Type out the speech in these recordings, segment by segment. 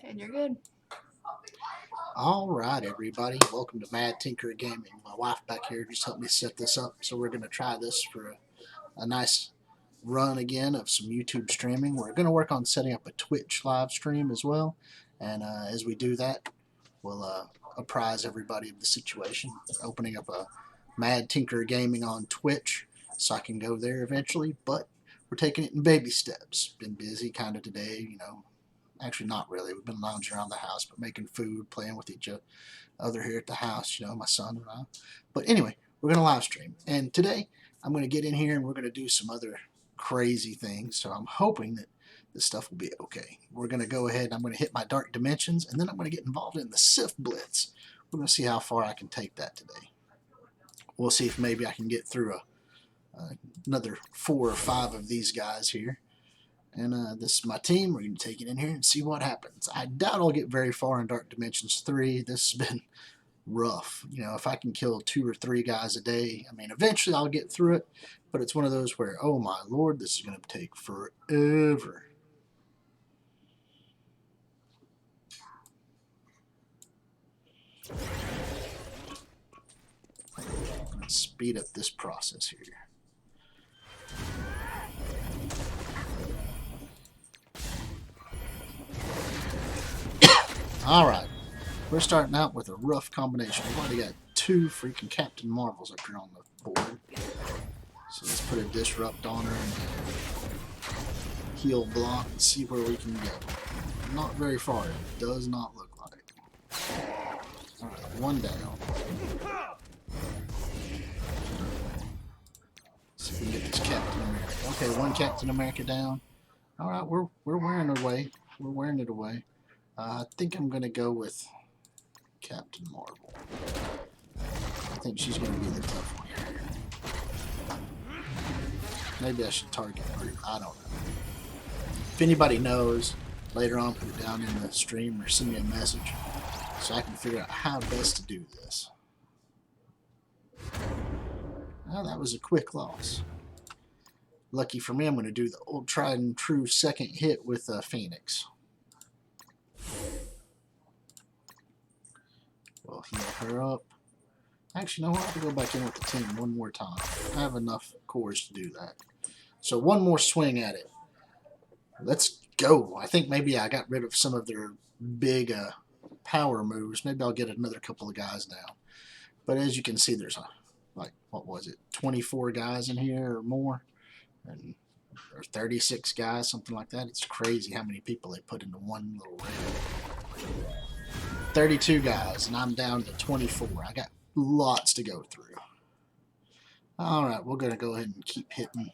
And you're good. Alright everybody, welcome to Mad Tinker Gaming. My wife back here just helped me set this up, so we're going to try this for a nice run again of some YouTube streaming. We're going to work on setting up a Twitch live stream as well, and as we do that, we'll apprise everybody of the situation. We're opening up a Mad Tinker Gaming on Twitch, so I can go there eventually, but we're taking it in baby steps. Been busy kind of today, you know. Actually, not really. We've been lounging around the house, but making food, playing with each other here at the house, you know, my son and I. But anyway, we're going to live stream. And today, I'm going to get in here and we're going to do some other crazy things. So I'm hoping that this stuff will be okay. We're going to go ahead and I'm going to hit my dark dimensions, and then I'm going to get involved in the Sif Blitz. We're going to see how far I can take that today. We'll see if maybe I can get through another 4 or 5 of these guys here. And this is my team. We're going to take it in here and see what happens. I doubt I'll get very far in Dark Dimensions 3. This has been rough. You know, if I can kill 2 or 3 guys a day, I mean, eventually I'll get through it. But it's one of those where, oh my lord, this is going to take forever. Let's speed up this process here. Alright, we're starting out with a rough combination. We've already got 2 freaking Captain Marvels up here on the board. So let's put a Disrupt on her and heal block and see where we can go. Not very far, it does not look like. Alright, 1 down. See if we can get this Captain America. Okay, 1 Captain America down. Alright, we're wearing it away. We're wearing it away. I think I'm going to go with Captain Marvel. I think she's going to be the tough one here. Maybe I should target her. I don't know. If anybody knows, later on put it down in the stream or send me a message so I can figure out how best to do this. Well, that was a quick loss. Lucky for me, I'm going to do the old tried and true second hit with Phoenix. We'll heal her up. Actually, no, I'll have to go back in with the team one more time. I have enough cores to do that. So one more swing at it. Let's go. I think maybe I got rid of some of their big power moves. Maybe I'll get another couple of guys down. But as you can see, there's like, what was it, 24 guys in here or more? And there's 36 guys, something like that. It's crazy how many people they put into one little raid. 32 guys, and I'm down to 24. I got lots to go through. Alright, we're going to go ahead and keep hitting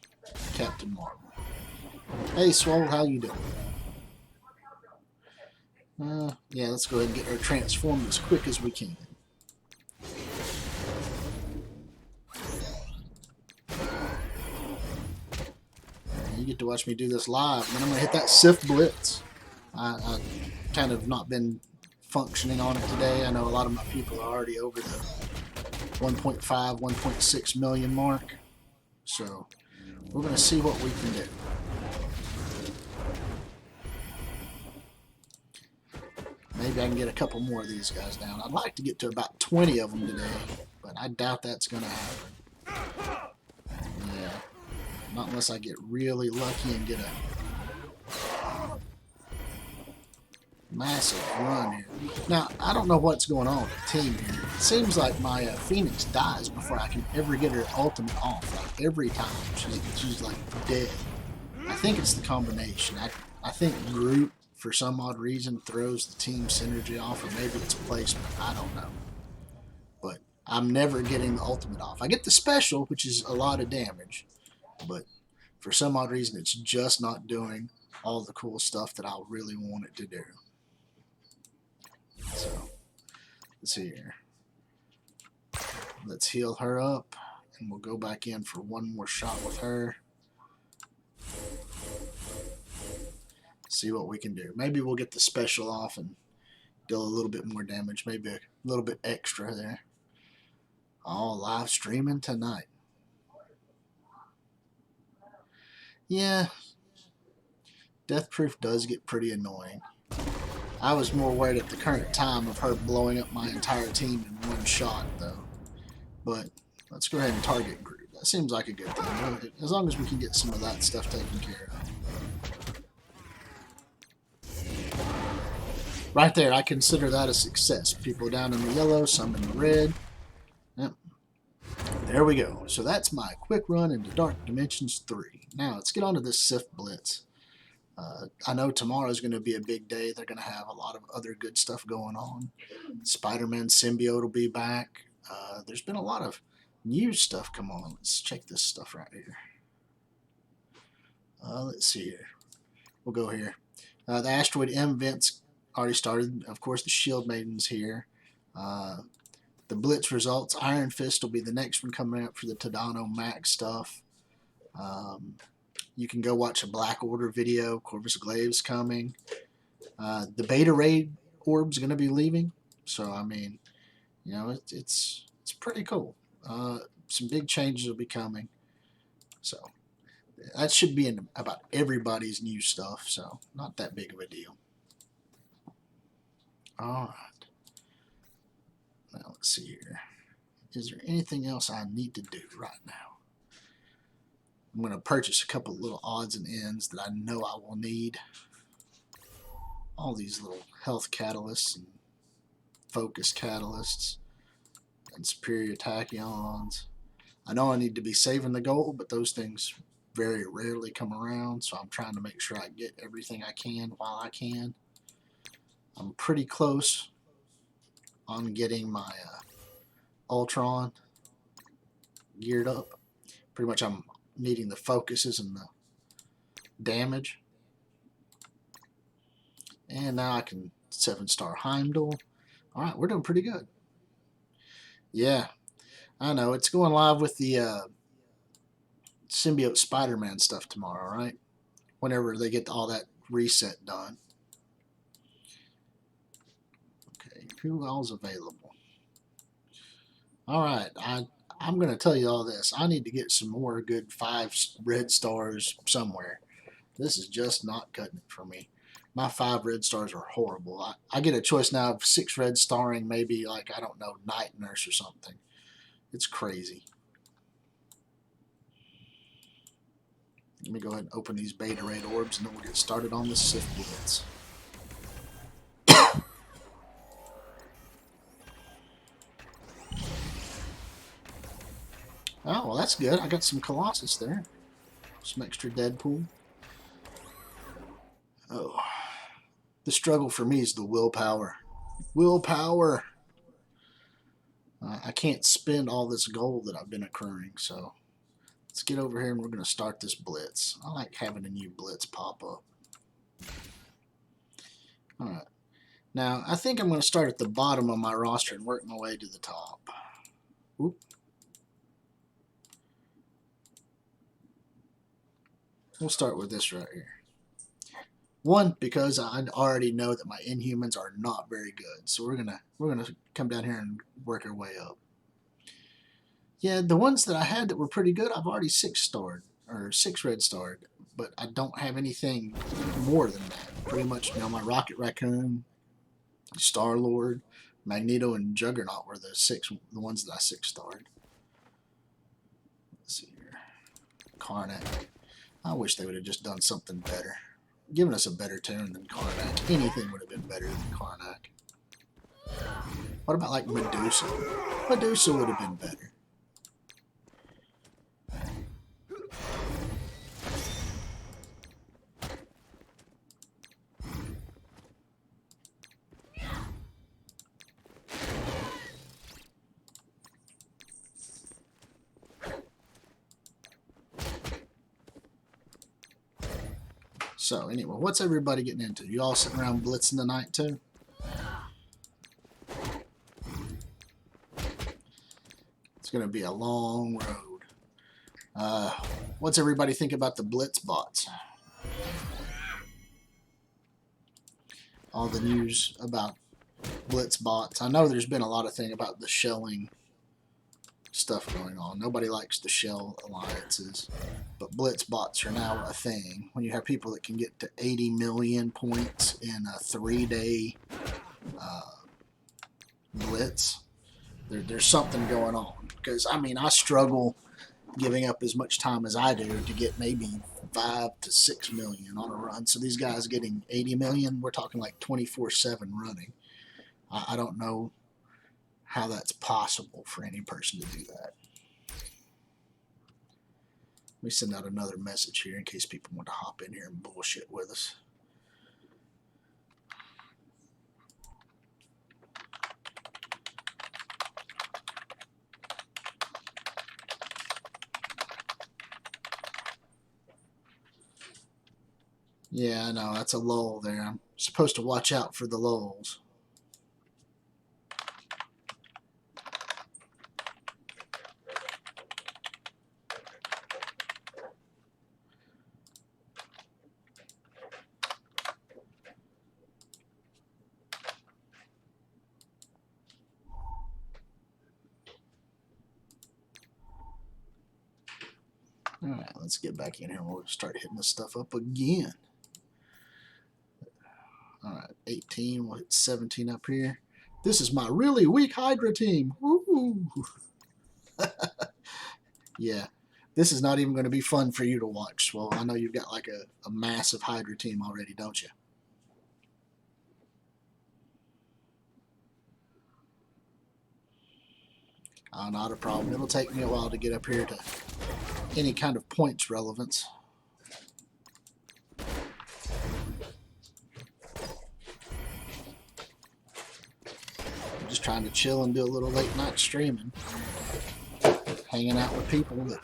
Captain Marvel. Hey, Swole, how you doing? Yeah, let's go ahead and get her transformed as quick as we can. You get to watch me do this live, and then I'm going to hit that Sif Blitz. I kind of not been functioning on it today. I know a lot of my people are already over the 1.5, 1.6 million mark. So we're going to see what we can do. Maybe I can get a couple more of these guys down. I'd like to get to about 20 of them today, but I doubt that's going to happen. Yeah. Not unless I get really lucky and get a massive run here. Now, I don't know what's going on with the team here. It seems like my Phoenix dies before I can ever get her ultimate off. Like, every time. She's like dead. I think it's the combination. I think Groot, for some odd reason, throws the team synergy off, or maybe it's placement. I don't know. But I'm never getting the ultimate off. I get the special, which is a lot of damage. But for some odd reason, it's just not doing all the cool stuff that I really want it to do. So, let's see here. Let's heal her up, and we'll go back in for one more shot with her. See what we can do. Maybe we'll get the special off and deal a little bit more damage. Maybe a little bit extra there. All live streaming tonight. Yeah. Death Proof does get pretty annoying. I was more worried at the current time of her blowing up my entire team in one shot, though. But let's go ahead and target group. That seems like a good thing. As long as we can get some of that stuff taken care of. Right there, I consider that a success. People down in the yellow, some in the red. Yep. There we go. So that's my quick run into Dark Dimensions 3. Now, let's get on to this Sif Blitz. I know tomorrow's going to be a big day. They're going to have a lot of other good stuff going on. Spider-Man Symbiote will be back. There's been a lot of new stuff come on. Let's check this stuff right here. Let's see here. We'll go here. The Asteroid M vents already started. Of course, the Shield Maiden's here. The Blitz results. Iron Fist will be the next one coming up for the Tadano Max stuff. You can go watch a Black Order video. Corvus Glaive's coming. The Beta Raid orb's going to be leaving. So, I mean, you know, it's pretty cool. Some big changes will be coming. So, that should be in about everybody's new stuff. So, not that big of a deal. All right. Now, let's see here. Is there anything else I need to do right now? I'm going to purchase a couple of little odds and ends that I know I will need. All these little health catalysts and focus catalysts and superior tachyons. I know I need to be saving the gold, but those things very rarely come around, so I'm trying to make sure I get everything I can while I can. I'm pretty close on getting my Ultron geared up. Pretty much I'm needing the focuses and the damage. And now I can 7-star Heimdall. Alright, we're doing pretty good. Yeah, I know. It's going live with the Symbiote Spider-Man stuff tomorrow, right? Whenever they get all that reset done. Okay, who all's available? Alright, I'm going to tell you all this. I need to get some more good 5 red stars somewhere. This is just not cutting it for me. My 5 red stars are horrible. I get a choice now of 6 red starring maybe like, I don't know, Night Nurse or something. It's crazy. Let me go ahead and open these Beta Raid orbs and then we'll get started on the Sif Blitz. Oh, well, that's good. I got some Colossus there. Some extra Deadpool. Oh. The struggle for me is the willpower. Willpower! I can't spend all this gold that I've been accruing, so let's get over here and we're going to start this Blitz. I like having a new Blitz pop up. Alright. Now, I think I'm going to start at the bottom of my roster and work my way to the top. Oop. We'll start with this right here. One, because I already know that my Inhumans are not very good, so we're gonna come down here and work our way up. Yeah, the ones that I had that were pretty good, I've already 6-starred or 6 red starred, but I don't have anything more than that. Pretty much, you know, my Rocket Raccoon, Star-Lord, Magneto, and Juggernaut were the ones that I 6-starred. Let's see here, Karnak. I wish they would have just done something better. Given us a better tune than Karnak. Anything would have been better than Karnak. What about like Medusa? Medusa would have been better. So anyway, what's everybody getting into? You all sitting around blitzing tonight too? It's going to be a long road. What's everybody think about the Blitz bots? All the news about Blitz bots. I know there's been a lot of thing about the shelling stuff going on. Nobody likes the shell alliances, but blitz bots are now a thing. When you have people that can get to 80 million points in a 3-day blitz, there's something going on. Because, I mean, I struggle giving up as much time as I do to get maybe 5 to 6 million on a run. So these guys getting 80 million, we're talking like 24/7 running. I don't know how that's possible for any person to do that. Let me send out another message here in case people want to hop in here and bullshit with us. Yeah, I know, that's a lull there. I'm supposed to watch out for the lulls. Alright, let's get back in here and we'll start hitting this stuff up again. Alright, 18, we'll hit 17 up here. This is my really weak Hydra team. Woo! Yeah, this is not even going to be fun for you to watch. Well, I know you've got like a massive Hydra team already, don't you? Not a problem. It'll take me a while to get up here to any kind of points relevance. I'm just trying to chill and do a little late night streaming. Hanging out with people that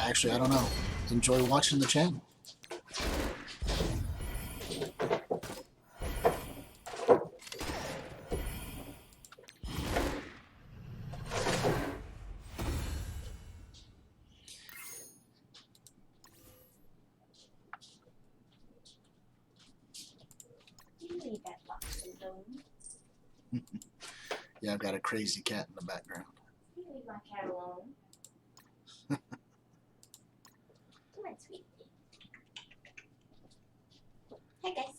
actually, I don't know, enjoy watching the channel. Yeah, I've got a crazy cat in the background. You leave my cat alone. Come on, sweetie. Hey, guys.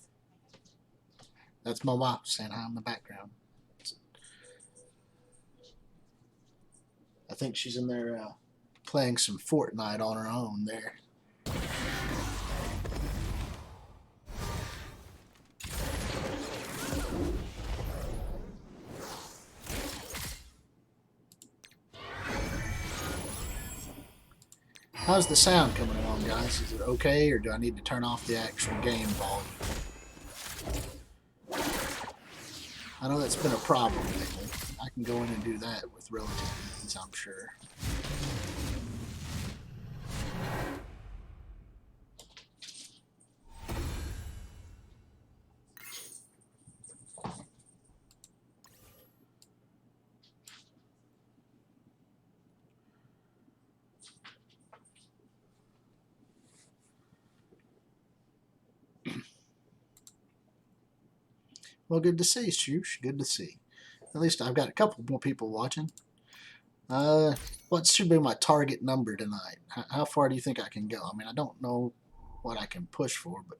That's my wife saying hi in the background. I think she's in there playing some Fortnite on her own there. How's the sound coming along, guys? Is it okay, or do I need to turn off the actual game volume? I know that's been a problem lately. I can go in and do that with relative ease, I'm sure. Well, good to see, Shoosh. Good to see. At least I've got a couple more people watching. What should be my target number tonight? How far do you think I can go? I mean, I don't know what I can push for, but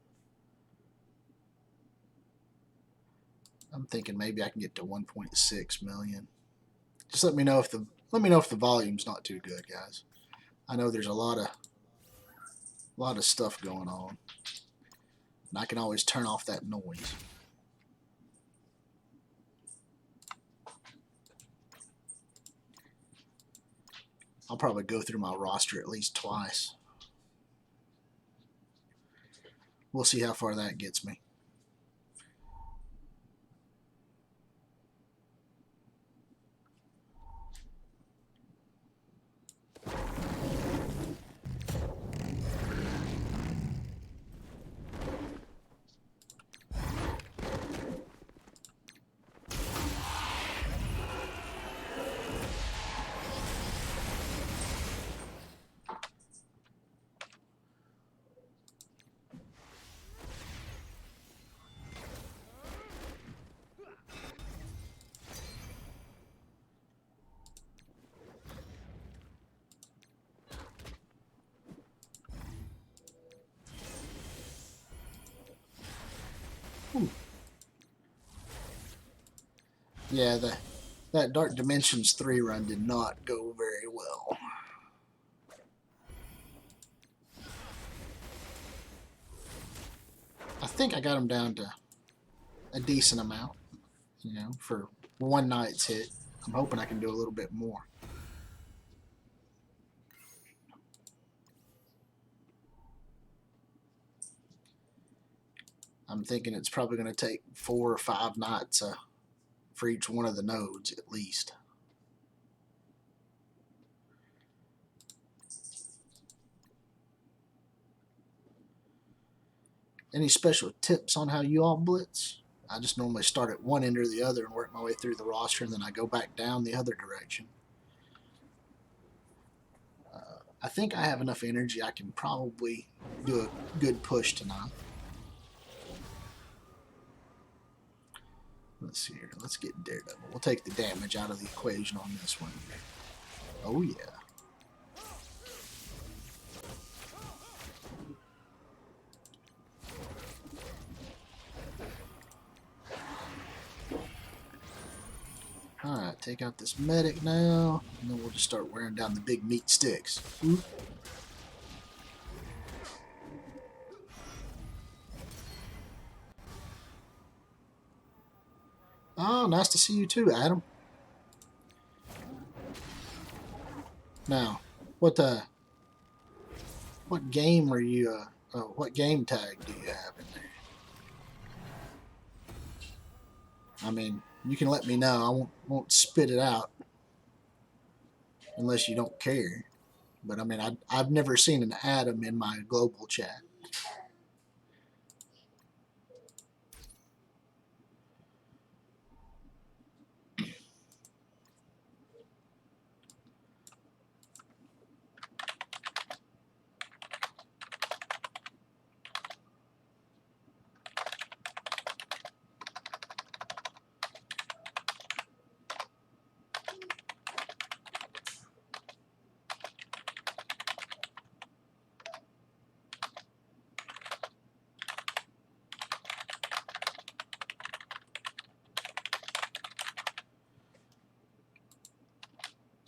I'm thinking maybe I can get to 1.6 million. Just let me know if the volume's not too good, guys. I know there's a lot of stuff going on, and I can always turn off that noise. I'll probably go through my roster at least twice. We'll see how far that gets me. Ooh. Yeah, that Dark Dimensions 3 run did not go very well. I think I got him down to a decent amount, you know, for one night's hit. I'm hoping I can do a little bit more. I'm thinking it's probably going to take 4 or 5 nights for each one of the nodes at least. Any special tips on how you all blitz? I just normally start at one end or the other and work my way through the roster, and then I go back down the other direction. I think I have enough energy. I can probably do a good push tonight. Let's see here. Let's get Daredevil. We'll take the damage out of the equation on this one. Oh, yeah. Alright, take out this medic now, and then we'll just start wearing down the big meat sticks. Ooh. Oh, nice to see you too, Adam. Now, what game are you, what game tag do you have in there? I mean, you can let me know. I won't spit it out unless you don't care. But I mean, I've never seen an Adam in my global chat.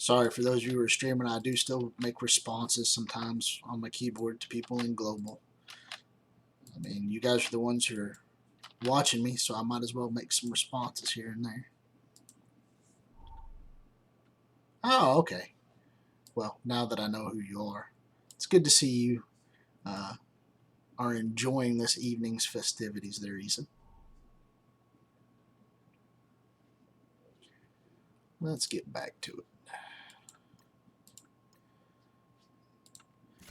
Sorry for those of you who are streaming. I do still make responses sometimes on my keyboard to people in global. I mean, you guys are the ones who are watching me, so I might as well make some responses here and there. Oh, okay. Well, now that I know who you are, it's good to see you are enjoying this evening's festivities there, Ethan. Let's get back to it.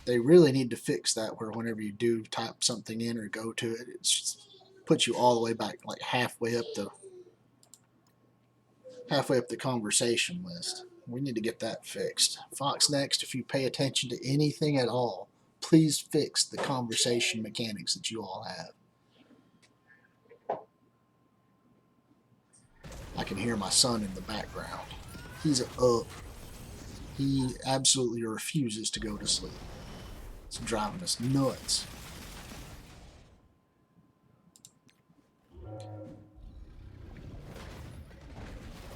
They really need to fix that where whenever you do type something in or go to it, it puts you all the way back, like halfway up the conversation list. We need to get that fixed. Fox Next, if you pay attention to anything at all, please fix the conversation mechanics that you all have. I can hear my son in the background. He's up. He absolutely refuses to go to sleep. It's driving us nuts.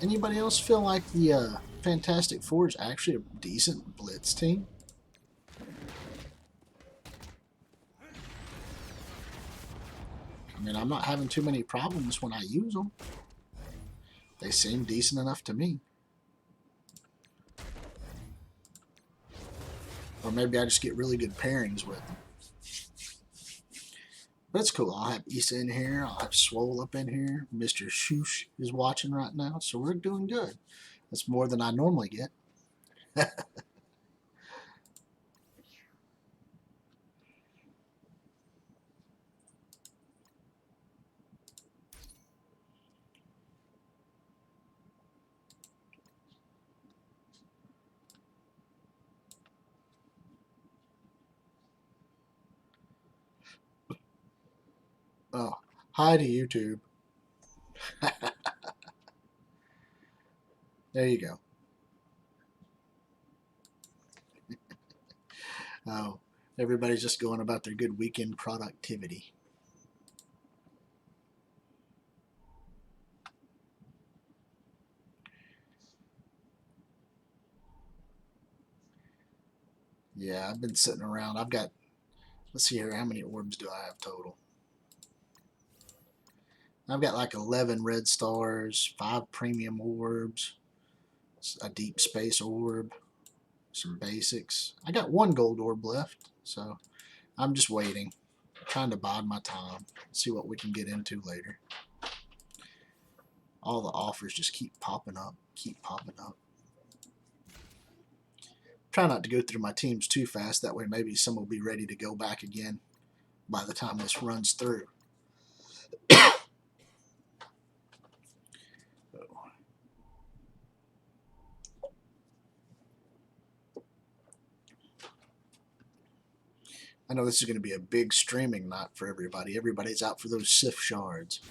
Anybody else feel like the Fantastic Four is actually a decent blitz team? I mean, I'm not having too many problems when I use them. They seem decent enough to me. Or maybe I just get really good pairings with them. But it's cool. I'll have Issa in here. I'll have Swole up in here. Mr. Shoosh is watching right now. So we're doing good. That's more than I normally get. Oh, hi to YouTube. There you go. Oh, everybody's just going about their good weekend productivity. Yeah, I've been sitting around. I've got, let's see here, how many orbs do I have total? I've got like 11 red stars, 5 premium orbs, a deep space orb, some basics. I got 1 gold orb left, so I'm just waiting, trying to bide my time, see what we can get into later. All the offers just keep popping up, keep popping up. Try not to go through my teams too fast, that way maybe some will be ready to go back again by the time this runs through. I know this is going to be a big streaming night for everybody. Everybody's out for those Sif shards.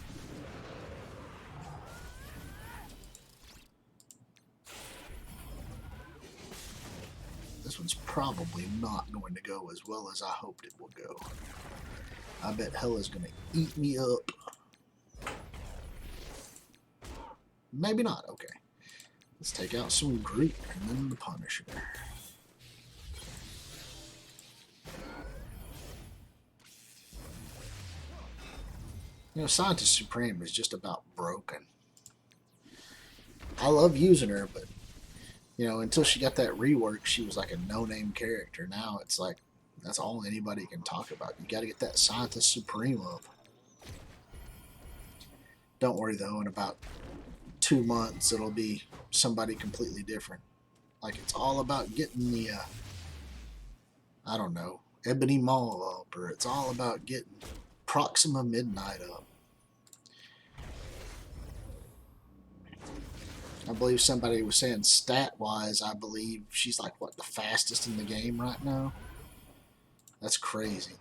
This one's probably not going to go as well as I hoped it will go. I bet Hella's going to eat me up. Maybe not. Okay. Let's take out some Groot and then the Punisher. You know, Scientist Supreme is just about broken. I love using her, but, you know, until she got that rework, she was like a no-name character. Now it's like, that's all anybody can talk about. You got to get that Scientist Supreme up. Don't worry, though, in about 2 months, it'll be somebody completely different. Like, it's all about getting the, I don't know, Ebony Maw up, or it's all about getting Proxima Midnight up. I believe somebody was saying stat-wise, I believe she's like, what, the fastest in the game right now? That's crazy.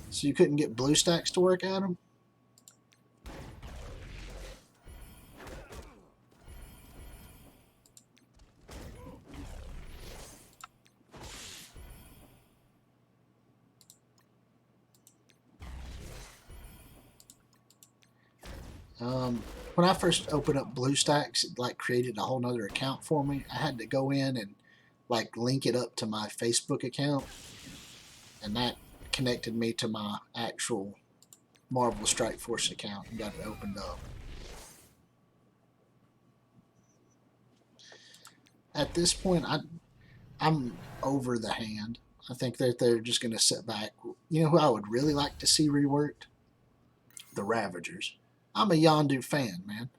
So you couldn't get blue stacks to work, Adam? When I first opened up BlueStacks, it like created a whole nother account for me. I had to go in and like link it up to my Facebook account, and that connected me to my actual Marvel Strike Force account and got it opened up. At this point, I'm over the hand. I think that they're just going to sit back. You know who I would really like to see reworked? The Ravagers. I'm a Yondu fan, man.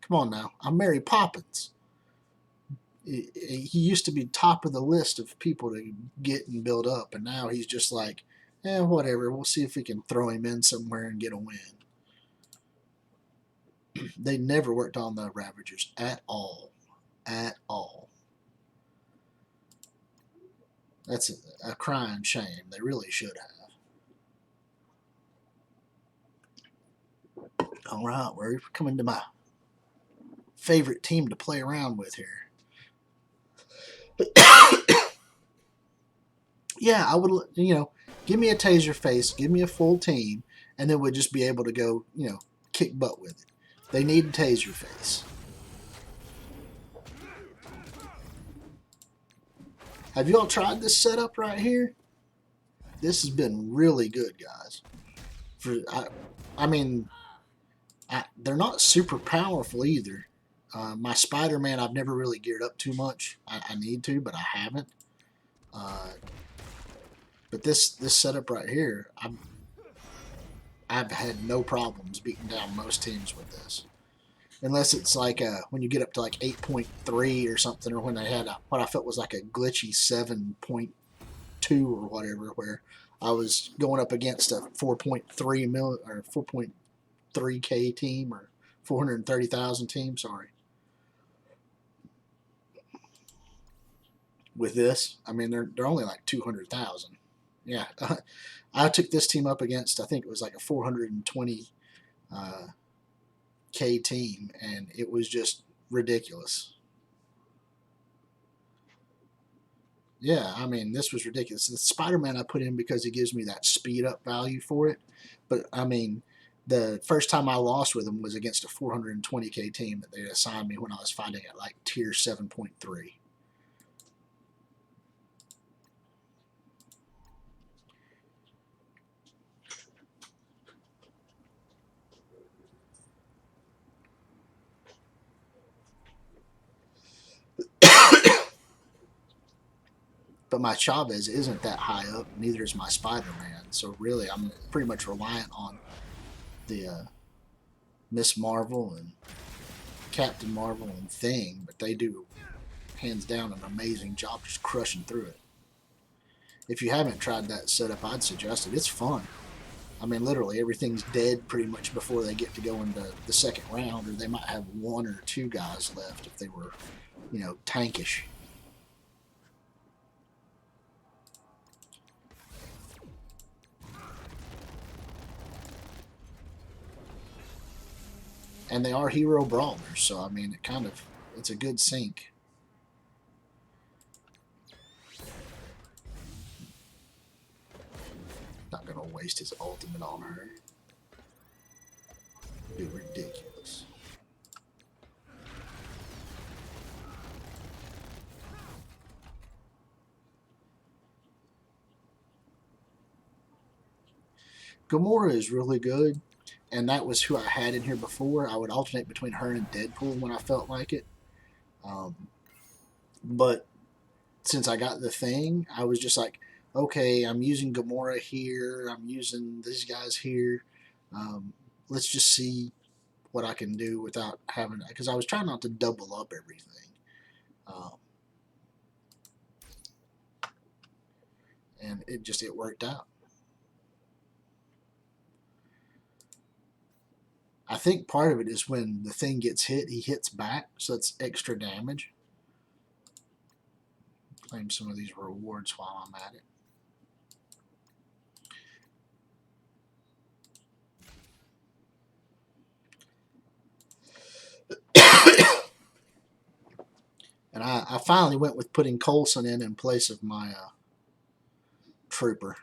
Come on now. I'm Mary Poppins. He used to be top of the list of people to get and build up, and now he's just like, whatever. We'll see if we can throw him in somewhere and get a win. They never worked on the Ravagers at all. At all. That's a crying shame. They really should have. All right, we're coming to my favorite team to play around with here. Yeah, I would, give me a taser face, give me a full team, and then we'd just be able to go, kick butt with it. They need a taser face. Have you all tried this setup right here? This has been really good, guys. They're not super powerful either. My Spider-Man, I've never really geared up too much. I need to, but I haven't. But this setup right here, I've had no problems beating down most teams with this. Unless it's like when you get up to like 8.3 or something, or when they had what I felt was like a glitchy 7.2 or whatever, where I was going up against a 4.3 mil or 4.3K team or 430,000 team. Sorry. With this, I mean they're only like 200,000. Yeah, I took this team up against, I think it was like a 420K team, and it was just ridiculous. Yeah, I mean, this was ridiculous. The Spider-Man I put in because it gives me that speed up value for it. But I mean, the first time I lost with him was against a 420k team that they assigned me when I was fighting at like tier 7.3. But my Chavez isn't that high up, neither is my Spider-Man. So really, I'm pretty much reliant on the Miss Marvel and Captain Marvel and Thing, but they do hands down an amazing job just crushing through it. If you haven't tried that setup, I'd suggest it. It's fun. I mean, literally everything's dead pretty much before they get to go into the second round, or they might have one or two guys left if they were, tankish. And they are hero brawlers, so I mean, it's a good sync. Not gonna waste his ultimate on her. Be ridiculous. Gamora is really good, and that was who I had in here before. I would alternate between her and Deadpool when I felt like it. Um, but since I got the Thing, I was just like, okay, I'm using Gamora here. I'm using these guys here. Um, let's just see what I can do without having, because I was trying not to double up everything. Um, and it worked out. I think part of it is when the Thing gets hit, he hits back, so it's extra damage. Claim some of these rewards while I'm at it. And I finally went with putting Coulson in place of my Trooper.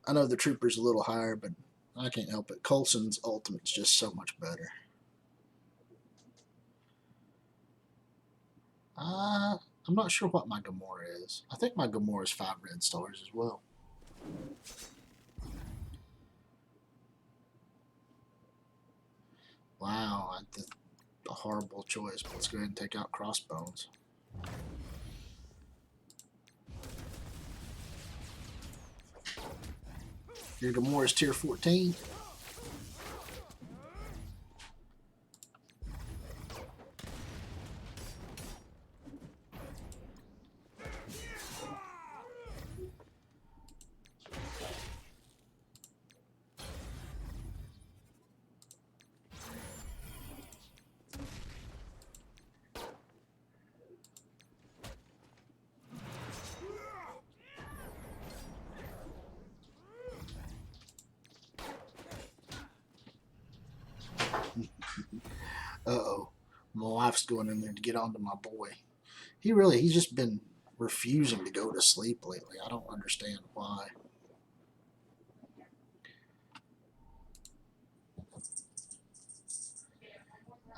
I know the Trooper's a little higher, but I can't help it. Coulson's ultimate's just so much better. I'm not sure what my Gamora is. I think my Gamora is 5 red stars as well. Wow, a horrible choice, but let's go ahead and take out Crossbones. Your Gamora is tier 14. Uh-oh. My wife's going in there to get onto my boy. He's just been refusing to go to sleep lately. I don't understand why.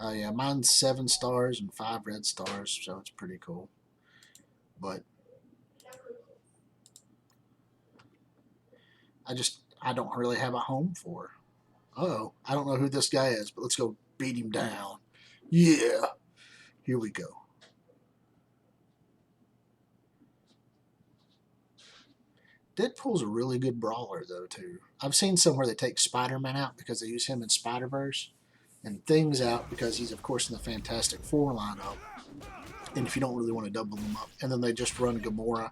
Oh yeah, mine's 7 stars and 5 red stars, so it's pretty cool. But I don't really have a home for her. Uh-oh, I don't know who this guy is, but let's go beat him down. Yeah, here we go. Deadpool's a really good brawler, though, too. I've seen somewhere they take Spider-Man out because they use him in Spider-Verse, and Thing's out because he's, of course, in the Fantastic Four lineup. And if you don't really want to double them up, and then they just run Gamora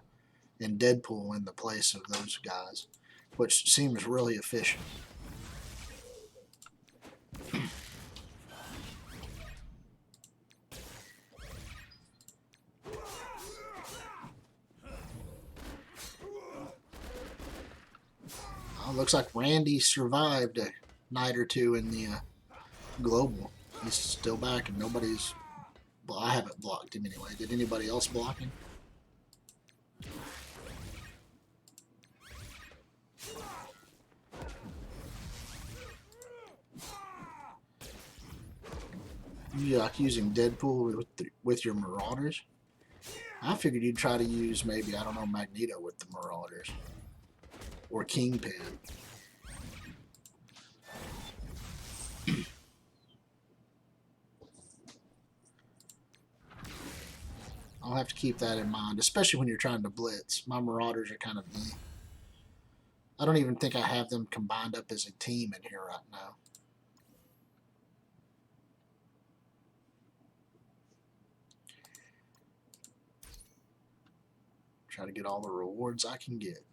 and Deadpool in the place of those guys, which seems really efficient. Looks like Randy survived a night or two in the global. He's still back, and nobody's. Well, I haven't blocked him anyway. Did anybody else block him? You like using Deadpool with your Marauders? I figured you'd try to use maybe, I don't know, Magneto with the Marauders. Or Kingpin. I'll have to keep that in mind, especially when you're trying to blitz. My Marauders are kind of I don't even think I have them combined up as a team in here right now. Try to get all the rewards I can get.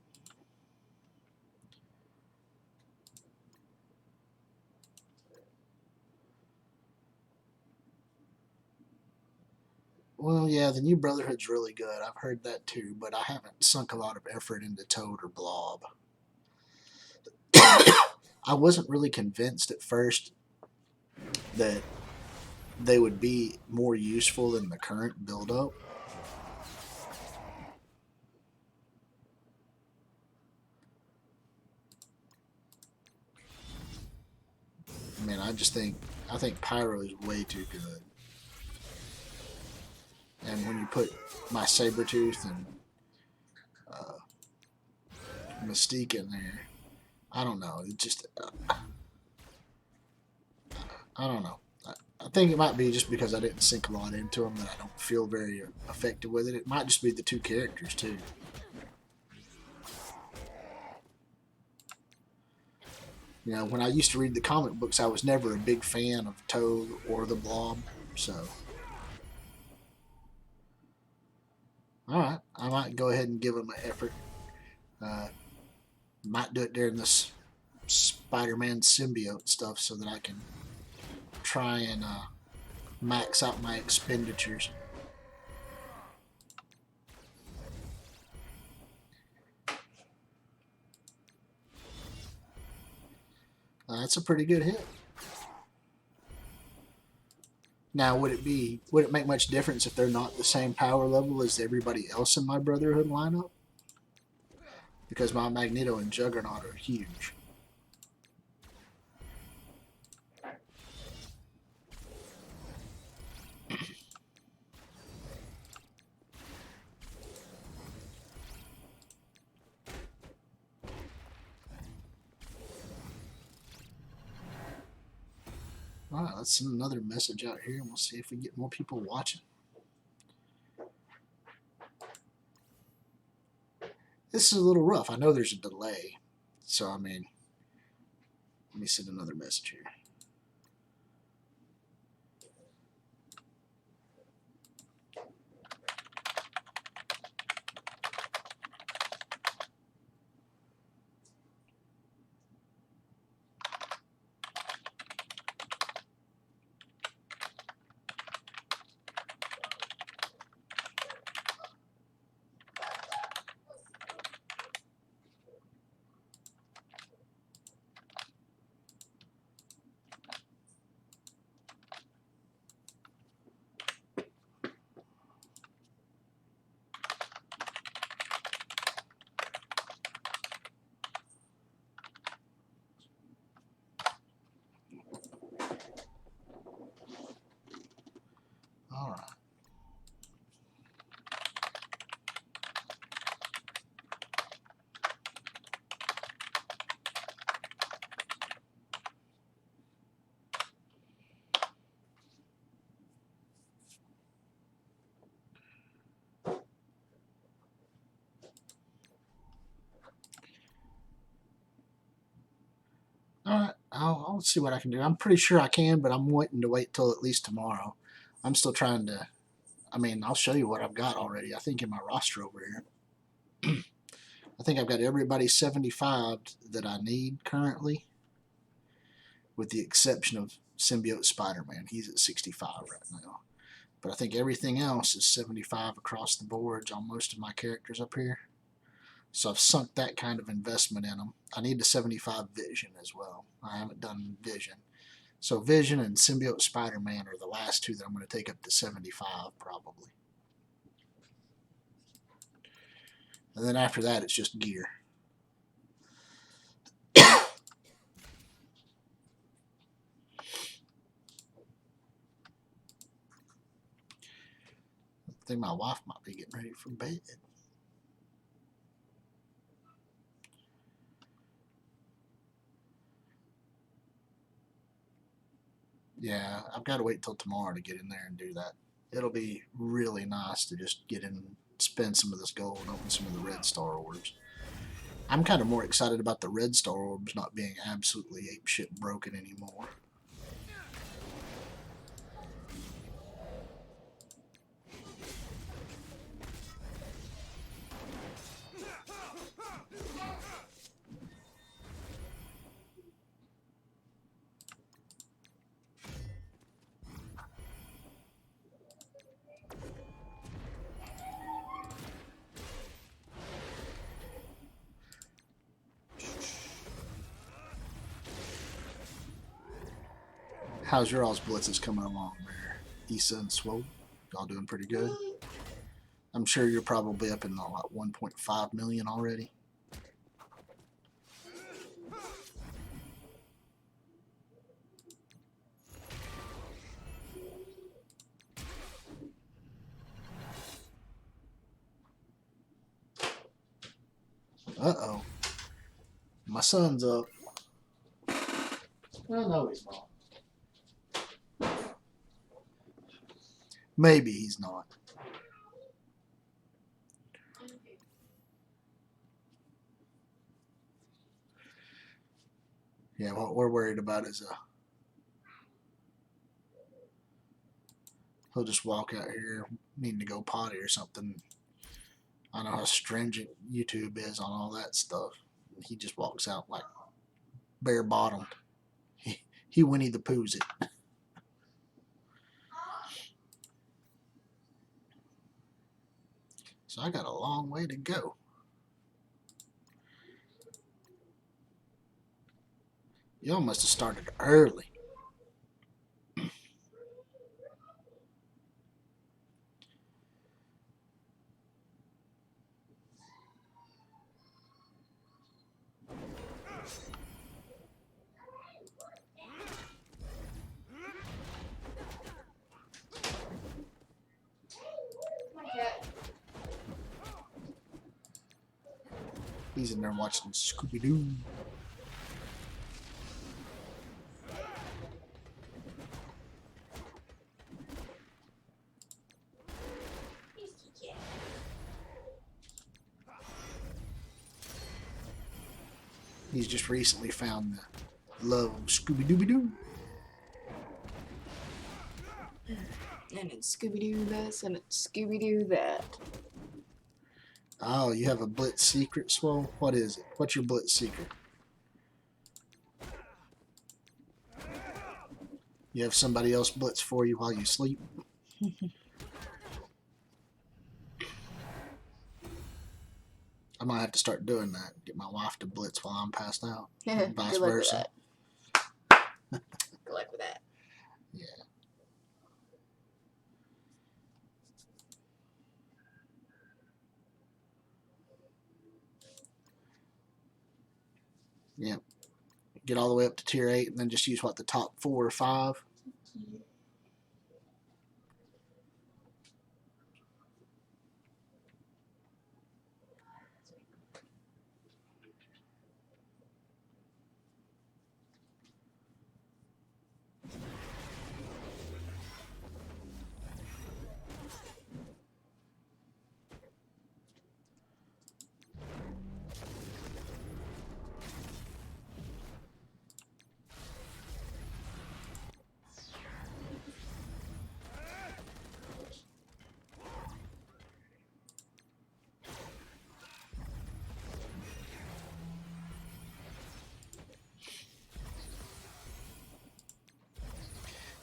Well, yeah, the new Brotherhood's really good. I've heard that too, but I haven't sunk a lot of effort into Toad or Blob. I wasn't really convinced at first that they would be more useful than the current build-up. I mean, I think Pyro is way too good. And when you put my Sabretooth and Mystique in there, I don't know. It just I don't know. I think it might be just because I didn't sink a lot into them that I don't feel very effective with it. It might just be the two characters too. You know, when I used to read the comic books, I was never a big fan of Toad or the Blob. So, all right, I might go ahead and give them an effort. Might do it during this Spider-Man symbiote stuff so that I can try and max out my expenditures. That's a pretty good hit. Now, would it make much difference if they're not the same power level as everybody else in my Brotherhood lineup? Because my Magneto and Juggernaut are huge. All right, let's send another message out here and we'll see if we get more people watching. This is a little rough. I know there's a delay. So, I mean, let me send another message here. All right. All right, I'll see what I can do. I'm pretty sure I can, but I'm waiting to wait till at least tomorrow. I'm still trying to. I mean, I'll show you what I've got already. I think in my roster over here. I think I've got everybody 75 that I need currently, with the exception of Symbiote Spider-Man. He's at 65 right now. But I think everything else is 75 across the boards on most of my characters up here. So I've sunk that kind of investment in them. I need the 75 Vision as well. I haven't done Vision. So Vision and Symbiote Spider-Man are the last two that I'm going to take up to 75 probably. And then after that, it's just gear. think my wife might be getting ready for bed. Yeah, I've got to wait till tomorrow to get in there and do that. It'll be really nice to just get in, spend some of this gold, and open some of the red star orbs. I'm kind of more excited about the red star orbs not being absolutely apeshit broken anymore. How's your all's blitzes coming along there, Issa and Swole? Y'all doing pretty good? I'm sure you're probably up in the 1.5 million already. Uh-oh. My son's up. Well, no, he's not. Maybe he's not. Yeah, what we're worried about is he'll just walk out here needing to go potty or something. I know how stringent YouTube is on all that stuff. He just walks out like bare bottomed. He Winnie the Poohs it. So I got a long way to go. Y'all must have started early. He's in there watching Scooby-Doo. He's just recently found the love of Scooby-Dooby-Doo. And it's Scooby-Doo this, and it's Scooby-Doo that. Oh, you have a Blitz secret, Swole? What is it? What's your Blitz secret? You have somebody else blitz for you while you sleep? I might have to start doing that. Get my wife to blitz while I'm passed out. And vice Good luck versa. with that. Good luck with that. Yeah. Yeah. Get all the way up to tier 8 and then just use what, the top 4 or 5?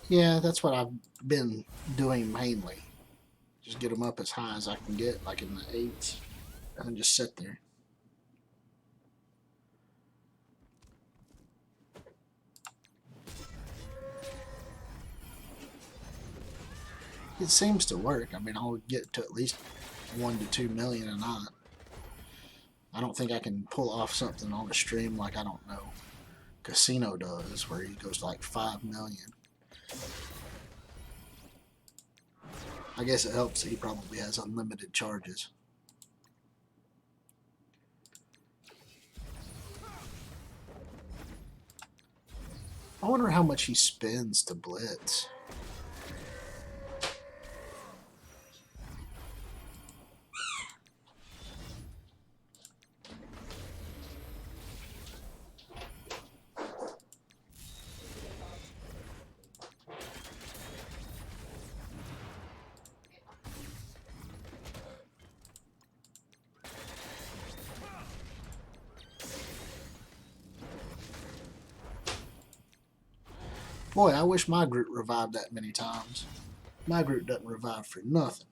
Yeah, that's what I've been doing mainly. Just get them up as high as I can get, like in the 8s, and then just sit there. It seems to work. I mean, I'll get to at least 1 to 2 million a night. I don't think I can pull off something on a stream like, I don't know, Casino does, where he goes to like 5 million. I guess it helps that he probably has unlimited charges. I wonder how much he spends to blitz. Boy, I wish my group revived that many times. My group doesn't revive for nothing.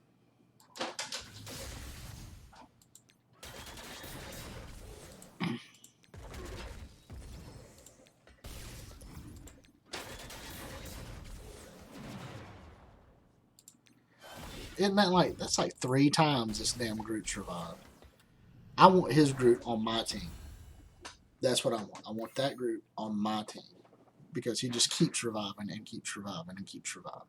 Isn't that like, that's like 3 times this damn group's revived. I want his group on my team. That's what I want. I want that group on my team. Because he just keeps reviving and keeps reviving and keeps reviving.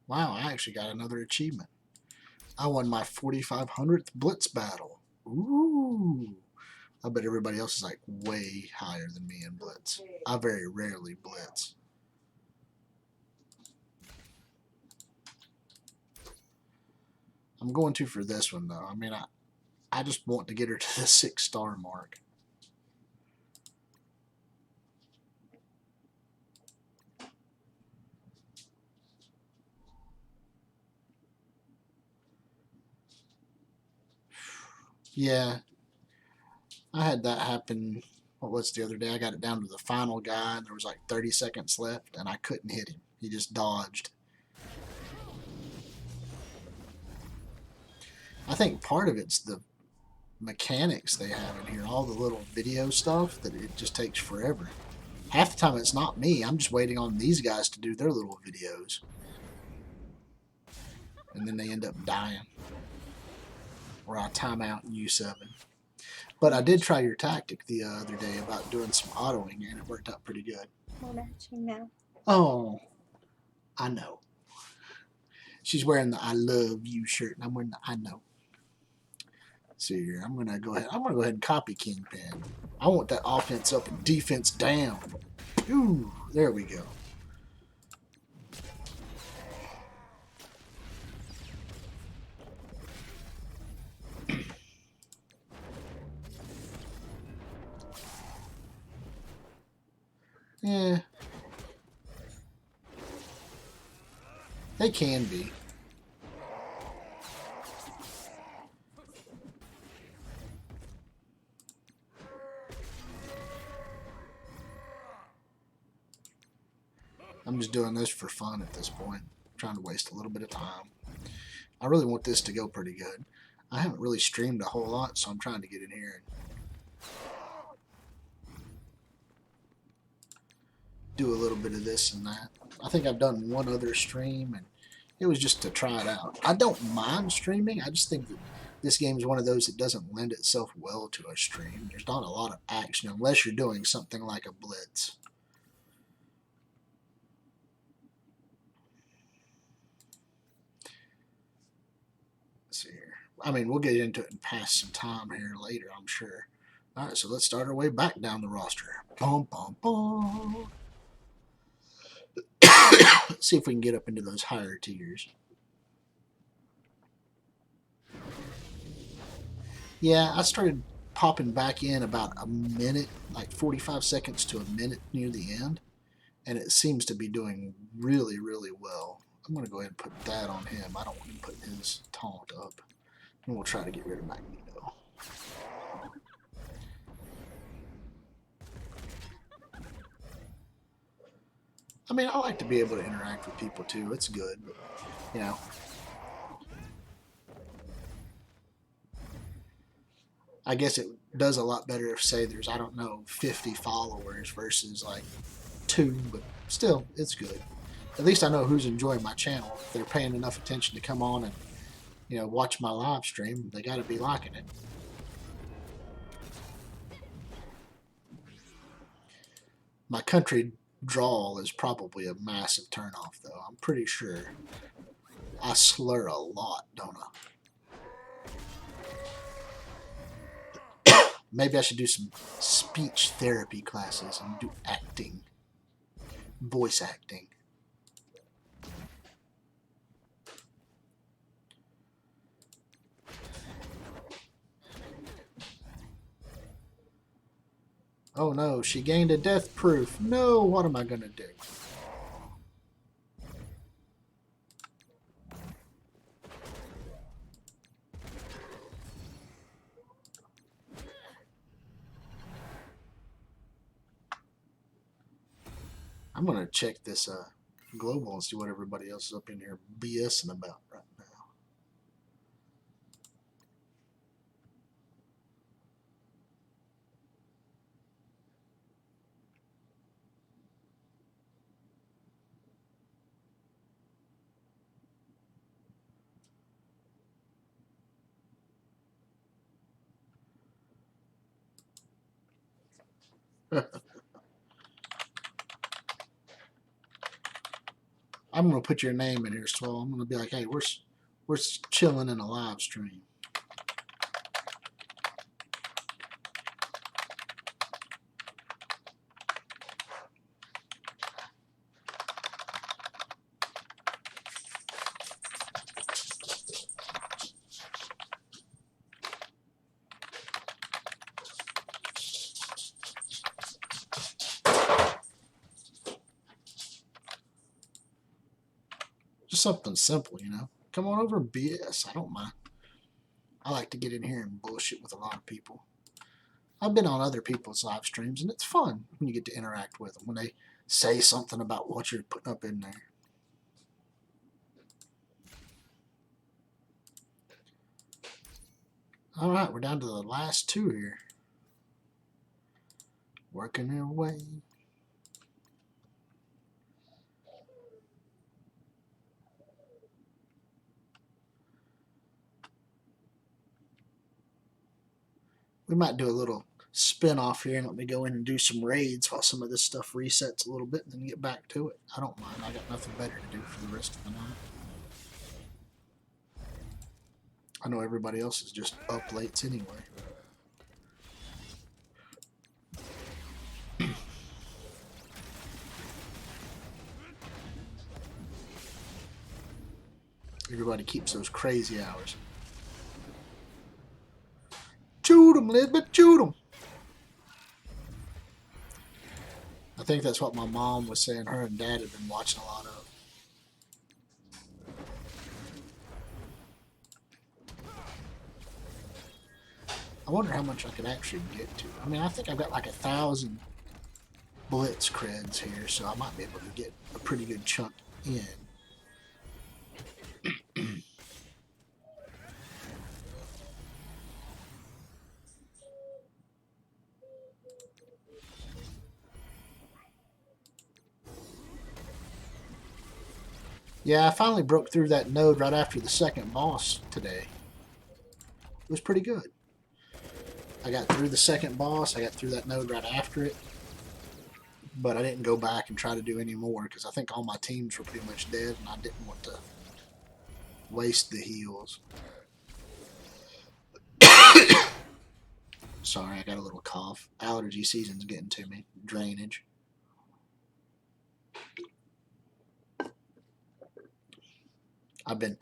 Wow, I actually got another achievement. I won my 4,500th Blitz battle. Ooh. I bet everybody else is like way higher than me in Blitz. I very rarely Blitz. I'm going to for this one though. I mean, I just want to get her to the 6-star mark. Yeah, I had that happen. What was the other day? I got it down to the final guy, and there was like 30 seconds left, and I couldn't hit him. He just dodged. I think part of it's the mechanics they have in here, all the little video stuff, that it just takes forever. Half the time it's not me. I'm just waiting on these guys to do their little videos. And then they end up dying. Or I time out in U7. But I did try your tactic the other day about doing some autoing, and it worked out pretty good. We're matching now. Oh, I know. She's wearing the I love you shirt, and I'm wearing the I know. See here, I'm gonna go ahead and copy Kingpin. I want that offense up and defense down. Ooh, there we go. Yeah. They can be. I'm just doing this for fun at this point. Trying to waste a little bit of time. I really want this to go pretty good. I haven't really streamed a whole lot, so I'm trying to get in here and do a little bit of this and that. I think I've done one other stream, and it was just to try it out. I don't mind streaming. I just think that this game is one of those that doesn't lend itself well to a stream. There's not a lot of action unless you're doing something like a Blitz. Let's see here. I mean, we'll get into it and pass some time here later, I'm sure. All right, so let's start our way back down the roster. Bum, bum, bum. Let's see if we can get up into those higher tiers. Yeah, I started popping back in about a minute, like 45 seconds to a minute near the end, and it seems to be doing really, really well. I'm going to go ahead and put that on him. I don't want him putting his taunt up. And we'll try to get rid of Magneto. I mean, I like to be able to interact with people too. It's good. But You know, I guess it does a lot better if, say, there's, I don't know, 50 followers versus like 2, but still, it's good. At least I know who's enjoying my channel. If they're paying enough attention to come on and, you know, watch my live stream, they got to be liking it. My country drawl is probably a massive turnoff, though. I'm pretty sure I slur a lot, don't I? Maybe I should do some speech therapy classes and do acting, voice acting. Oh no, she gained a death proof. No, what am I going to do? I'm going to check this global and see what everybody else is up in here BSing about right now. I'm going to put your name in here, Swell. I'm going to be like, hey, we're chilling in a live stream. Just something simple, you know. Come on over and BS. I don't mind. I like to get in here and bullshit with a lot of people. I've been on other people's live streams, and it's fun when you get to interact with them, when they say something about what you're putting up in there. All right, we're down to the last 2 here. Working their way. We might do a little spin off here and let me go in and do some raids while some of this stuff resets a little bit and then get back to it. I don't mind. I got nothing better to do for the rest of the night. I know everybody else is just up late anyway. Everybody keeps those crazy hours. Shoot 'em, Lisbeth, shoot 'em. I think that's what my mom was saying her and Dad had been watching a lot of. I wonder how much I could actually get to. I mean, I think I've got like 1,000 Blitz creds here, so I might be able to get a pretty good chunk in. Yeah, I finally broke through that node right after the second boss today. It was pretty good. I got through the second boss. I got through that node right after it. But I didn't go back and try to do any more because I think all my teams were pretty much dead and I didn't want to waste the heals. Sorry, I got a little cough. Allergy season's getting to me. Drainage. I've been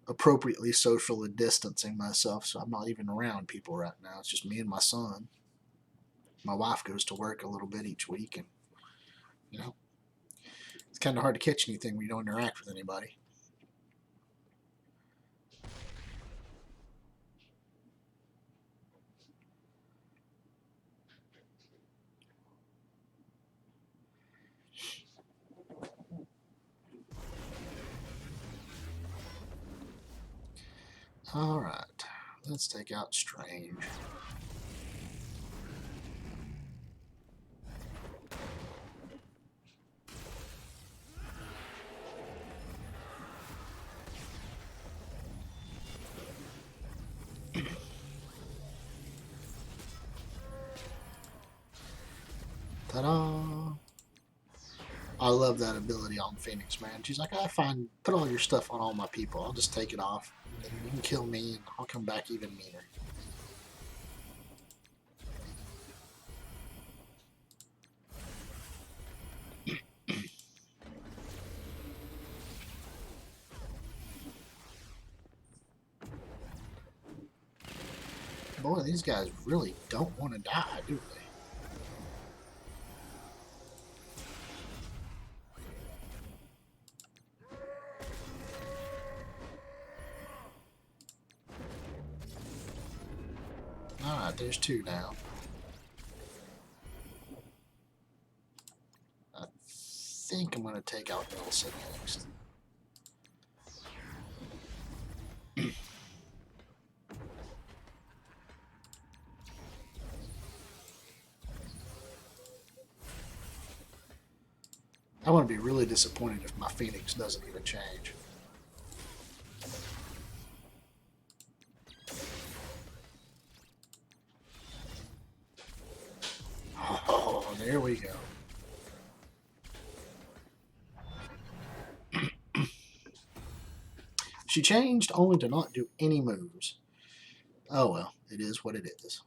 appropriately socially distancing myself, so I'm not even around people right now. It's just me and my son. My wife goes to work a little bit each week, and, you know, it's kind of hard to catch anything when you don't interact with anybody. Alright, let's take out Strange. Ta-da! I love that ability on Phoenix, man. She's like, put all your stuff on all my people. I'll just take it off. And you can kill me, and I'll come back even meaner. Boy, these guys really don't want to die, do they? Alright, there's two now. I think I'm going to take out Elsa next. I want to be really disappointed if my Phoenix doesn't even change. Oh, there we go. She changed only to not do any moves. Oh well, it is what it is.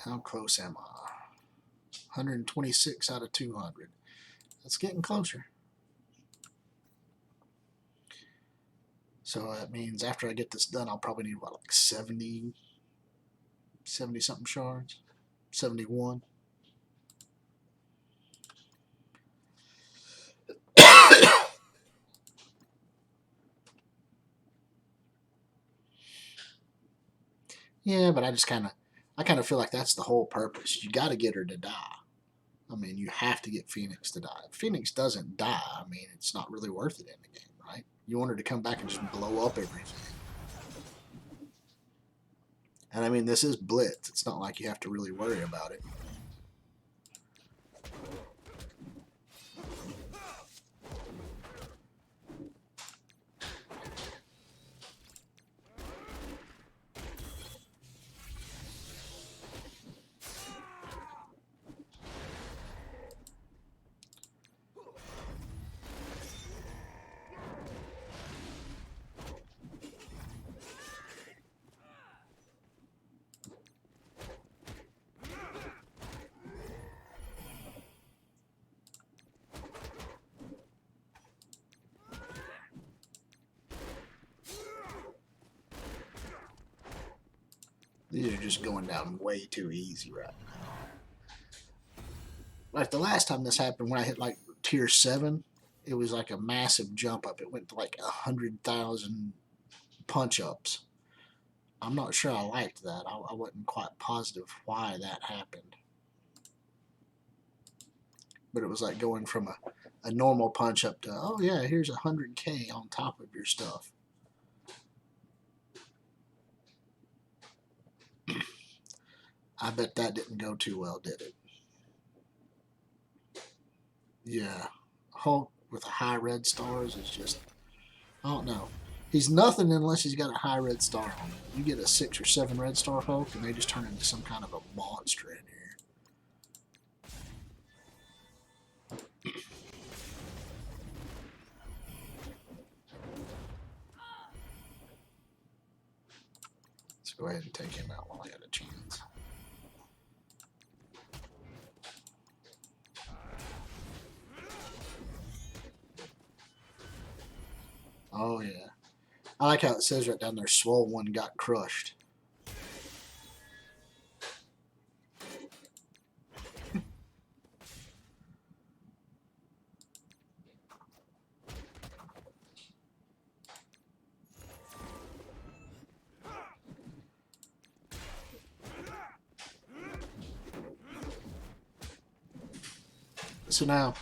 How close am I? 126 out of 200. That's getting closer. So that means after I get this done, I'll probably need, what, like 70 something shards? 71. Yeah, but I kind of feel like that's the whole purpose. You got to get her to die. I mean, you have to get Phoenix to die. If Phoenix doesn't die, I mean, it's not really worth it in the game, right? You want her to come back and just blow up everything. And I mean, this is Blitz. It's not like you have to really worry about it. These are just going down way too easy right now. Like the last time this happened, when I hit like tier 7, it was like a massive jump up. It went to like 100,000 punch ups. I'm not sure I liked that. I wasn't quite positive why that happened. But it was like going from a normal punch up to, oh yeah, here's 100K on top of your stuff. I bet that didn't go too well, did it? Yeah. Hulk with high red stars is just, I don't know. He's nothing unless he's got a high red star on him. You get a 6 or 7 red star Hulk, and they just turn into some kind of a monster in here. Let's go ahead and take him out while I got a chance. Oh, yeah. I like how it says right down there, Swole One got crushed. So now,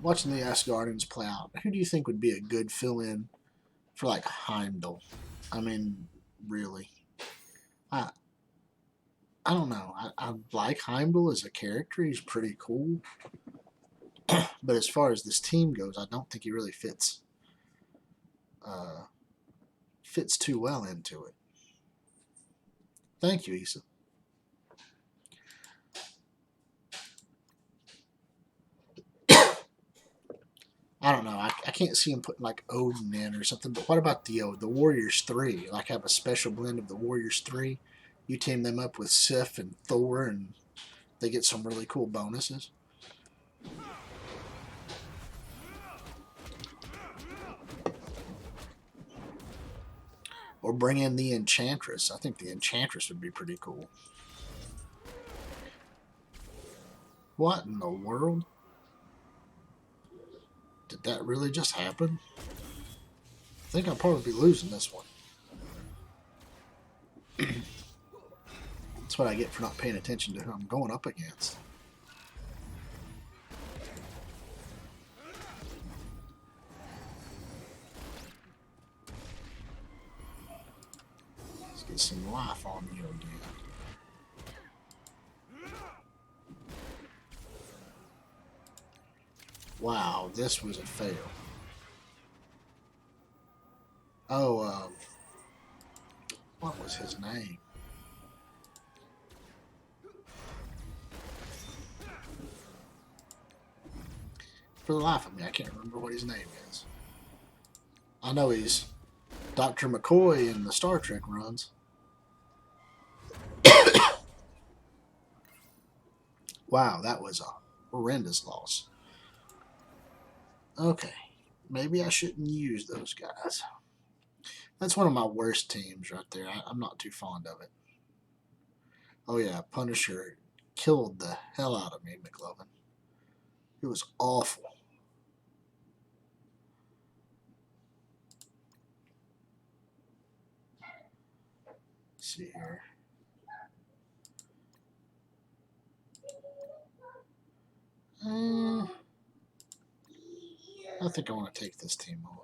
watching the Asgardians play out, who do you think would be a good fill-in for like Heimdall? I mean, really, I I don't know. I like Heimdall as a character; he's pretty cool. But as far as this team goes, I don't think he really uh, fits too well into it. Thank you, Issa. I don't know. I can't see him putting like Odin in or something. But what about the Warriors 3? Like have a special blend of the Warriors 3. You team them up with Sif and Thor, and they get some really cool bonuses. Or bring in the Enchantress. I think the Enchantress would be pretty cool. What in the world? Did that really just happen? I think I'll probably be losing this one. That's what I get for not paying attention to who I'm going up against. Let's get some life on you again. Wow, this was a fail. Oh, what was his name? For the life of me, I can't remember what his name is. I know he's Dr. McCoy in the Star Trek runs. Wow, that was a horrendous loss. Okay, maybe I shouldn't use those guys. That's one of my worst teams right there. I'm not too fond of it. Oh yeah, Punisher killed the hell out of me, McLovin. It was awful. Let's see here. I think I want to take this team off.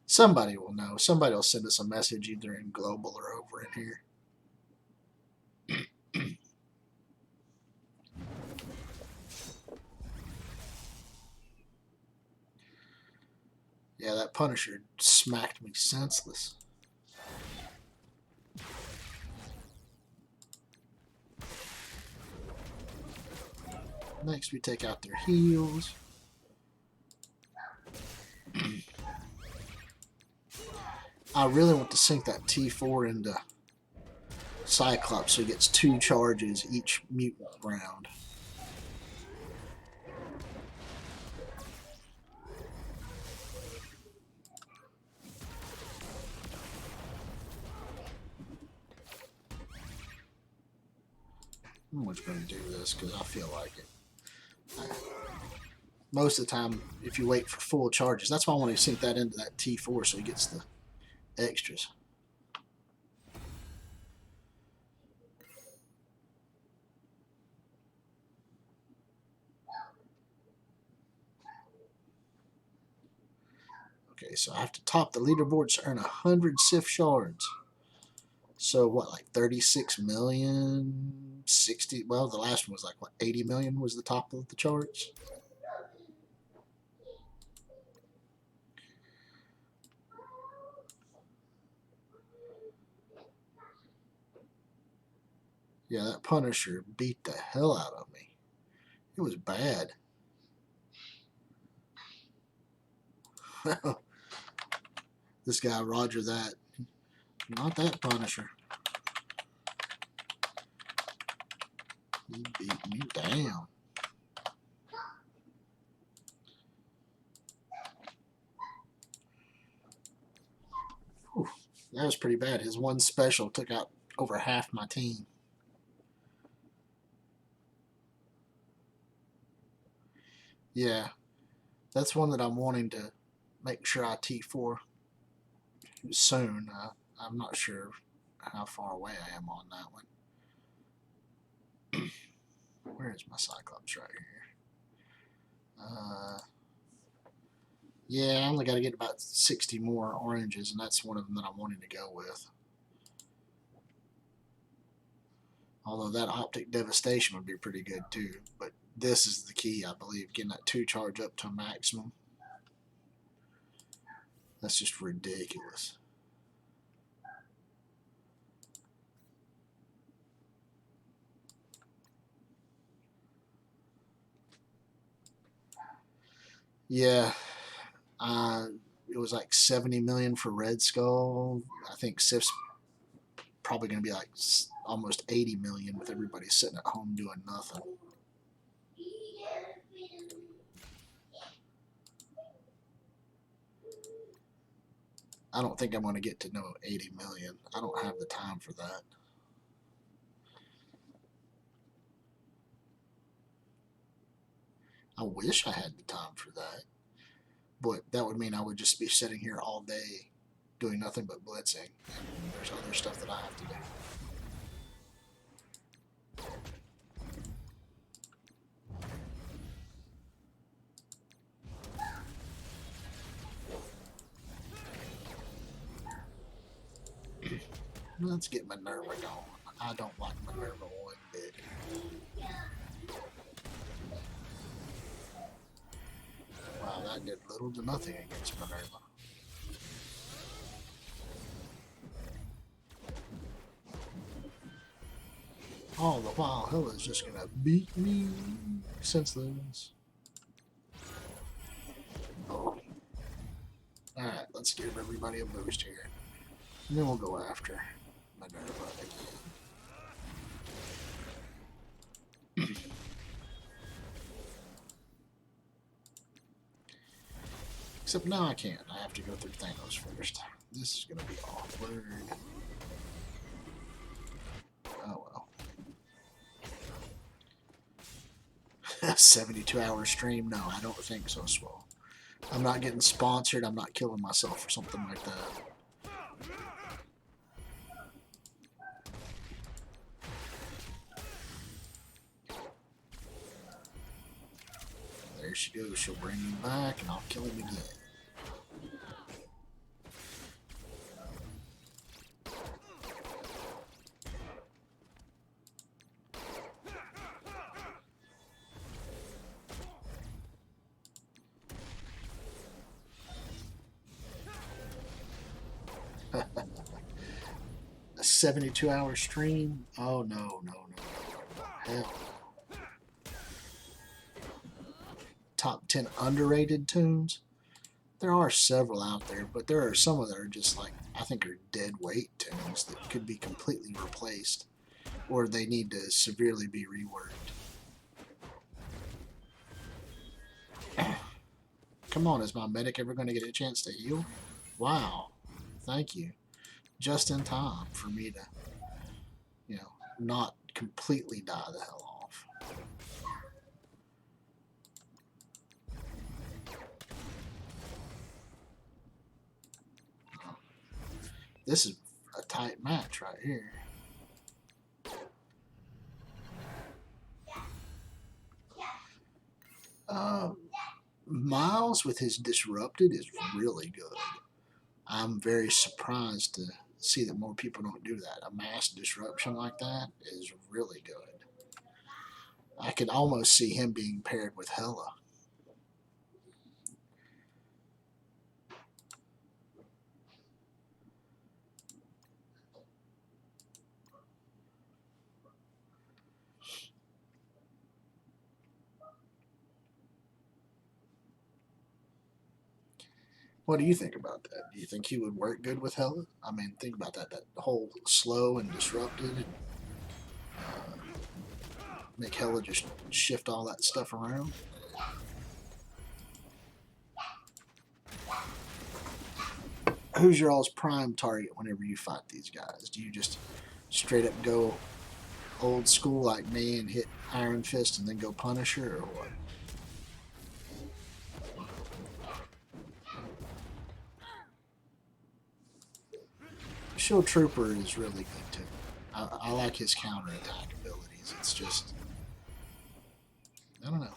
Somebody will know. Somebody will send us a message either in global or over in here. Yeah, that Punisher smacked me senseless. Next, we take out their heals. I really want to sink that T4 into Cyclops so he gets 2 charges each mutant round. I'm just going to do this because I feel like it. Most of the time, if you wait for full charges, that's why I want to sink that into that T4 so he gets the extras. Okay, so I have to top the leaderboard to earn 100 Sif shards. So what, like 36 million, 60? Well, the last one was like what, 80 million was the top of the charts. Yeah, that Punisher beat the hell out of me. It was bad. This guy, Roger that. Not that Punisher. He beat me down. Whew, that was pretty bad. His one special took out over half my team. Yeah, that's one that I'm wanting to make sure I T4 soon. I'm not sure how far away I am on that one. Where is my Cyclops? Right here. Yeah, I only got to get about 60 more oranges, and that's one of them that I'm wanting to go with. Although that optic devastation would be pretty good too. But this is the key, I believe, getting that 2 charge up to a maximum. That's just ridiculous. Yeah, it was like 70 million for Red Skull. I think Sif's probably going to be like almost 80 million with everybody sitting at home doing nothing. I don't think I'm going to get to no 80 million. I don't have the time for that. I wish I had the time for that. But that would mean I would just be sitting here all day doing nothing but blitzing. And there's other stuff that I have to do. Let's get Minerva going. I don't like Minerva one bit. Wow, that did little to nothing against Minerva. All the while, Hella's just gonna beat me senseless. Oh. Alright, let's give everybody a boost here. And then we'll go after Minerva again. Except now I can't. I have to go through Thanos first. This is gonna be awkward. Oh well. 72-hour stream? No, I don't think so, Swole. I'm not getting sponsored. I'm not killing myself for something like that. There she goes. She'll bring me back, and I'll kill him again. A 72-hour stream? Oh, no. Hell. Top 10 underrated tunes? There are several out there, but there are some that are just like, I think are dead weight tunes that could be completely replaced, or they need to severely be reworked. Come on, is my medic ever going to get a chance to heal? Wow. Thank you. Just in time for me to, not completely die the hell off. This is a tight match right here. Miles with his Disrupted is really good. I'm very surprised to see that more people don't do that. A mass disruption like that is really good. I could almost see him being paired with Hela. What do you think about that? Do you think he would work good with Hela? I mean, think about that. That whole slow and disrupted, and make Hela just shift all that stuff around. Who's your all's prime target whenever you fight these guys? Do you just straight up go old school like me and hit Iron Fist and then go Punisher, or what? Shield Trooper is really good too. I like his counterattack abilities. It's just, I don't know.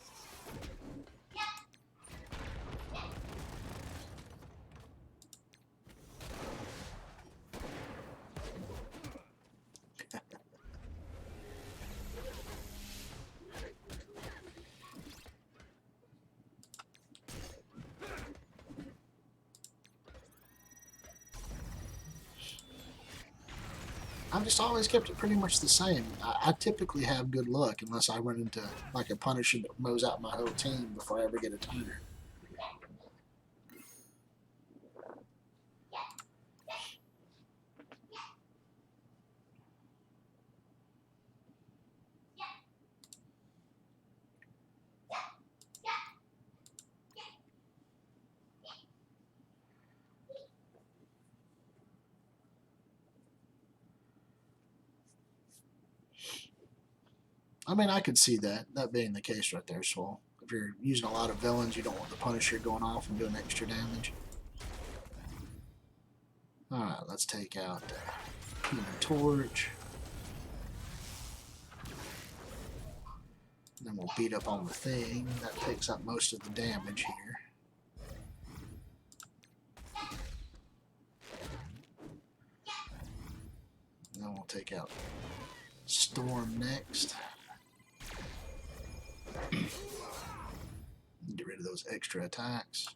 I've just always kept it pretty much the same. I typically have good luck unless I run into like a Punisher that mows out my whole team before I ever get a turn. I mean, I could see that being the case right there, Swole. If you're using a lot of villains, you don't want the Punisher going off and doing extra damage. Alright, let's take out Human Torch. And then we'll beat up on the thing. That takes up most of the damage here. And then we'll take out Storm next. Get rid of those extra attacks.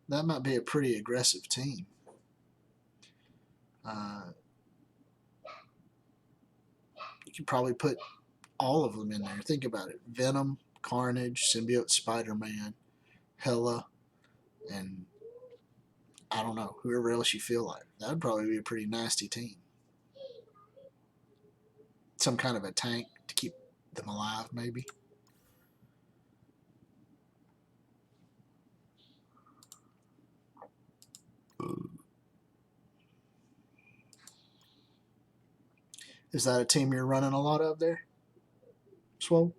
That might be a pretty aggressive team. You could probably put all of them in there. Think about it. Venom, Carnage, Symbiote Spider-Man, Hela, and I don't know, whoever else you feel like. That would probably be a pretty nasty team. Some kind of a tank to keep them alive, maybe. Is that a team you're running a lot of there, Swole?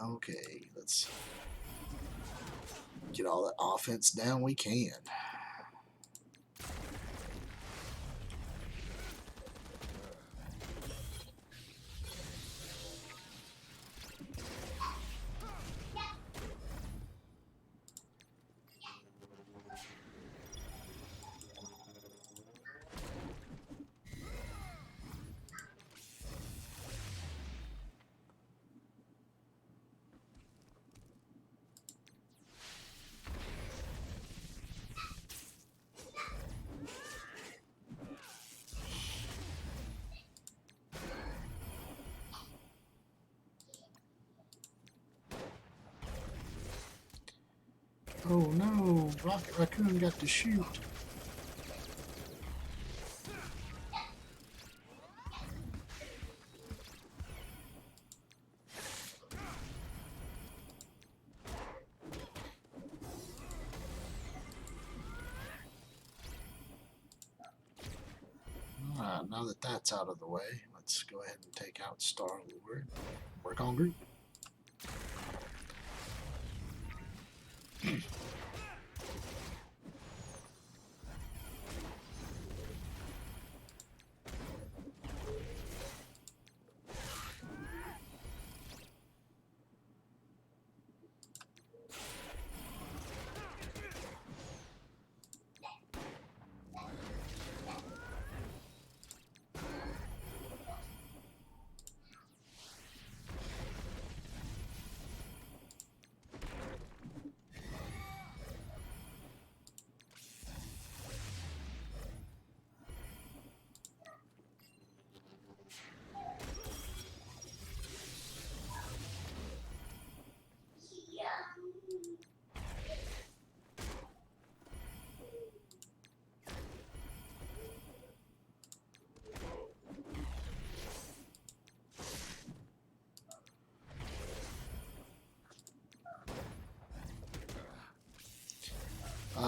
Okay, let's get all that offense down we can. Oh no, Rocket Raccoon got to shoot. Alright, now that that's out of the way, let's go ahead and take out Star-Lord. Work on group.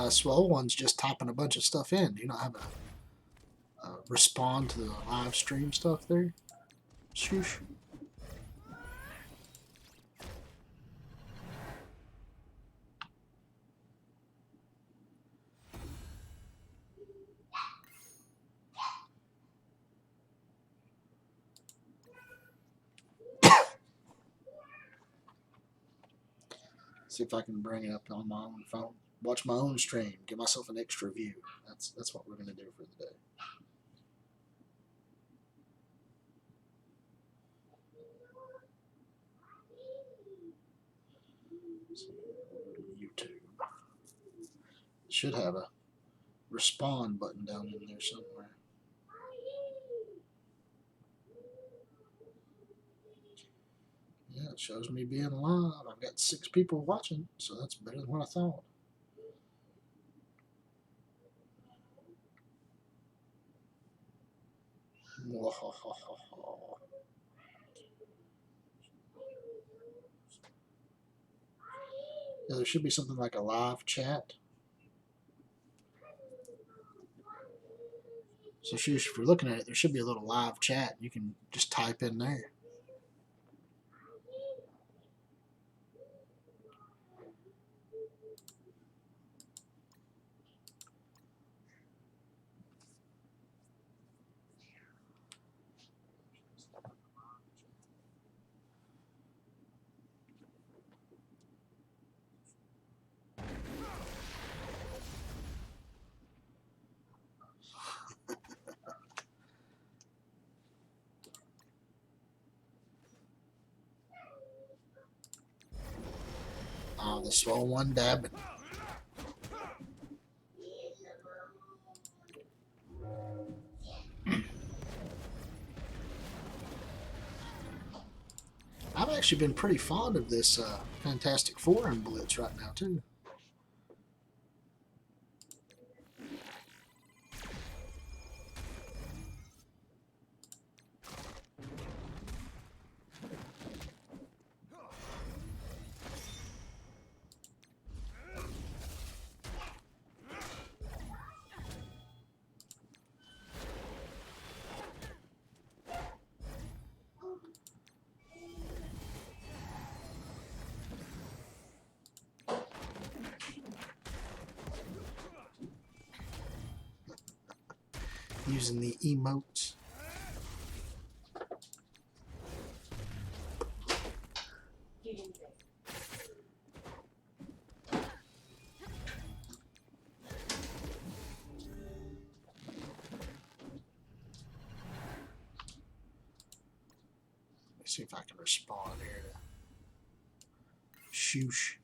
Swole One's just typing a bunch of stuff in. Do you not have a respond to the live stream stuff there? Shoosh. See if I can bring it up on my own phone. Watch my own stream. Give myself an extra view. That's what we're going to do for the day. YouTube. It should have a respond button down in there somewhere. Yeah, it shows me being live. I've got 6 people watching, so that's better than what I thought. Yeah, there should be something like a live chat. So, Shush, if you're looking at it, there should be a little live chat. You can just type in there. The Swole One dabbing. I've actually been pretty fond of this Fantastic Four in Blitz right now, too. Using the emotes. You didn't say. Let's see if I can respond here to Shoosh.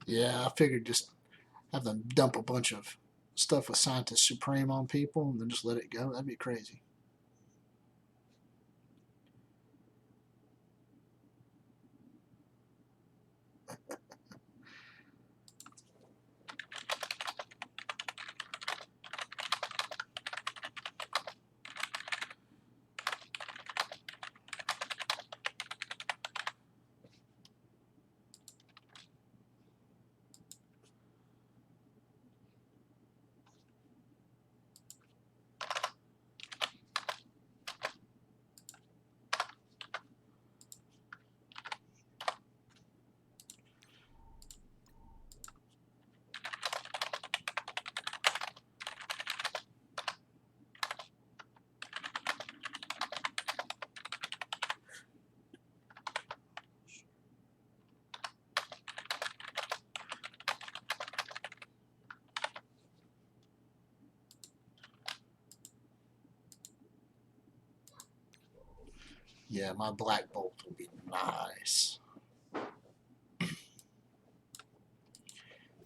Yeah, I figured just have them dump a bunch of stuff with Scientist Supreme on people and then just let it go. That'd be crazy. Yeah, my Black Bolt will be nice.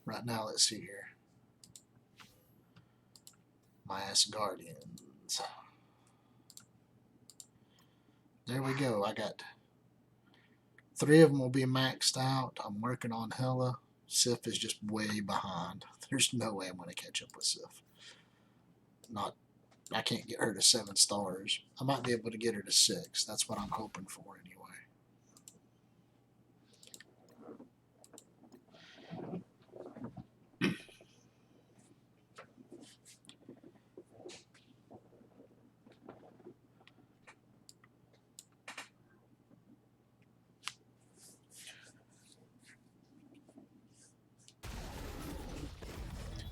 Right now, let's see here. My Asgardians. There we go. I got 3 of them will be maxed out. I'm working on Hela. Sif is just way behind. There's no way I'm going to catch up with Sif. I can't get her to 7 stars. I might be able to get her to 6. That's what I'm hoping for anyway.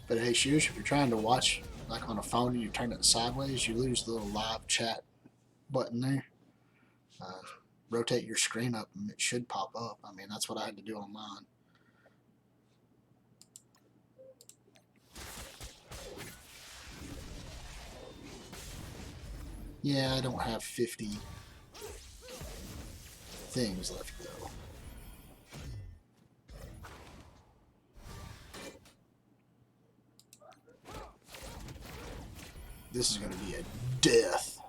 But hey, Shush, if you're trying to watch like on a phone and you turn it sideways, you lose the little live chat button there. Rotate your screen up and it should pop up. I mean, that's what I had to do on mine. Yeah, I don't have 50 things left though. This is going to be a death.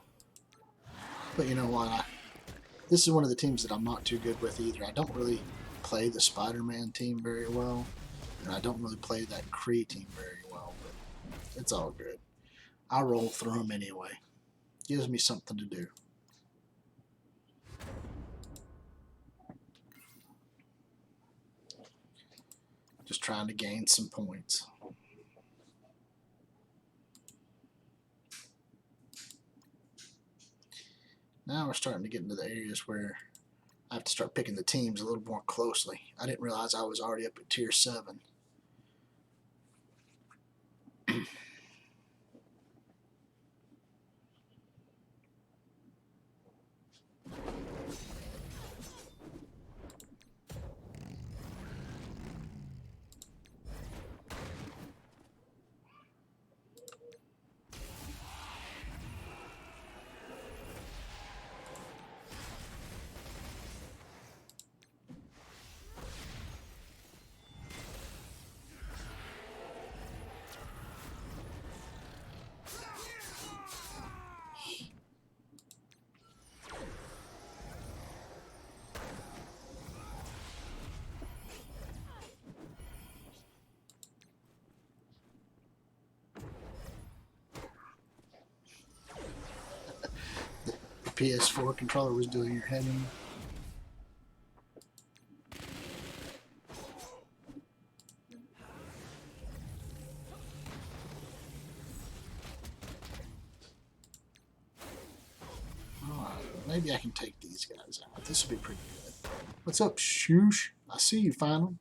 But you know what? This is one of the teams that I'm not too good with either. I don't really play the Spider-Man team very well, and I don't really play that Kree team very well, but it's all good. I roll through them anyway. Gives me something to do. Just trying to gain some points. Now we're starting to get into the areas where I have to start picking the teams a little more closely. I didn't realize I was already up at tier 7. The PS4 controller was doing your head in. Maybe I can take these guys out. This will be pretty good. What's up, Shoosh? I see you finally.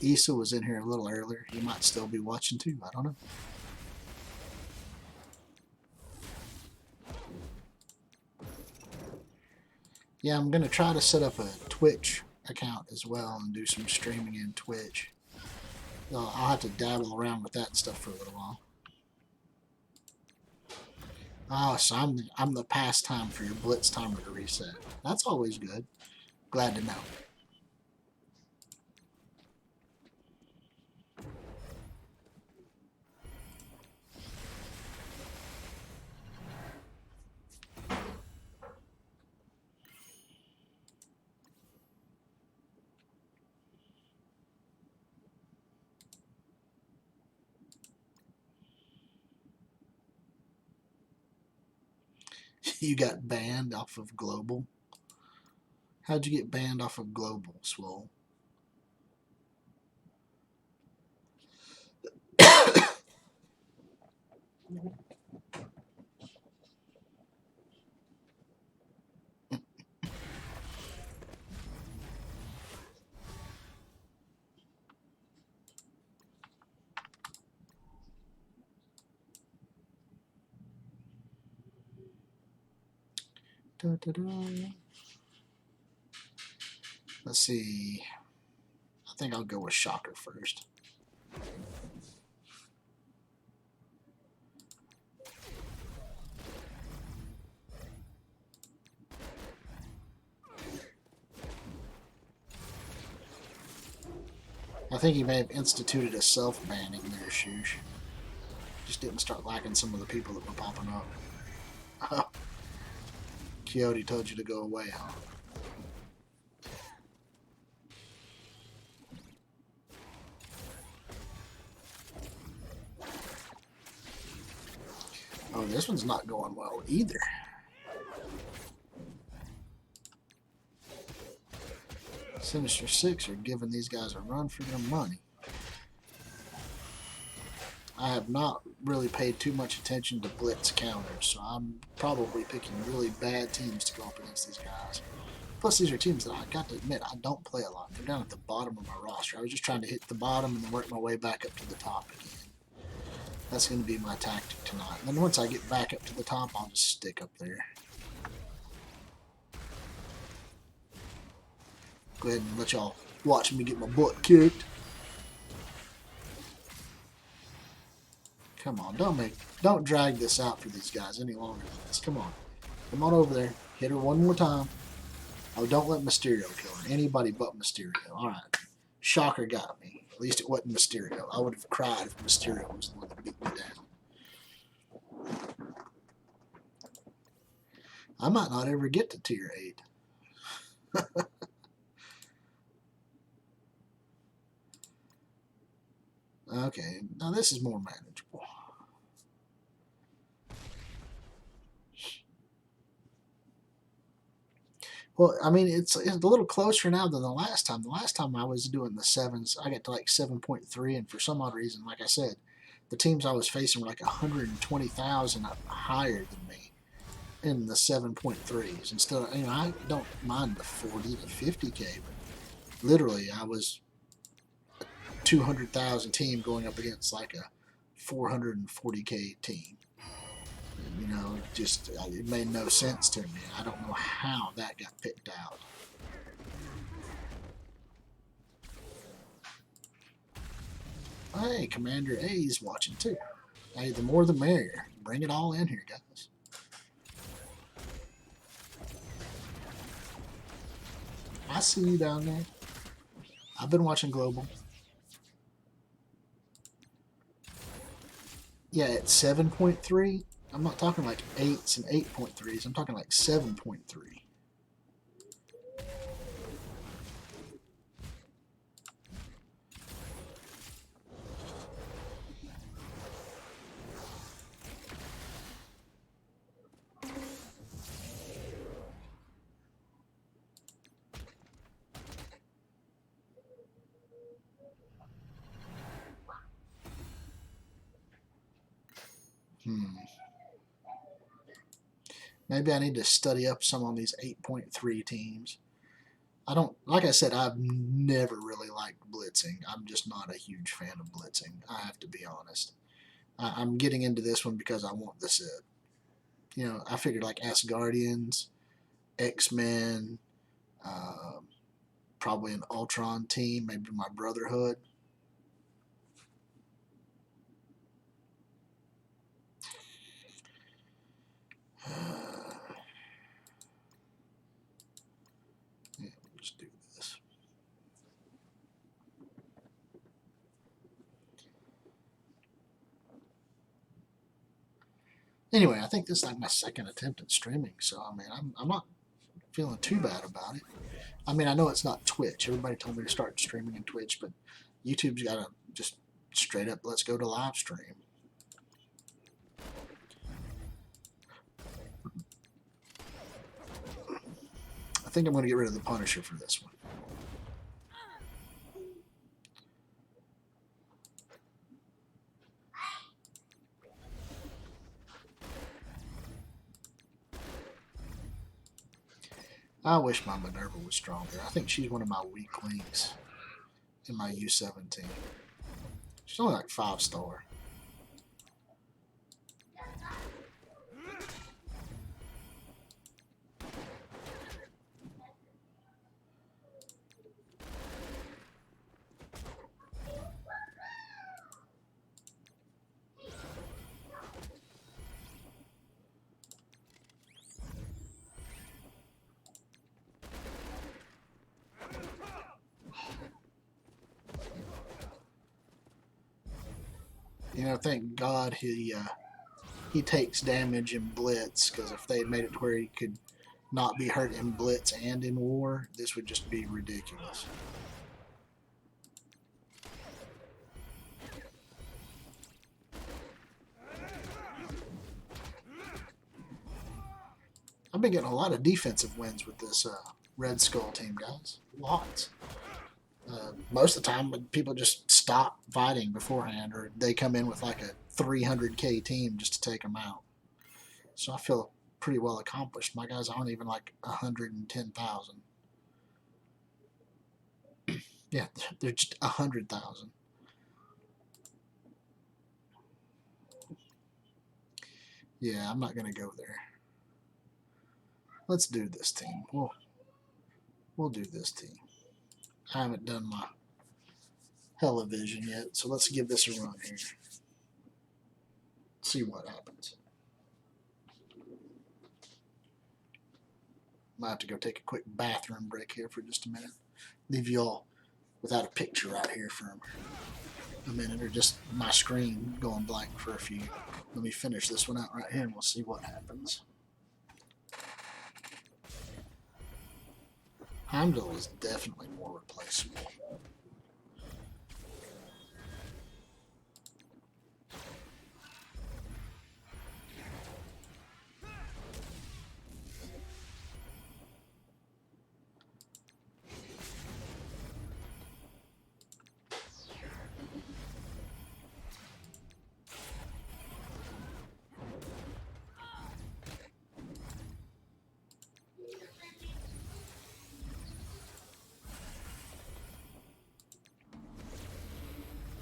Issa was in here a little earlier. He might still be watching too. I don't know. Yeah, I'm going to try to set up a Twitch account as well and do some streaming in Twitch. I'll have to dabble around with that stuff for a little while. Oh, so I'm the pastime for your Blitz timer to reset. That's always good. Glad to know. You got banned off of Global? How'd you get banned off of Global, Swole? Da, da, da. Let's see. I think I'll go with Shocker first. I think he may have instituted a self-banning there, Shoosh. Just didn't start liking some of the people that were popping up. Coyote told you to go away, huh? Oh, this one's not going well either. Sinister Six are giving these guys a run for their money. I have not really paid too much attention to blitz counters, so I'm probably picking really bad teams to go up against these guys. Plus, these are teams that I got to admit I don't play a lot. They're down at the bottom of my roster. I was just trying to hit the bottom and then work my way back up to the top again. That's going to be my tactic tonight. And then once I get back up to the top, I'll just stick up there. Go ahead and let y'all watch me get my butt kicked. Come on, don't drag this out for these guys any longer than this. Come on. Come on over there. Hit her one more time. Oh, don't let Mysterio kill her. Anybody but Mysterio. Alright. Shocker got me. At least it wasn't Mysterio. I would have cried if Mysterio was the one that beat me down. I might not ever get to tier 8. Okay, now this is more manageable. Well, I mean, it's a little closer now than the last time. The last time I was doing the 7s, I got to like 7.3, and for some odd reason, like I said, the teams I was facing were like 120,000 higher than me in the 7.3s. Instead of, you know, I don't mind the 40 to 50K, but literally I was a 200,000 team going up against like a 440K team. You know, just it made no sense to me. I don't know how that got picked out. Hey, Commander A's watching too. Hey, the more the merrier. Bring it all in here, guys. I see you down there. I've been watching Global. Yeah, at 7.3. I'm not talking like 8s and 8.3s. I'm talking like 7.3. Maybe I need to study up some on these 8.3 teams. I don't, like I said, I've never really liked blitzing. I'm just not a huge fan of blitzing. I have to be honest. I'm getting into this one because I want the set. You know, I figured like Asgardians, X-Men, probably an Ultron team, maybe my Brotherhood. Yeah, let's do this. Anyway, I think this is like my second attempt at streaming, so I mean, I'm not feeling too bad about it. I mean, I know it's not Twitch. Everybody told me to start streaming in Twitch, but YouTube's got to just straight up, let's go to live stream. I think I'm going to get rid of the Punisher for this one. I wish my Minerva was stronger. I think she's one of my weak links in my U17. She's only like 5-star. thank God he takes damage in Blitz, because if they had made it to where he could not be hurt in Blitz and in War, this would just be ridiculous. I've been getting a lot of defensive wins with this Red Skull team, guys. Lots. Most of the time, people just stop fighting beforehand, or they come in with like a 300k team just to take them out. So I feel pretty well accomplished. My guys aren't even like 110,000. Yeah, they're just 100,000. Yeah, I'm not gonna go there. Let's do this team. We'll do this team. I haven't done my television yet, so let's give this a run here. See what happens. Might have to go take a quick bathroom break here for just a minute. Leave you all without a picture out here for a minute, or just my screen going blank for a few. Let me finish this one out right here and we'll see what happens. Heimdall is definitely more replaceable.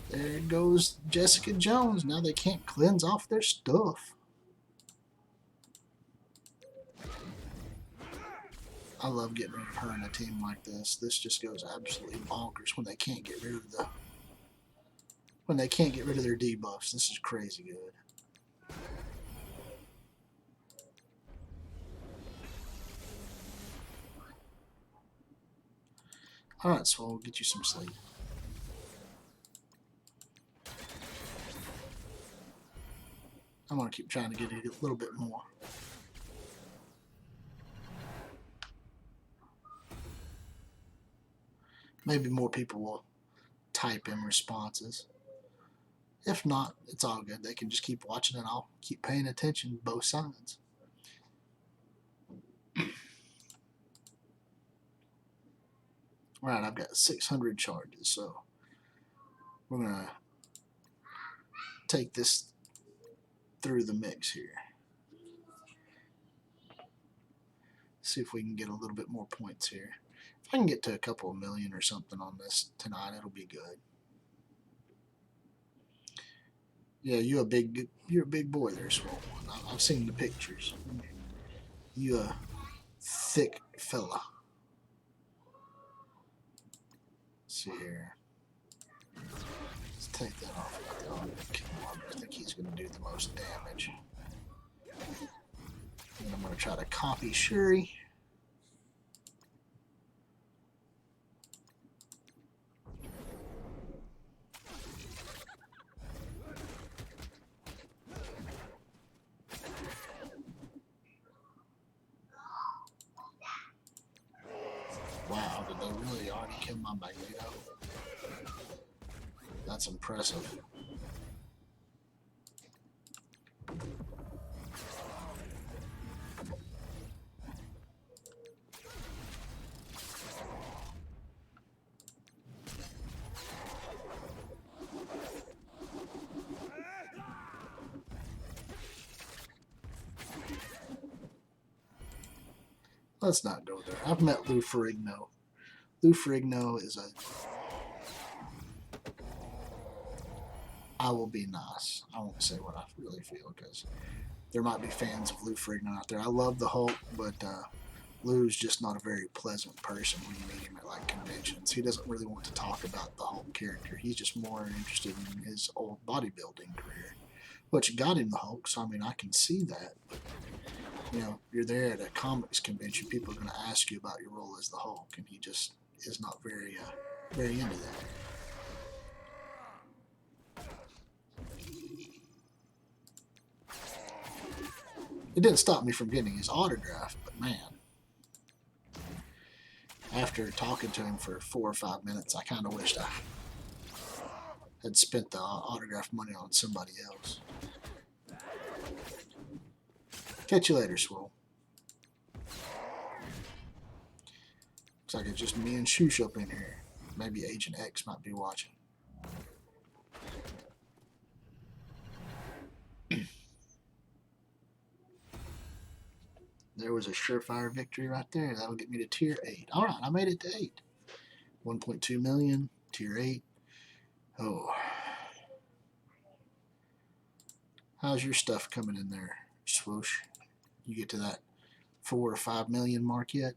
There goes Jessica Jones. Now they can't cleanse off their stuff. I love getting rid of her in a team like this. This just goes absolutely bonkers when they can't get rid of their debuffs. This is crazy good. Alright, so we'll get you some sleep. I'm going to keep trying to get it a little bit more. Maybe more people will type in responses. If not, it's all good. They can just keep watching and I'll keep paying attention both sides. Right, I've got 600 charges, so we're going to take this through the mix here. See if we can get a little bit more points here. If I can get to a couple of million or something on this tonight, it'll be good. Yeah, you're a big boy there, Swole. I've seen the pictures. You a thick fella. Let's see here. Let's take that off. I think he's going to do the most damage. And I'm going to try to copy Shuri. Wow, did they really already kill my Magneto? That's impressive. Let's not go there. I've met Lou Ferrigno. Lou Ferrigno is a... I will be nice. I won't say what I really feel, because there might be fans of Lou Ferrigno out there. I love the Hulk, but Lou's just not a very pleasant person when you meet him at like conventions. He doesn't really want to talk about the Hulk character. He's just more interested in his old bodybuilding career, which got him the Hulk. So I mean, I can see that. But, you know, you're there at a comics convention, people are going to ask you about your role as the Hulk, and he just is not very into that. It didn't stop me from getting his autograph, but man, after talking to him for 4 or 5 minutes, I kind of wished I had spent the autograph money on somebody else. Catch you later, Swole. Looks like it's just me and Shoosh up in here. Maybe Agent X might be watching. There was a surefire victory right there. That'll get me to tier 8. All right, I made it to 8. 1.2 million, tier 8. Oh. How's your stuff coming in there, Swoosh? You get to that 4 or 5 million mark yet?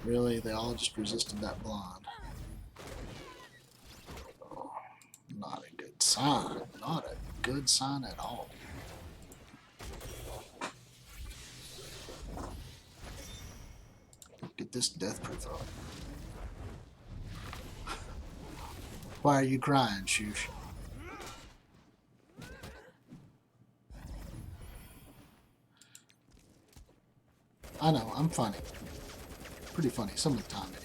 Really? They all just resisted that blonde. Oh, not a good sign. Not a good sign at all. Get this death proof up. Why are you crying, Shoosh? I know, I'm funny. Pretty funny some of the time, anyway.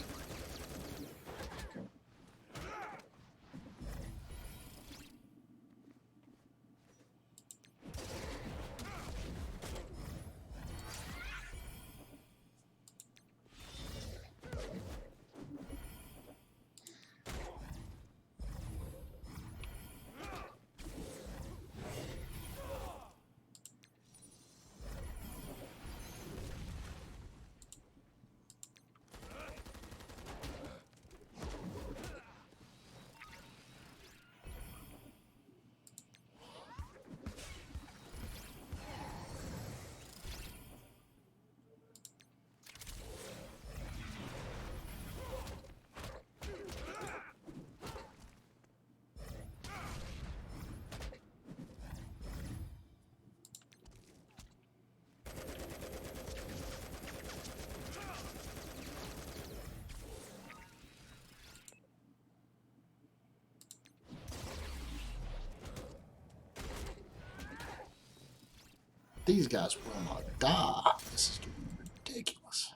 These guys will not die. This is getting ridiculous.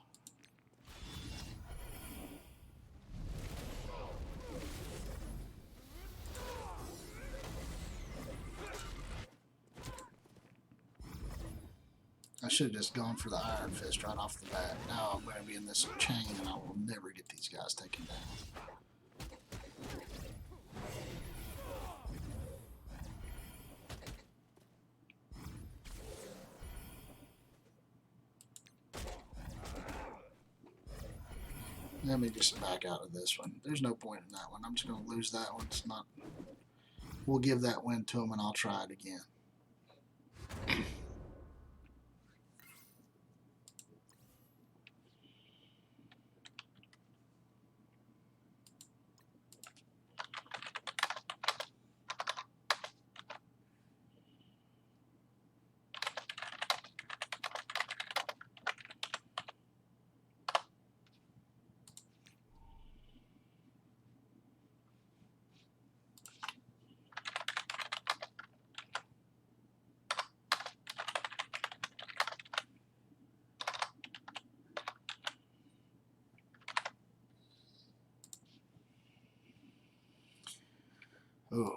I should have just gone for the Iron Fist right off the bat. Now I'm going to be in this chain and I will never get these guys taken down. Let me just back out of this one. There's no point in that one. I'm just going to lose that one. It's not. We'll give that win to him and I'll try it again. Ooh.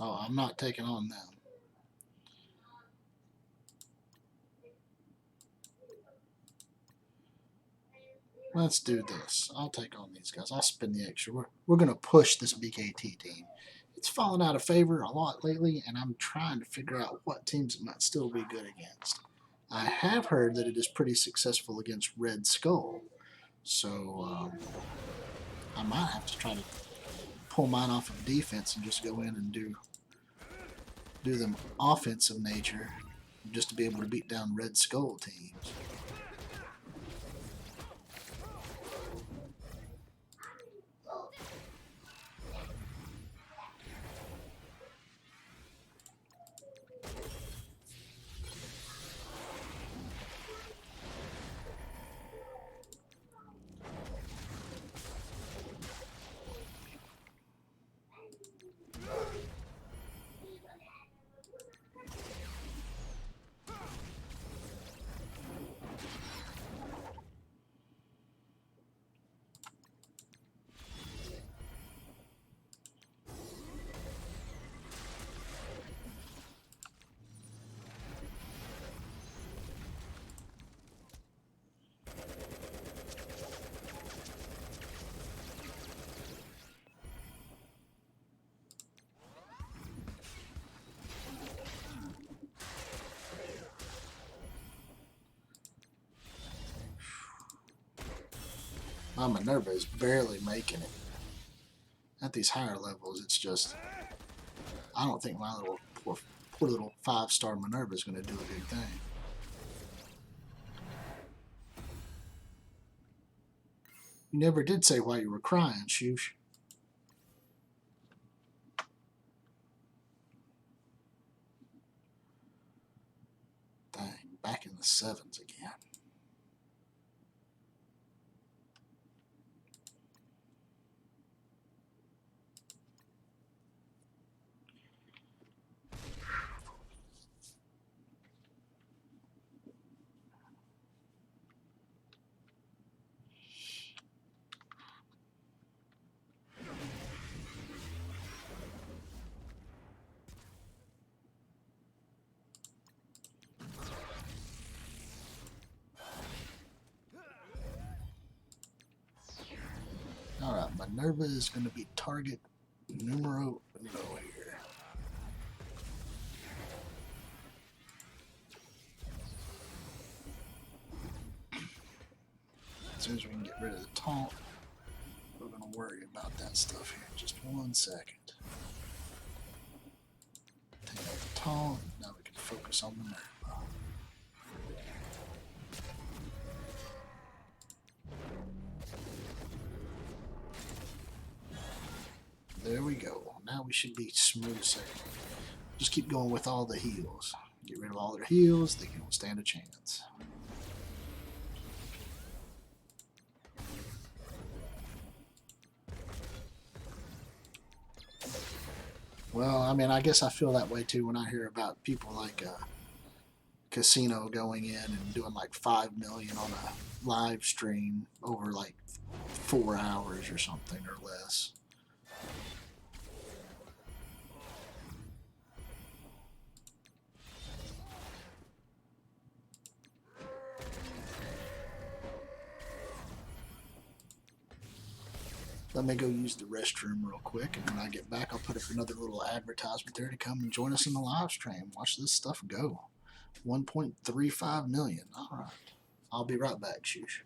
Oh, I'm not taking on them. Let's do this. I'll take on these guys. I'll spend the extra. We're going to push this BKT team. It's fallen out of favor a lot lately, and I'm trying to figure out what teams it might still be good against. I have heard that it is pretty successful against Red Skull, so I might have to try to pull mine off of defense and just go in and do do them offensive nature just to be able to beat down Red Skull teams. My Minerva is barely making it. At these higher levels, it's just, I don't think my little poor little 5-star Minerva is going to do a good thing. You never did say why you were crying, Shoosh. Dang, back in the 7s again. Alright, Minerva is going to be target numero uno here. As soon as we can get rid of the taunt, we're going to worry about that stuff here in just 1 second. Take out the taunt, now we can focus on Minerva. There we go. Now we should be smooth sailing. Just keep going with all the heals. Get rid of all their heals, they can stand a chance. Well, I mean, I guess I feel that way too when I hear about people like Casino going in and doing like 5 million on a live stream over like 4 hours or something or less. Let me go use the restroom real quick, and when I get back, I'll put up another little advertisement there to come and join us in the live stream. Watch this stuff go. 1.35 million. All right. I'll be right back, Shoosh.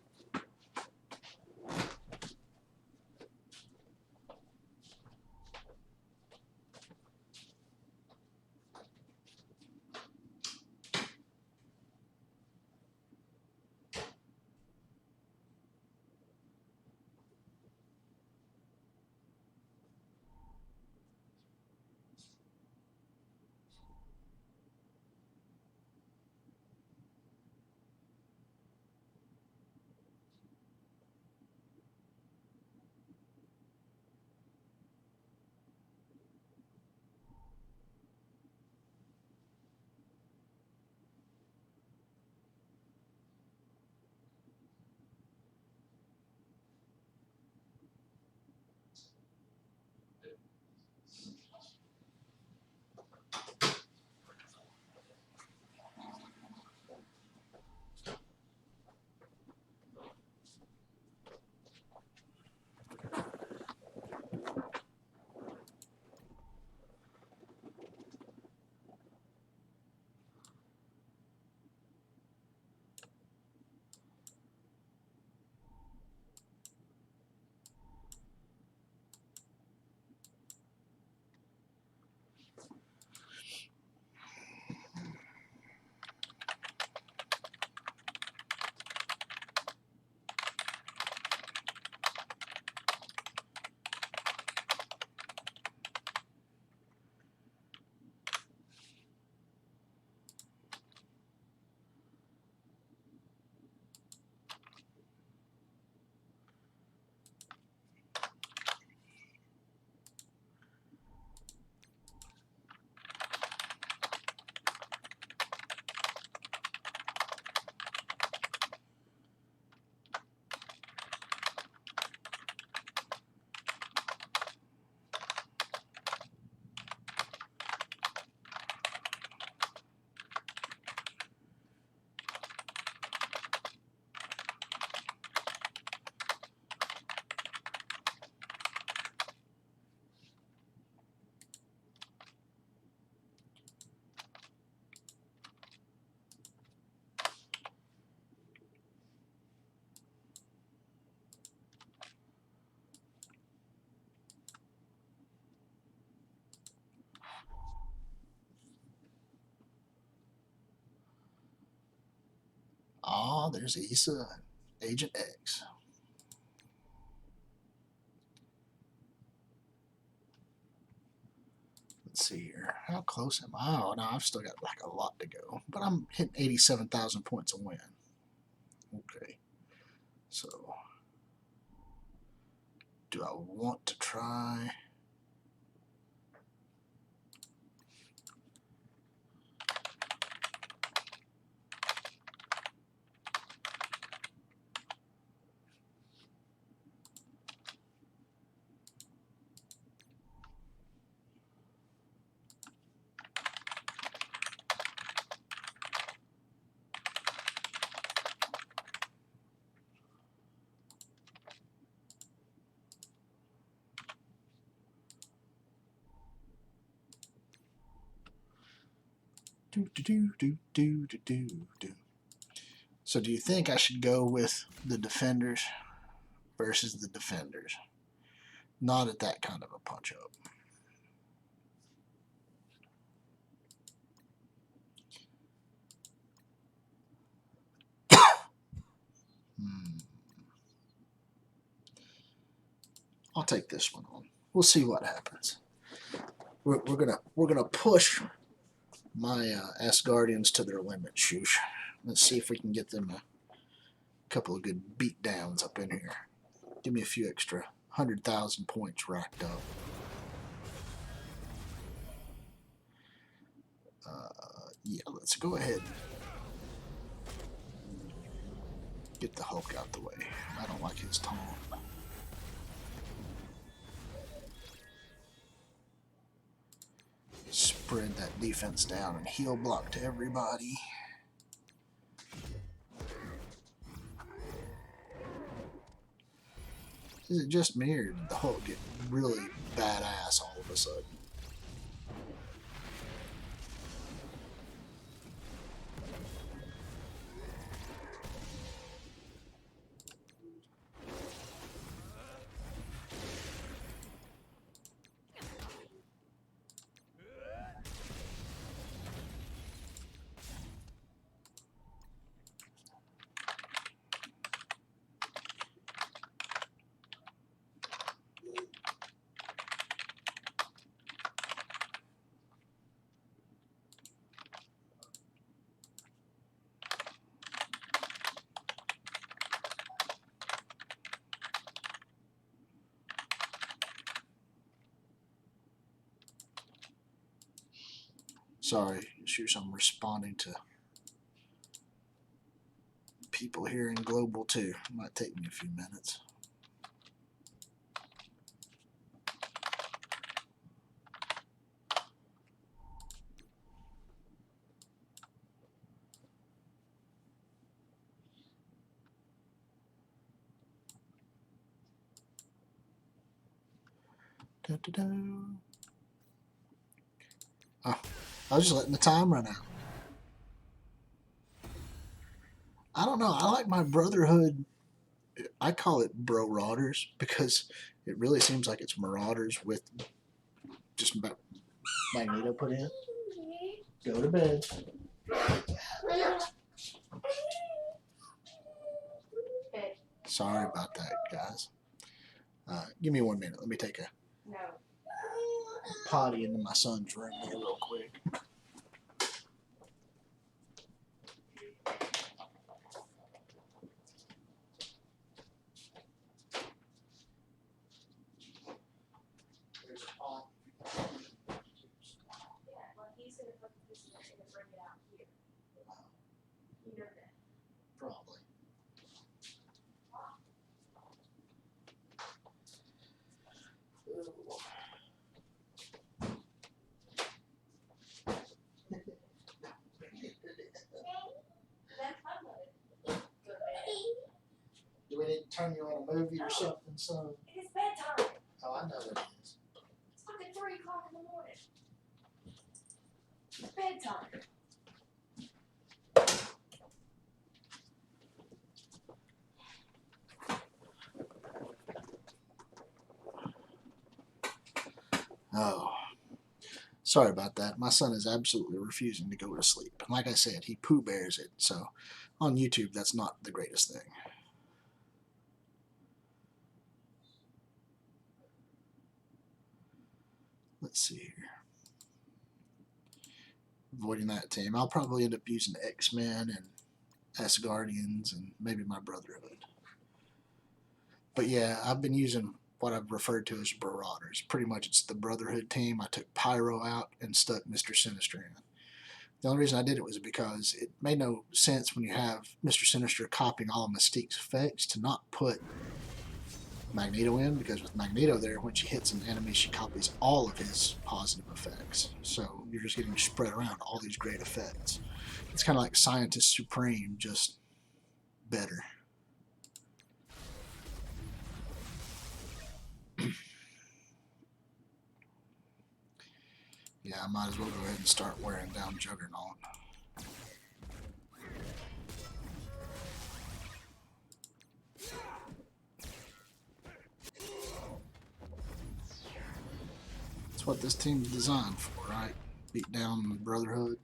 Oh, there's Issa, Agent X. Let's see here. How close am I? Oh, no, I've still got like a lot to go. But I'm hitting 87,000 points a win. Okay. So, do I want to try? So do you think I should go with the defenders versus the defenders? Not at that kind of a punch up. I'll take this one on. We'll see what happens. We're gonna push my Asgardians to their limit, Shoosh. Let's see if we can get them a couple of good beat downs up in here. Give me a few extra 100,000 points racked up. Yeah, let's go ahead. Get the Hulk out the way. I don't like his taunt. Spread that defense down and heal block to everybody. Is it just me, or did the Hulk get really badass all of a sudden? Sorry, Shoosh, I'm responding to people here in Global too. It might take me a few minutes. Da, da, da. Oh, I was just letting the time run out. I don't know. I like my Brotherhood. I call it Bro Rodders because it really seems like it's Marauders with just Magneto put in. Go to bed. Sorry about that, guys. Give me 1 minute. Let me take a potty into my son's room here real quick. There's a pot. Yeah, well, he's gonna put this in and bring it out here. You know that. Probably. That's my mother. Do we need to turn you on a movie or something, son? It is bedtime. Oh, I know it is. It's fucking 3 o'clock in the morning. It's bedtime. Oh. Sorry about that. My son is absolutely refusing to go to sleep. And like I said, he poo bears it. So on YouTube, that's not the greatest thing. Let's see here. Avoiding that team. I'll probably end up using X-Men and S-Guardians and maybe my Brotherhood. But yeah, I've been using what I've referred to as Marauders. Pretty much it's the Brotherhood team. I took Pyro out and stuck Mr. Sinister in. The only reason I did it was because it made no sense when you have Mr. Sinister copying all of Mystique's effects to not put Magneto in, because with Magneto there, when she hits an enemy, she copies all of his positive effects. So you're just getting spread around all these great effects. It's kind of like Scientist Supreme, just better. Yeah, I might as well go ahead and start wearing down Juggernaut. That's what this team's designed for, right? Beat down the Brotherhood.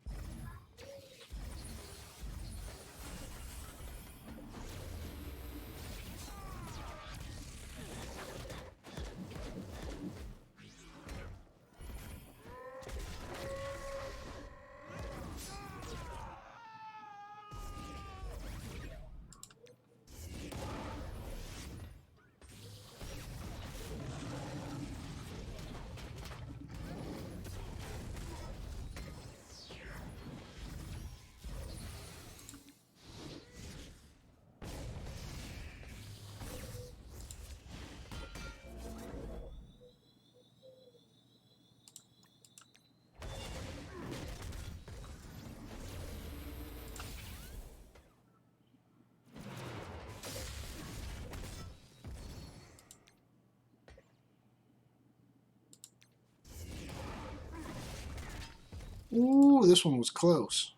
Ooh, this one was close.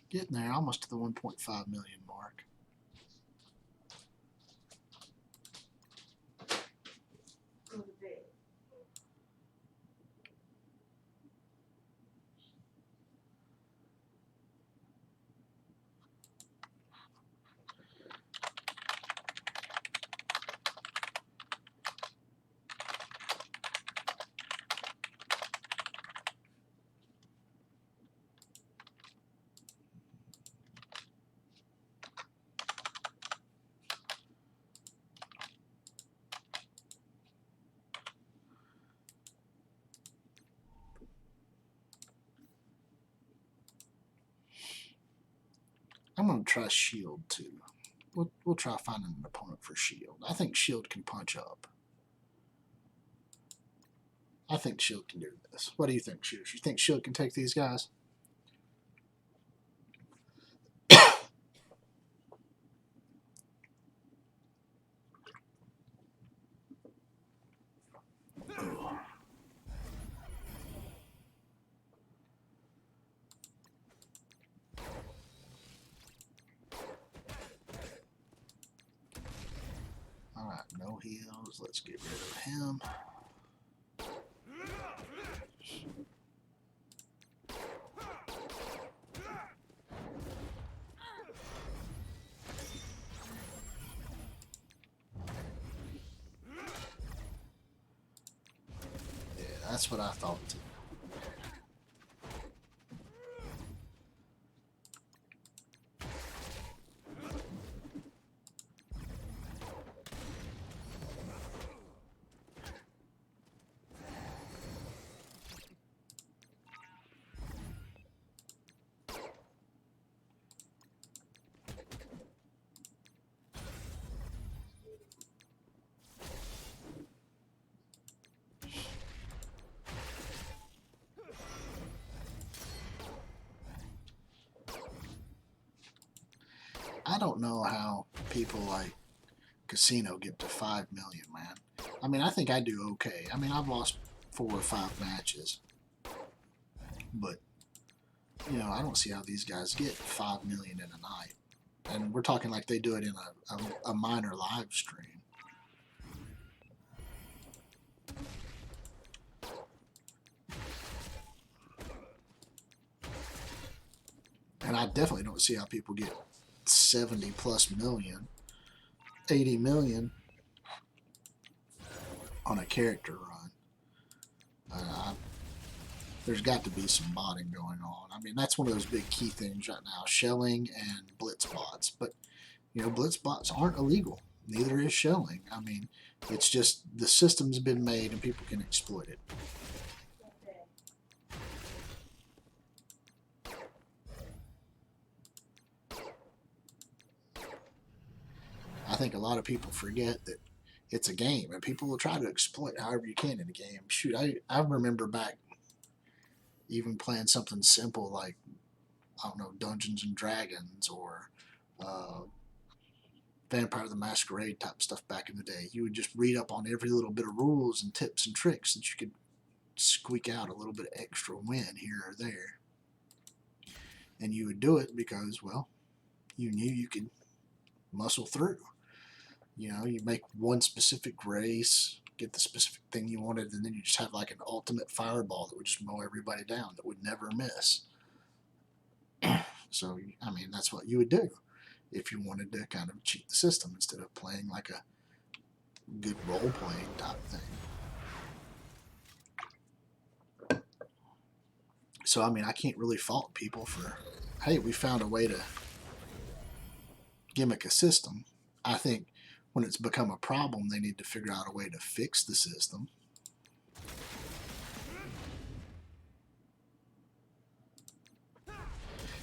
Getting there, almost to the 1.5 million mark. I'm going to try Shield too. We'll try finding an opponent for Shield. I think Shield can punch up. I think Shield can do this. What do you think, Shoes? You think Shield can take these guys? Alright, no heals. Let's get rid of him. Yeah, that's what I thought too. I don't know how people like Casino get to 5 million, man. I mean, I think I do okay. I mean, I've lost 4 or 5 matches. But, you know, I don't see how these guys get 5 million in a night. And we're talking like they do it in a minor live stream. And I definitely don't see how people get 70 plus million, 80 million on a character run. There's got to be some modding going on. I mean, that's one of those big key things right now, shelling and blitz bots. But, you know, blitz bots aren't illegal. Neither is shelling. I mean, it's just the system's been made and people can exploit it. I think a lot of people forget that it's a game and people will try to exploit however you can in a game. Shoot, I remember back even playing something simple like, I don't know, Dungeons and Dragons or Vampire the Masquerade type stuff back in the day. You would just read up on every little bit of rules and tips and tricks that you could squeak out a little bit of extra win here or there. And you would do it because, well, you knew you could muscle through. You know, you make one specific race, get the specific thing you wanted, and then you just have like an ultimate fireball that would just mow everybody down, that would never miss. So, I mean, that's what you would do if you wanted to kind of cheat the system instead of playing like a good role-playing type thing. So, I mean, I can't really fault people for, hey, we found a way to gimmick a system. I think when it's become a problem, they need to figure out a way to fix the system.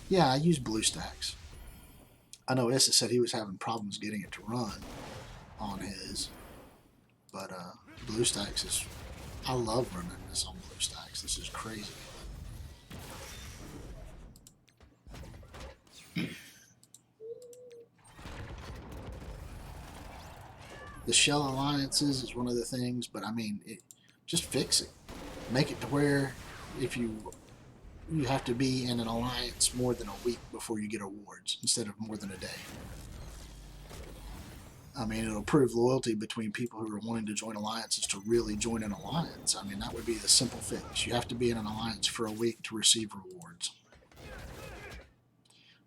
Yeah, I use BlueStacks. I know Issa said he was having problems getting it to run on his, but BlueStacks is, I love running this on BlueStacks. This is crazy. The shell alliances is one of the things, but I mean, just fix it. Make it to where if you have to be in an alliance more than a week before you get awards instead of more than a day. I mean, it'll prove loyalty between people who are wanting to join alliances to really join an alliance. I mean, that would be the simple fix. You have to be in an alliance for a week to receive rewards.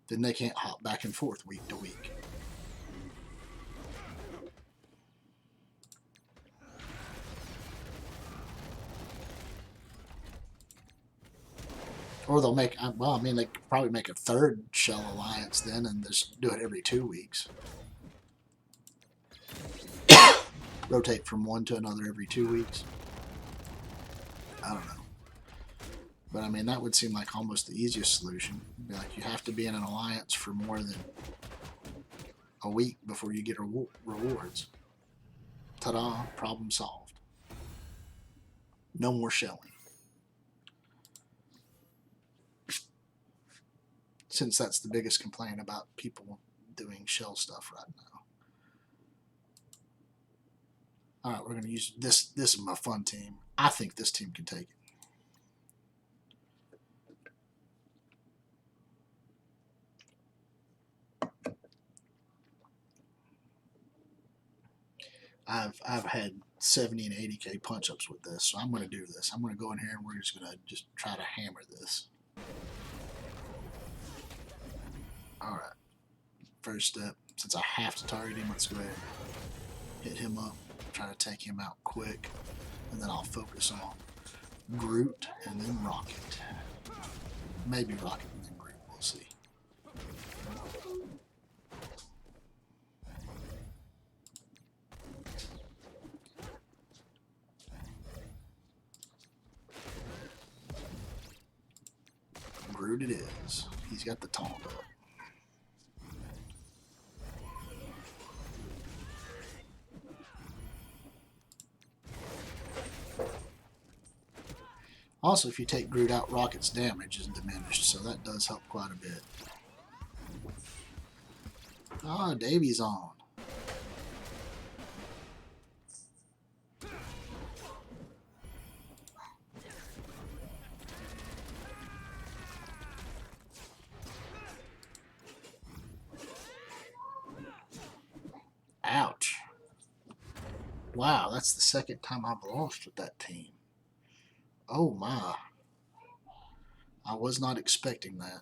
Then they can't hop back and forth week to week. Or they'll make, well, I mean, they could probably make a third shell alliance then and just do it every 2 weeks. Rotate from one to another every 2 weeks. I don't know. But I mean, that would seem like almost the easiest solution. Be like, you have to be in an alliance for more than a week before you get rewards. Ta-da, problem solved. No more shelling. Since that's the biggest complaint about people doing shell stuff right now. All right, we're going to use this. This is my fun team. I think this team can take it. I've had 70 and 80K punch-ups with this, so I'm going to do this. I'm going to go in here and we're just going to try to hammer this. Alright, first step, since I have to target him, let's go ahead and hit him up, try to take him out quick, and then I'll focus on Groot and then Rocket. Maybe Rocket and then Groot, we'll see. Groot it is. He's got the taunt up. Also, if you take Groot out, Rocket's damage is diminished, so that does help quite a bit. Ah, Davy's on. Ouch. Wow, that's the second time I've lost with that team. Oh my. I was not expecting that.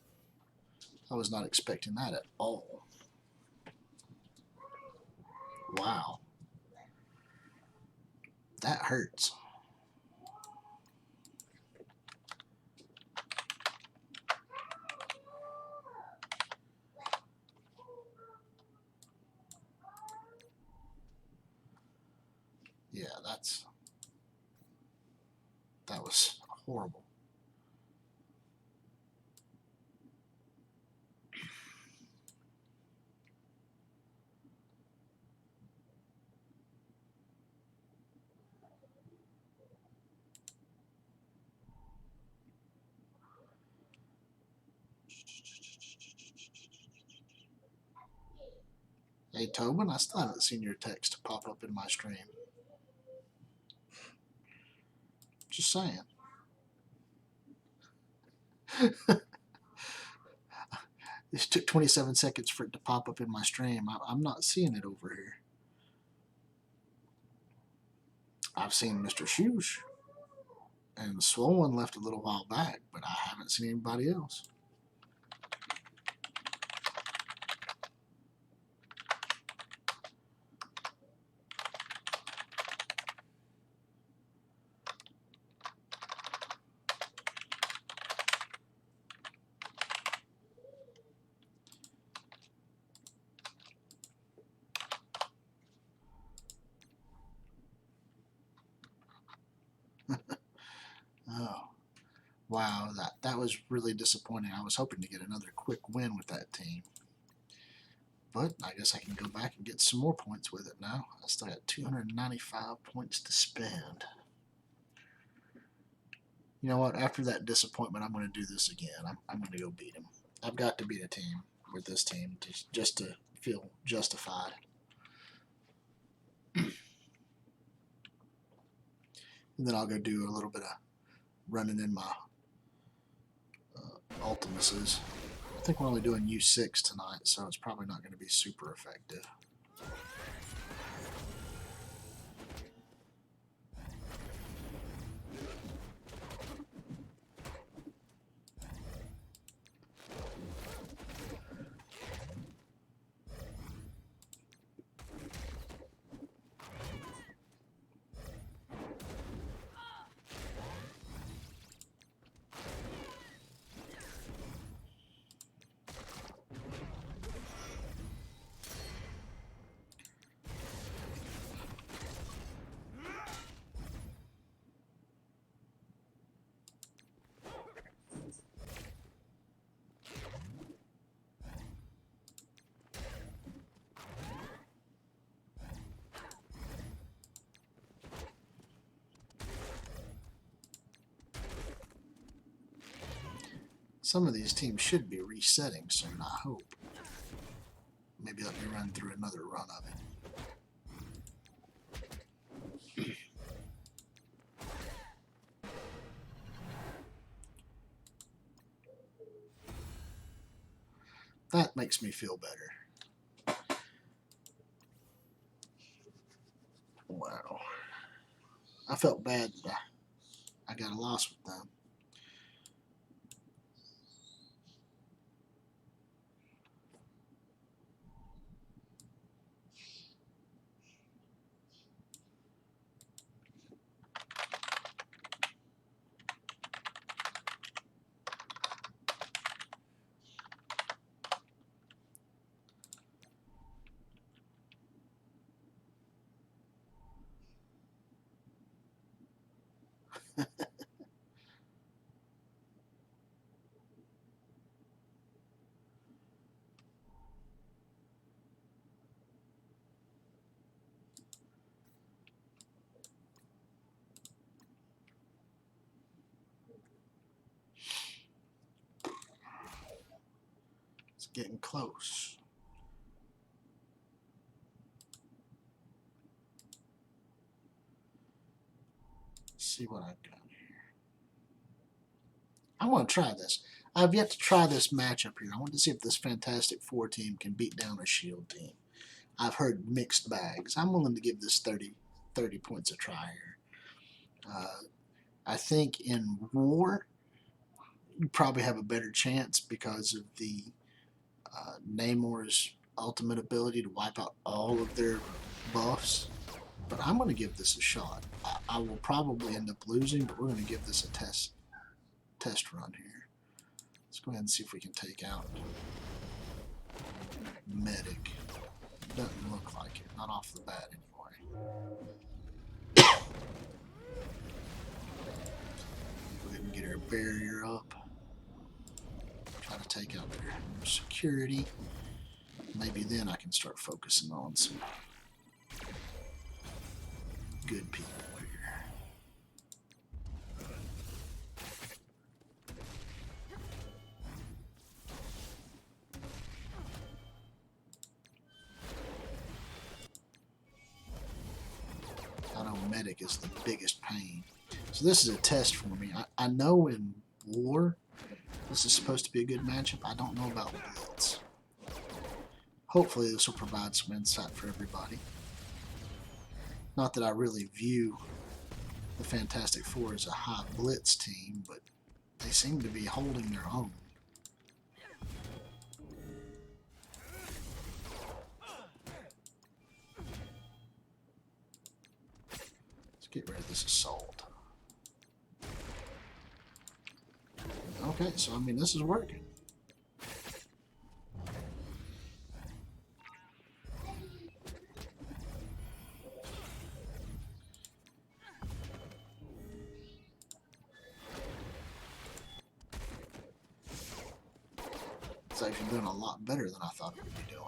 I was not expecting that at all. Wow. That hurts. Yeah, that was horrible. Hey Tobin, I still haven't seen your text pop up in my stream. Just saying. It took 27 seconds for it to pop up in my stream. I'm not seeing it over here. I've seen Mr. Shoes and Swollen left a little while back, but I haven't seen anybody else. Oh, wow, that was really disappointing. I was hoping to get another quick win with that team. But I guess I can go back and get some more points with it now. I still got 295 points to spend. You know what? After that disappointment, I'm going to do this again. I'm going to go beat him. I've got to beat a team with this team just to feel justified. And then I'll go do a little bit of running in my ultimaces. I think we're only doing U6 tonight, so it's probably not going to be super effective. Some of these teams should be resetting soon, I hope. Maybe let me run through another run of it. That makes me feel better. Wow. I felt bad that I got a loss with them. It's getting close. Let's see what I've got here. I want to try this. I've yet to try this matchup here. I want to see if this Fantastic Four team can beat down a Shield team. I've heard mixed bags. I'm willing to give this 30 points a try here. I think in war, you probably have a better chance because of the Namor's ultimate ability to wipe out all of their buffs. But I'm going to give this a shot. I will probably end up losing, but we're going to give this a test run here. Let's go ahead and see if we can take out Medic. Doesn't look like it, not off the bat anyway. Go ahead and get our barrier up. Try to take out their security. Maybe then I can start focusing on some good people here. I know Medic is the biggest pain. So this is a test for me. I know in war this is supposed to be a good matchup. I don't know about Blitz. Hopefully this will provide some insight for everybody. Not that I really view the Fantastic Four as a high Blitz team, but they seem to be holding their own. Let's get rid of this assault. Okay, so I mean this is working. It's actually doing a lot better than I thought it would be doing.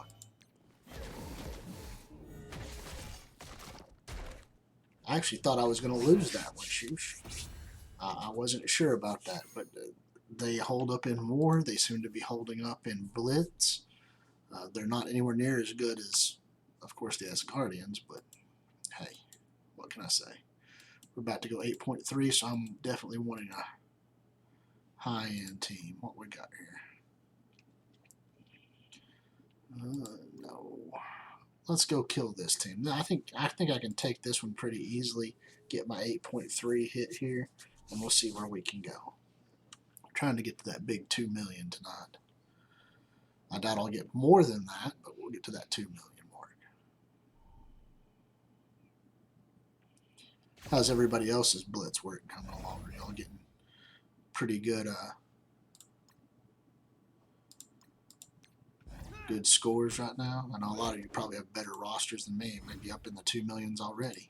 I actually thought I was going to lose that one, Shoosh. I wasn't sure about that, but they hold up in war. They seem to be holding up in Blitz. They're not anywhere near as good as, of course, the Asgardians, but hey, what can I say? We're about to go 8.3, so I'm definitely wanting a high-end team. What we got here? No. Let's go kill this team. No, I think I can take this one pretty easily. Get my 8.3 hit here, and we'll see where we can go. I'm trying to get to that big 2 million tonight. I doubt I'll get more than that, but we'll get to that 2 million mark. How's everybody else's Blitz work coming along? Are y'all getting pretty good good scores right now? I know a lot of you probably have better rosters than me, maybe up in the 2 millions already.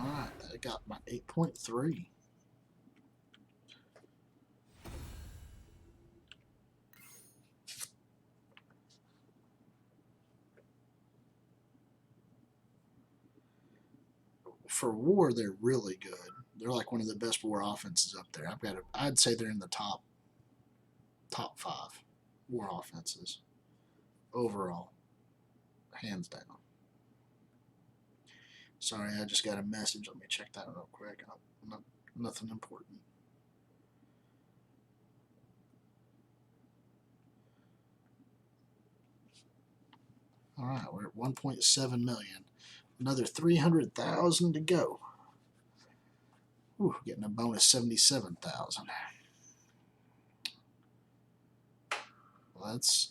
Alright, I got my 8.3. For war, they're really good. They're like one of the best war offenses up there. I'd say they're in the top 5 war offenses overall, hands down. Sorry, I just got a message. Let me check that real quick. Nothing important. All right, we're at 1.7 million. Another 300,000 to go. Ooh, getting a bonus 77,000. Well, that's,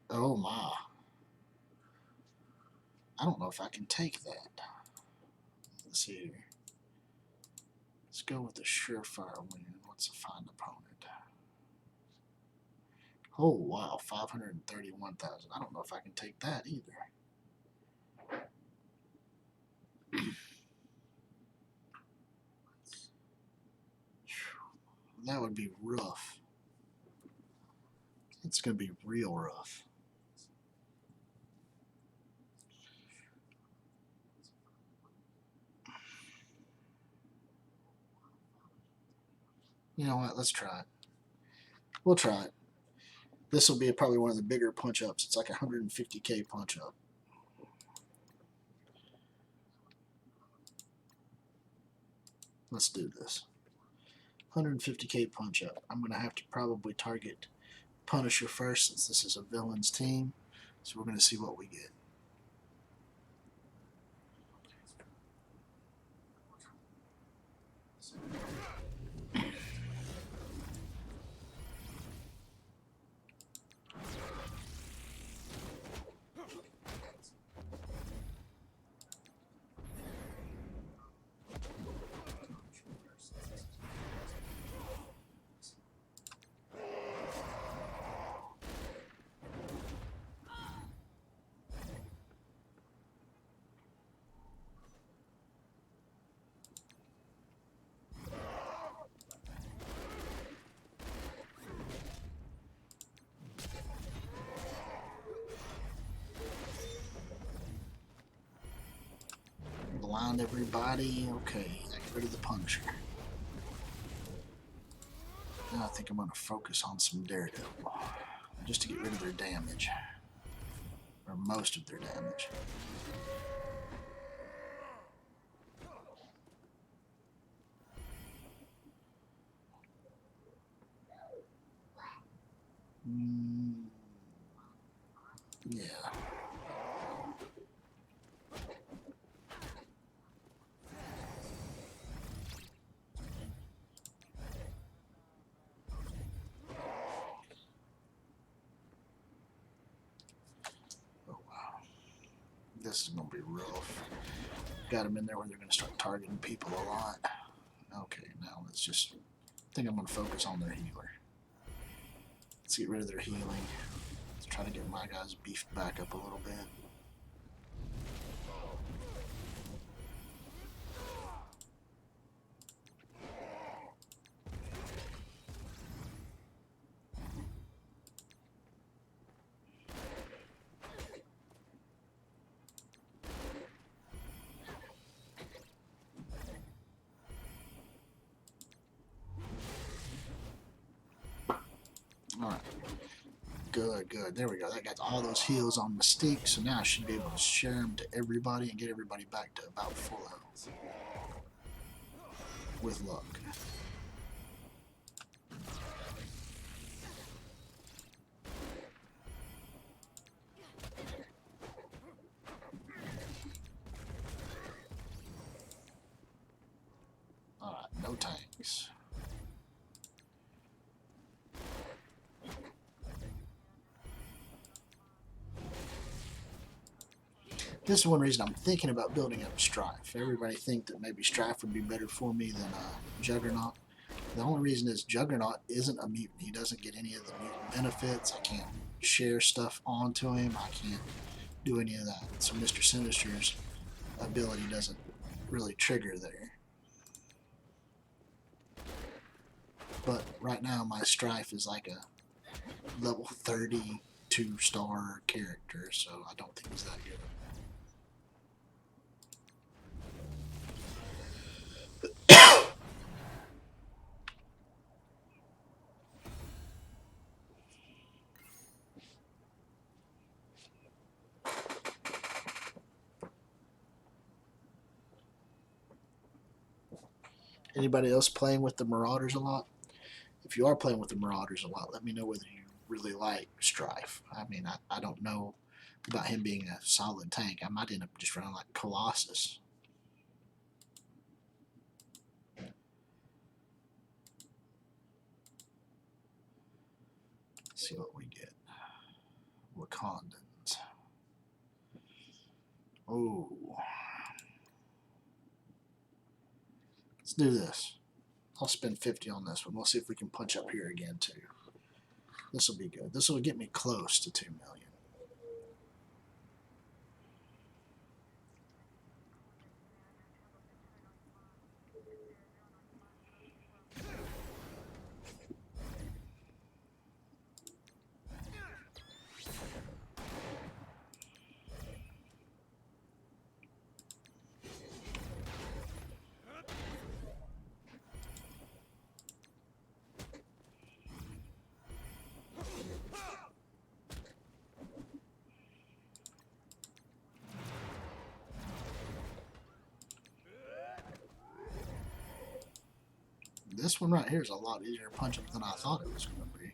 oh my. I don't know if I can take that. Let's see here. Let's go with the surefire win. What's a fine opponent? Oh wow, 531,000. I don't know if I can take that either. That would be rough. It's going to be real rough. You know what? Let's try it. We'll try it. This will be probably one of the bigger punch-ups. It's like a 150K punch-up. Let's do this. 150K punch-up. I'm going to have to probably target Punisher first since this is a villain's team. So we're going to see what we get. Blind everybody. Okay, I get rid of the Punisher. Now I think I'm going to focus on some Daredevil. Just to get rid of their damage. Or most of their damage. Yeah. This is going to be rough. Got them in there where they're going to start targeting people a lot. Okay, now let's just... I think I'm going to focus on their healer. Let's get rid of their healing. Let's try to get my guys beefed back up a little bit. Alright. Good, good. There we go. That got all those heals on Mystique, so now I should be able to share them to everybody and get everybody back to about full health. With luck. Alright, no tanks. This is one reason I'm thinking about building up Strife. Everybody think that maybe Strife would be better for me than Juggernaut. The only reason is Juggernaut isn't a mutant. He doesn't get any of the mutant benefits. I can't share stuff onto him. I can't do any of that. So Mr. Sinister's ability doesn't really trigger there. But right now my Strife is like a level 32 star character, so I don't think he's that good. Anybody else playing with the Marauders a lot? If you are playing with the Marauders a lot, let me know whether you really like Strife. I mean, I don't know about him being a solid tank. I might end up just running like Colossus. Let's see what we get. Wakandans. Oh. Let's do this. I'll spend 50 on this one. We'll see if we can punch up here again too. This will be good. This will get me close to 2 million. this one right here is a lot easier punching than I thought it was going to be.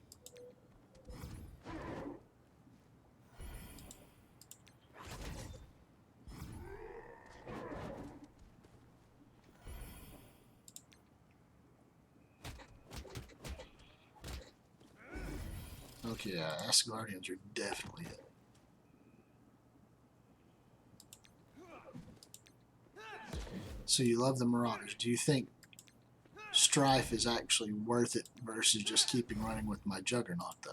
Okay, yeah, Asgardians are definitely it. So you love the Marauders. Do you think Strife is actually worth it versus just keeping running with my Juggernaut, though?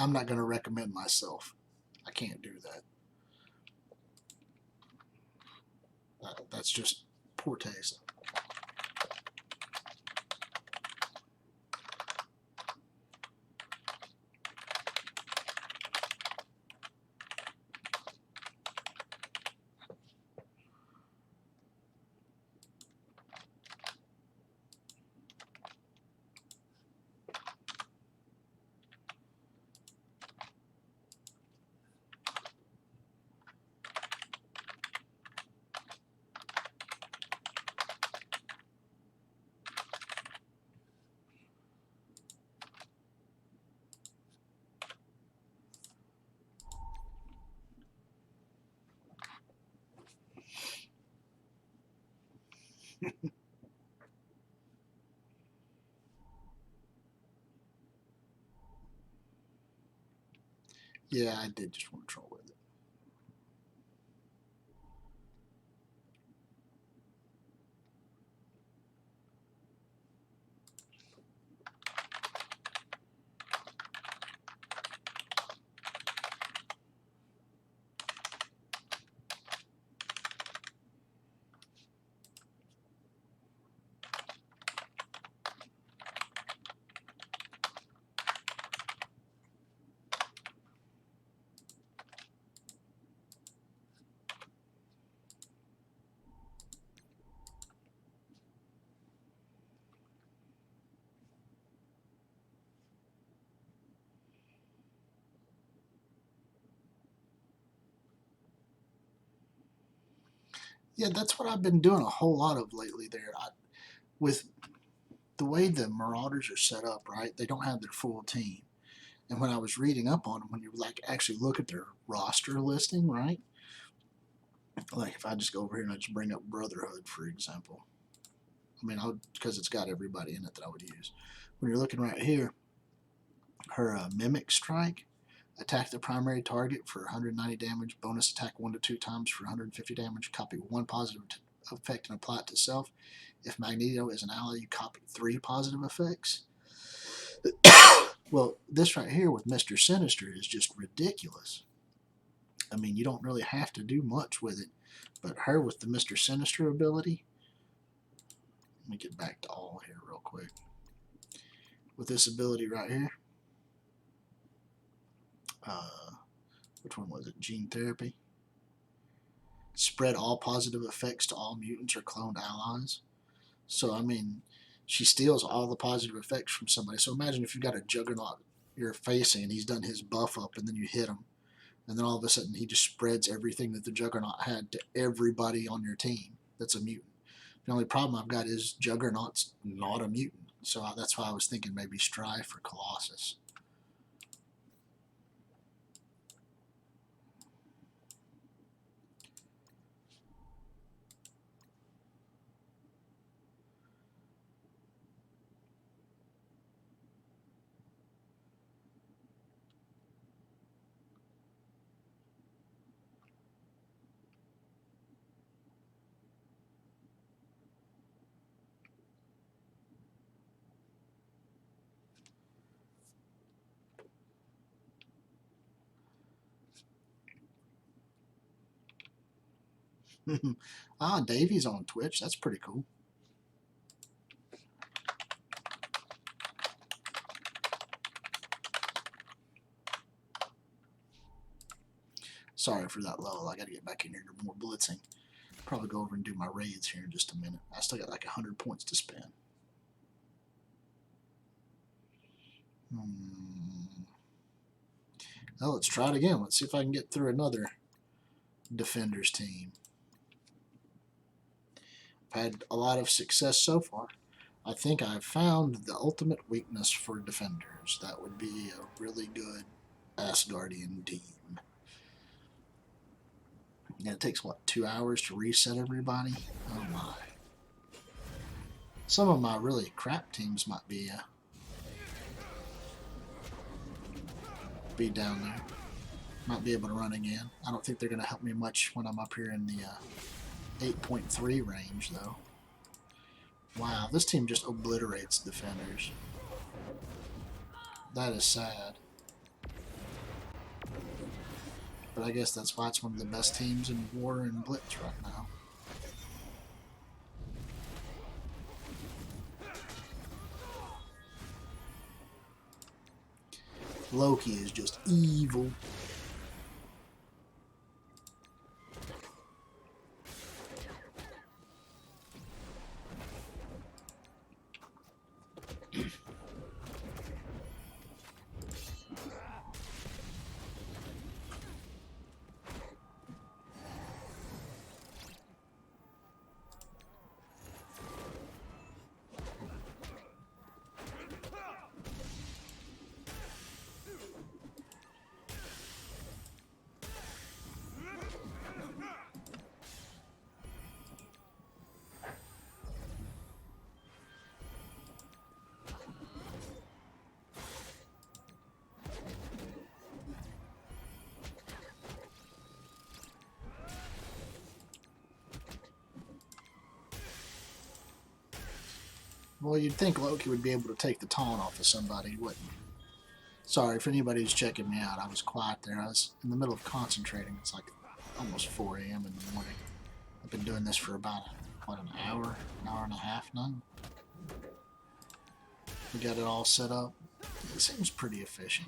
I'm not going to recommend myself. I can't do that. That's just poor taste. Yeah, I did just want to troll with it. Yeah, that's what I've been doing a whole lot of lately there. With the way the Marauders are set up, right, they don't have their full team. And when I was reading up on them, when you like actually look at their roster listing, right, like if I just go over here and I just bring up Brotherhood, for example, I mean, because it's got everybody in it that I would use. When you're looking right here, her Mimic Strike, attack the primary target for 190 damage, bonus attack 1 to 2 times for 150 damage, copy 1 positive effect and apply it to self. If Magneto is an ally, you copy 3 positive effects. Well, this right here with Mr. Sinister is just ridiculous. I mean, you don't really have to do much with it, but her with the Mr. Sinister ability, let me get back to all here real quick. With this ability right here, which one was it? Gene Therapy. Spread all positive effects to all mutants or cloned allies. So, I mean, she steals all the positive effects from somebody. So imagine if you've got a Juggernaut you're facing and he's done his buff up and then you hit him. And then all of a sudden he just spreads everything that the Juggernaut had to everybody on your team that's a mutant. The only problem I've got is Juggernaut's not a mutant. So that's why I was thinking maybe Strife or Colossus. Ah, Davey's on Twitch. That's pretty cool. Sorry for that lull. I got to get back in here to more blitzing. Probably go over and do my raids here in just a minute. I still got like 100 points to spend. Well, let's try it again. Let's see if I can get through another defenders team. I've had a lot of success so far. I think I've found the ultimate weakness for defenders. That would be a really good Asgardian team. And it takes, what, 2 hours to reset everybody? Oh my. Some of my really crap teams might be down there. Might be able to run again. I don't think they're going to help me much when I'm up here in the 8.3 range, though. Wow, this team just obliterates defenders. That is sad. But I guess that's why it's one of the best teams in War and Blitz right now. Loki is just evil. Well, you'd think Loki would be able to take the taunt off of somebody, wouldn't you? Sorry, if anybody who's checking me out, I was quiet there. I was in the middle of concentrating. It's like almost 4 a.m. in the morning. I've been doing this for about, what, an hour and a half now? We got it all set up. It seems pretty efficient.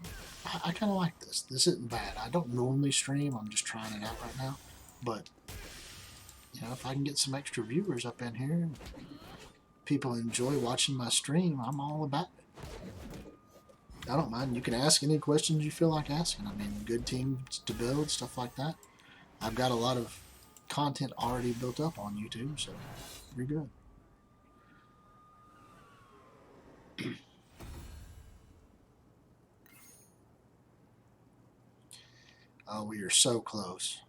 I kind of like this. This isn't bad. I don't normally stream. I'm just trying it out right now. But, you know, if I can get some extra viewers up in here, people enjoy watching my stream, I'm all about it. I don't mind. You can ask any questions you feel like asking. I mean, good teams to build, stuff like that. I've got a lot of content already built up on YouTube, so you're good. Oh, we are so close.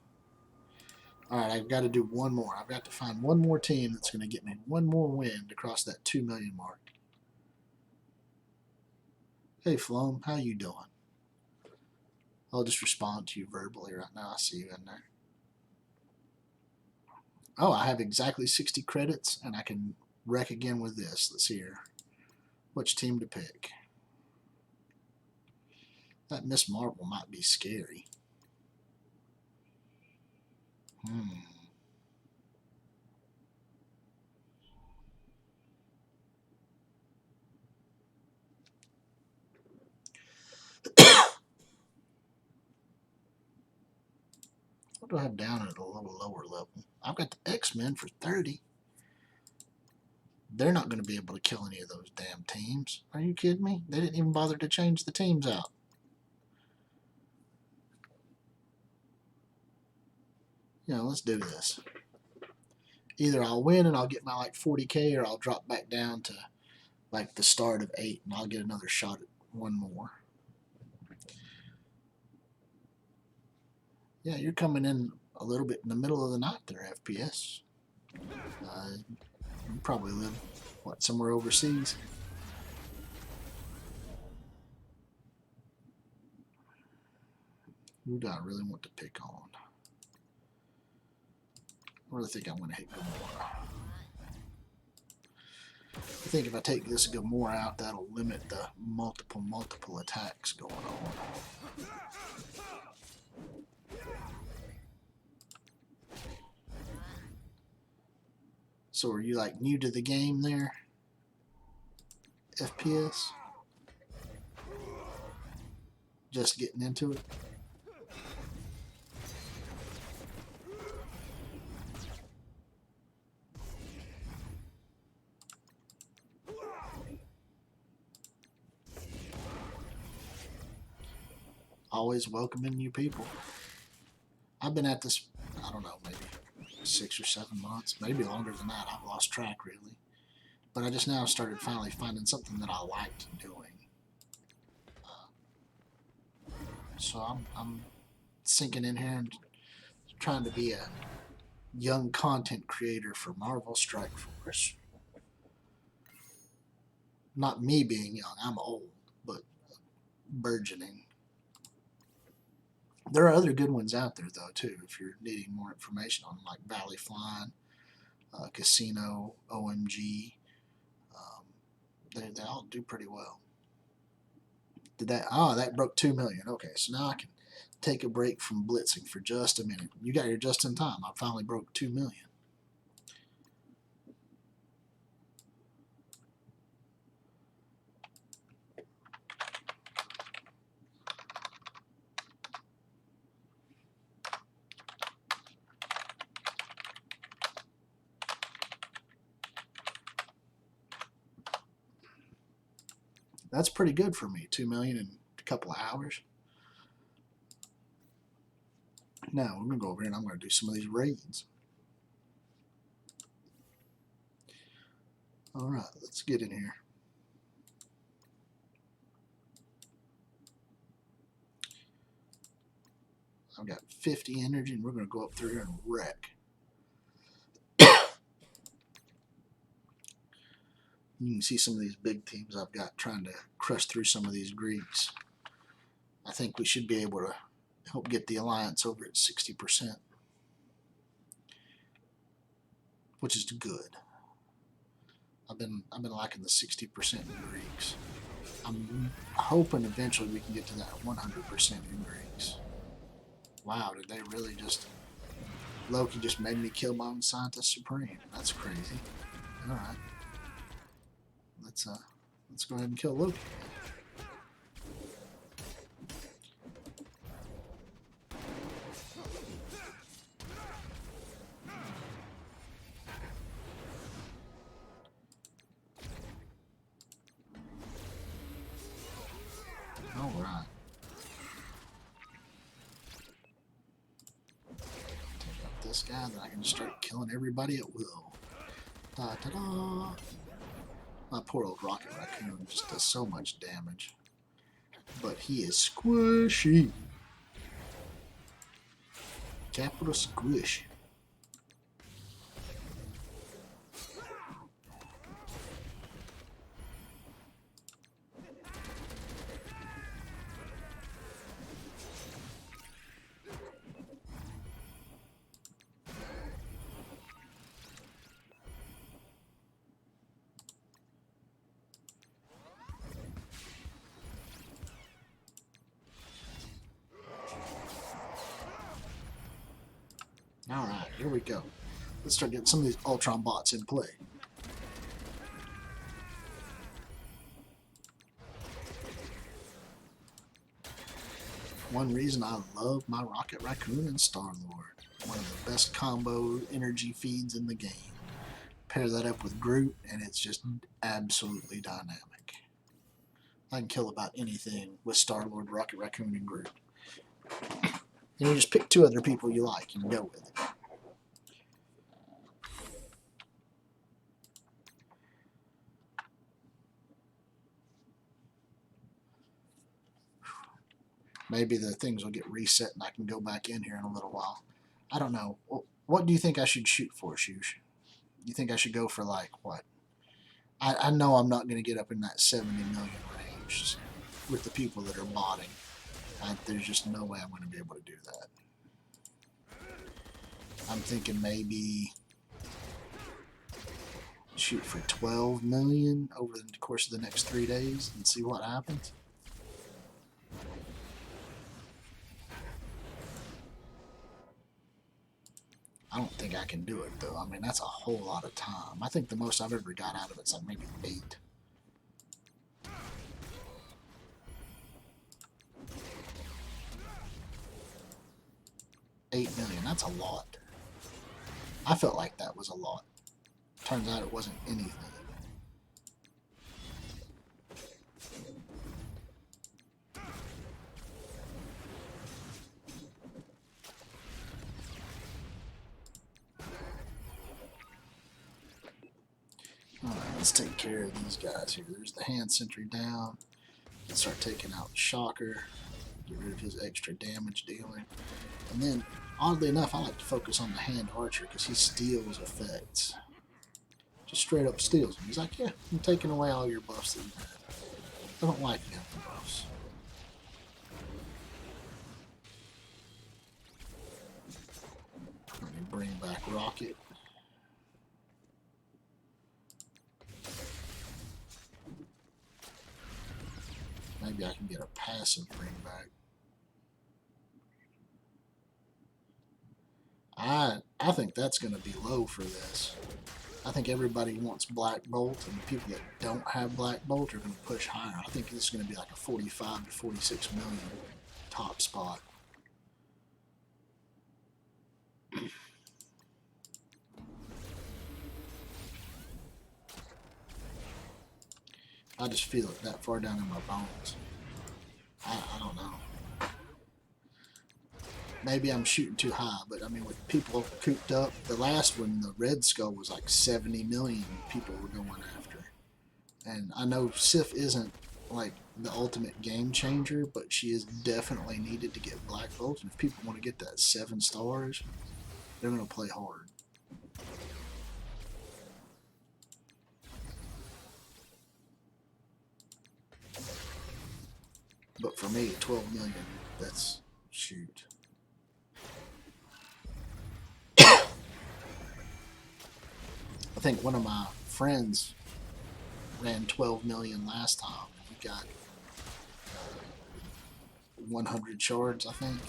Alright, I've got to do one more. I've got to find one more team that's going to get me one more win to cross that 2 million mark. Hey, Floam, how you doing? I'll just respond to you verbally right now. I see you in there. Oh, I have exactly 60 credits, and I can wreck again with this. Let's see here. Which team to pick? That Miss Marvel might be scary. What do I have down at a little lower level? I've got the X-Men for 30. They're not going to be able to kill any of those damn teams. Are you kidding me? They didn't even bother to change the teams out. Yeah, let's do this. Either I'll win and I'll get my like 40K, or I'll drop back down to like the start of 8 and I'll get another shot at one more. Yeah, you're coming in a little bit in the middle of the night there, FPS. You probably live, what, somewhere overseas? Who do I really want to pick on? I really think I'm going to hit Gamora. I think if I take this Gamora out, that'll limit the multiple attacks going on. So are you like new to the game there? FPS? Just getting into it? Always welcoming new people. I've been at this, I don't know, maybe 6 or 7 months, maybe longer than that. I've lost track really. But I just now started finally finding something that I liked doing. So I'm sinking in here and trying to be a young content creator for Marvel Strike Force. Not me being young, I'm old, but burgeoning. There are other good ones out there though too. If you're needing more information on like Valley Flying, Casino, OMG, they all do pretty well. Did that? Oh, that broke 2 million. Okay, so now I can take a break from blitzing for just a minute. You got here just in time. I finally broke 2 million. That's pretty good for me. 2 million in a couple of hours. Now we're gonna go over here and I'm gonna do some of these raids. All right, let's get in here. I've got 50 energy and we're gonna go up through here and wreck. You can see some of these big teams I've got trying to crush through some of these Greeks. I think we should be able to help get the alliance over at 60%, which is good. I've been liking the 60% in Greeks. I'm hoping eventually we can get to that 100% in Greeks. Wow, did they really just... Loki just made me kill my own Scientist Supreme. That's crazy. Alright. Let's go ahead and kill Loki. Alright. Take out this guy, then I can just start killing everybody at will. Da da da! My poor old Rocket Raccoon just does so much damage. But he is squishy. Capital squish. Alright, here we go. Let's start getting some of these Ultron bots in play. One reason I love my Rocket Raccoon and Star-Lord. One of the best combo energy feeds in the game. Pair that up with Groot and it's just absolutely dynamic. I can kill about anything with Star-Lord, Rocket Raccoon, and Groot. And you just pick 2 other people you like and go with it. Maybe the things will get reset and I can go back in here in a little while. I don't know. What do you think I should shoot for, Shoosh? You think I should go for like what? I know I'm not going to get up in that 70 million range with the people that are botting. There's just no way I'm going to be able to do that. I'm thinking maybe shoot for 12 million over the course of the next 3 days and see what happens. I don't think I can do it though. I mean, that's a whole lot of time. I think the most I've ever got out of it's like maybe 8. $8 million. That's a lot. I felt like that was a lot. Turns out it wasn't anything. Alright, let's take care of these guys here. There's the hand sentry down. Let's start taking out the shocker. Get rid of his extra damage dealing. And then, oddly enough, I like to focus on the hand archer because he steals effects. Just straight up steals them. He's like, yeah, I'm taking away all your buffs that you have. I don't like you having buffs. Let me bring back Rocket. Maybe I can get a passive bring back. I think that's going to be low for this. I think everybody wants Black Bolt, and the people that don't have Black Bolt are going to push higher. I think this is going to be like a 45 to 46 million top spot. I just feel it that far down in my bones. I don't know. Maybe I'm shooting too high, but I mean, with people cooped up, the last one, the Red Skull, was like 70 million people were going after. And I know Sif isn't like the ultimate game changer, but she is definitely needed to get Black Bolt. And if people want to get that 7 stars, they're going to play hard. But for me, 12 million, that's shoot. I think one of my friends ran 12 million last time. He got 100 shards, I think.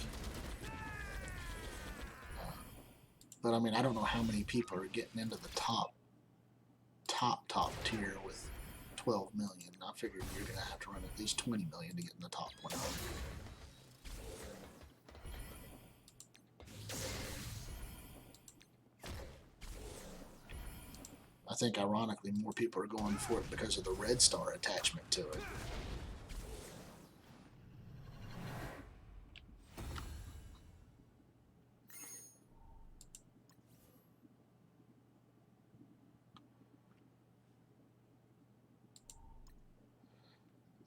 But I mean, I don't know how many people are getting into the top tier with 12 million. I figured you're going to have to run at least 20 million to get in the top 100. I think ironically more people are going for it because of the red star attachment to it.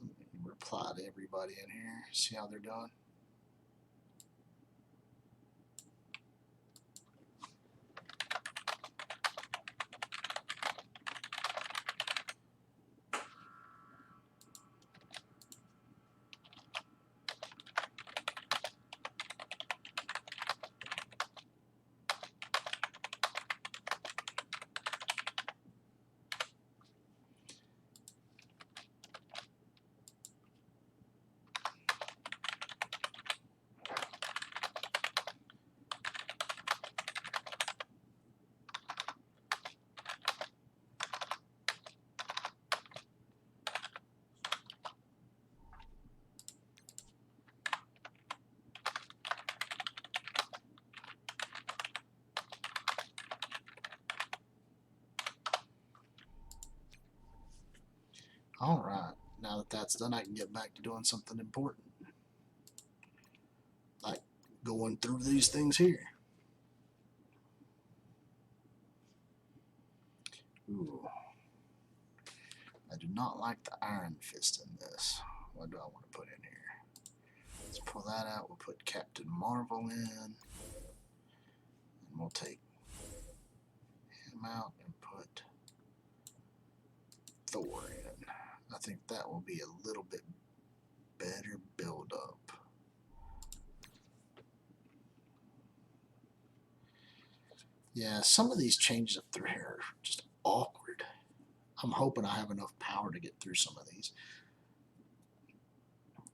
Let me reply to everybody in here, see how they're doing. Alright, now that that's done, I can get back to doing something important. Like going through these things here. Ooh. I do not like the Iron Fist in this. What do I want to put in here? Let's pull that out. We'll put Captain Marvel in. And we'll take him out and put Thor in. I think that will be a little bit better build up. Yeah, some of these changes up through here are just awkward. I'm hoping I have enough power to get through some of these.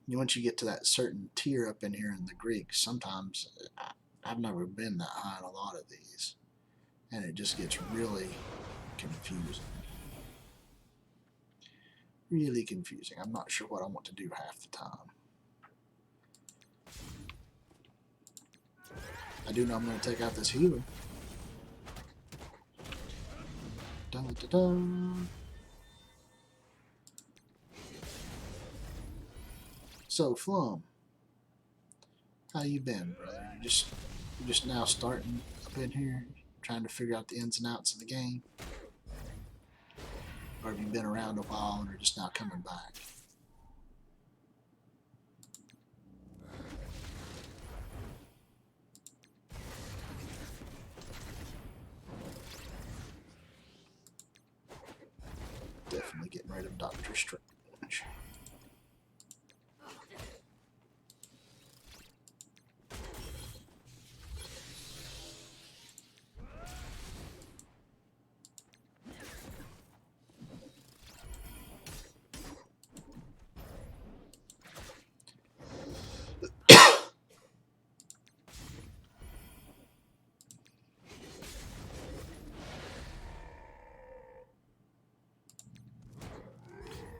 Once you get to that certain tier up in here in the Greeks, sometimes I've never been that high on a lot of these, and it just gets really confusing. Really confusing. I'm not sure what I want to do half the time. I do know I'm going to take out this healer. Dun, dun, dun. So, Flum, how you been, brother? You're just now starting up in here, trying to figure out the ins and outs of the game? Or have you been around a while and are just now coming back? Definitely getting rid of Dr. Strange.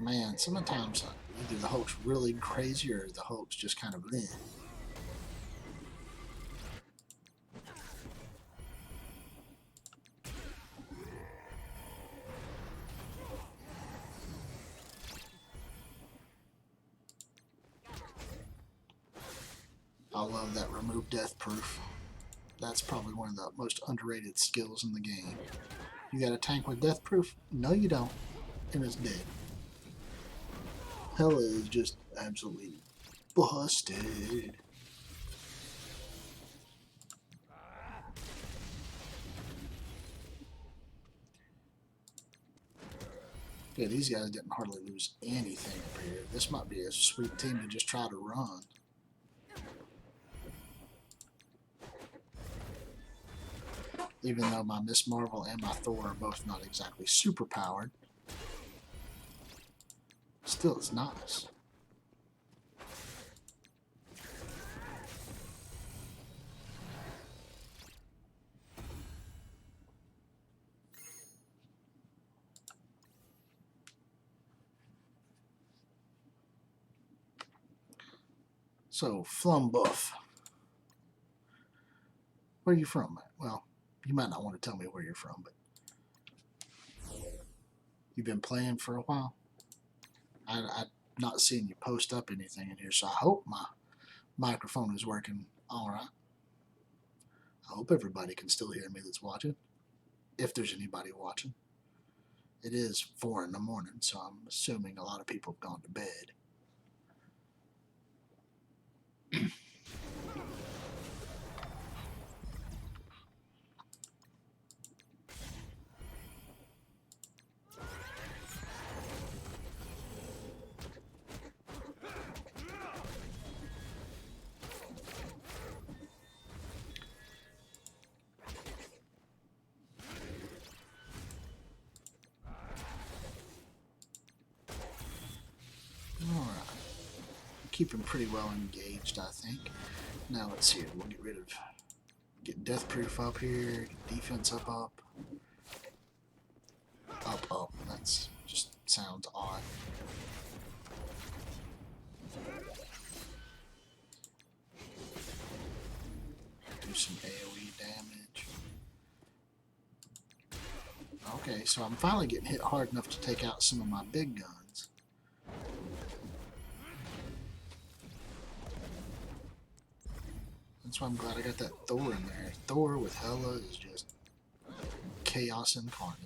Man, sometimes either the Hulk's really crazy or the Hulk's just kind of bleh. I love that remove death proof. That's probably one of the most underrated skills in the game. You got a tank with death proof? No, you don't. And it's dead. Hella is just absolutely busted. Yeah, these guys didn't hardly lose anything up here. This might be a sweet team to just try to run. Even though my Miss Marvel and my Thor are both not exactly super powered, still it's nice. So, Flum Buff. Where are you from? Well, you might not want to tell me where you're from, but you've been playing for a while. I've not seen you post up anything in here, so I hope my microphone is working all right. I hope everybody can still hear me that's watching, if there's anybody watching. It is 4 in the morning, so I'm assuming a lot of people have gone to bed. Alright. Keeping pretty well engaged, I think. Now let's see. We'll get death proof up here, get defense up. Up. That's just sounds odd. Do some AoE damage. Okay, so I'm finally getting hit hard enough to take out some of my big guns. That's why I'm glad I got that Thor in there. Thor with Hela is just chaos incarnate.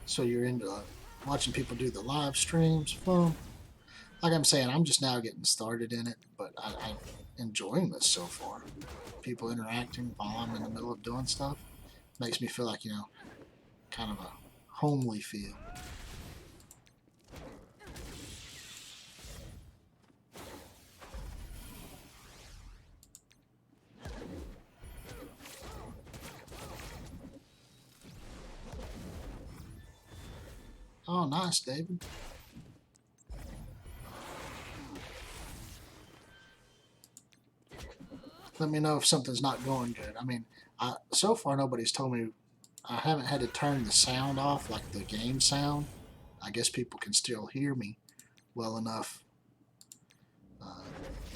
So you're into watching people do the live streams? Well, like I'm saying, I'm just now getting started in it, but I'm enjoying this so far. People interacting while I'm in the middle of doing stuff makes me feel like, you know, kind of a homely feel. Oh, nice, David. Let me know if something's not going good. I mean, so far nobody's told me. I haven't had to turn the sound off, like the game sound. I guess people can still hear me well enough.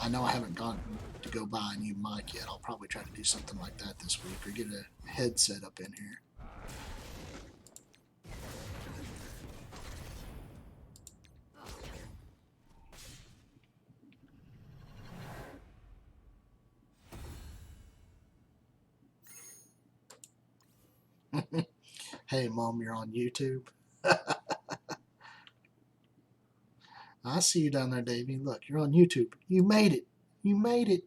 I know I haven't gone to go buy a new mic yet. I'll probably try to do something like that this week or get a headset up in here. Hey, Mom, you're on YouTube. I see you down there, Davey. Look, you're on YouTube. You made it. You made it.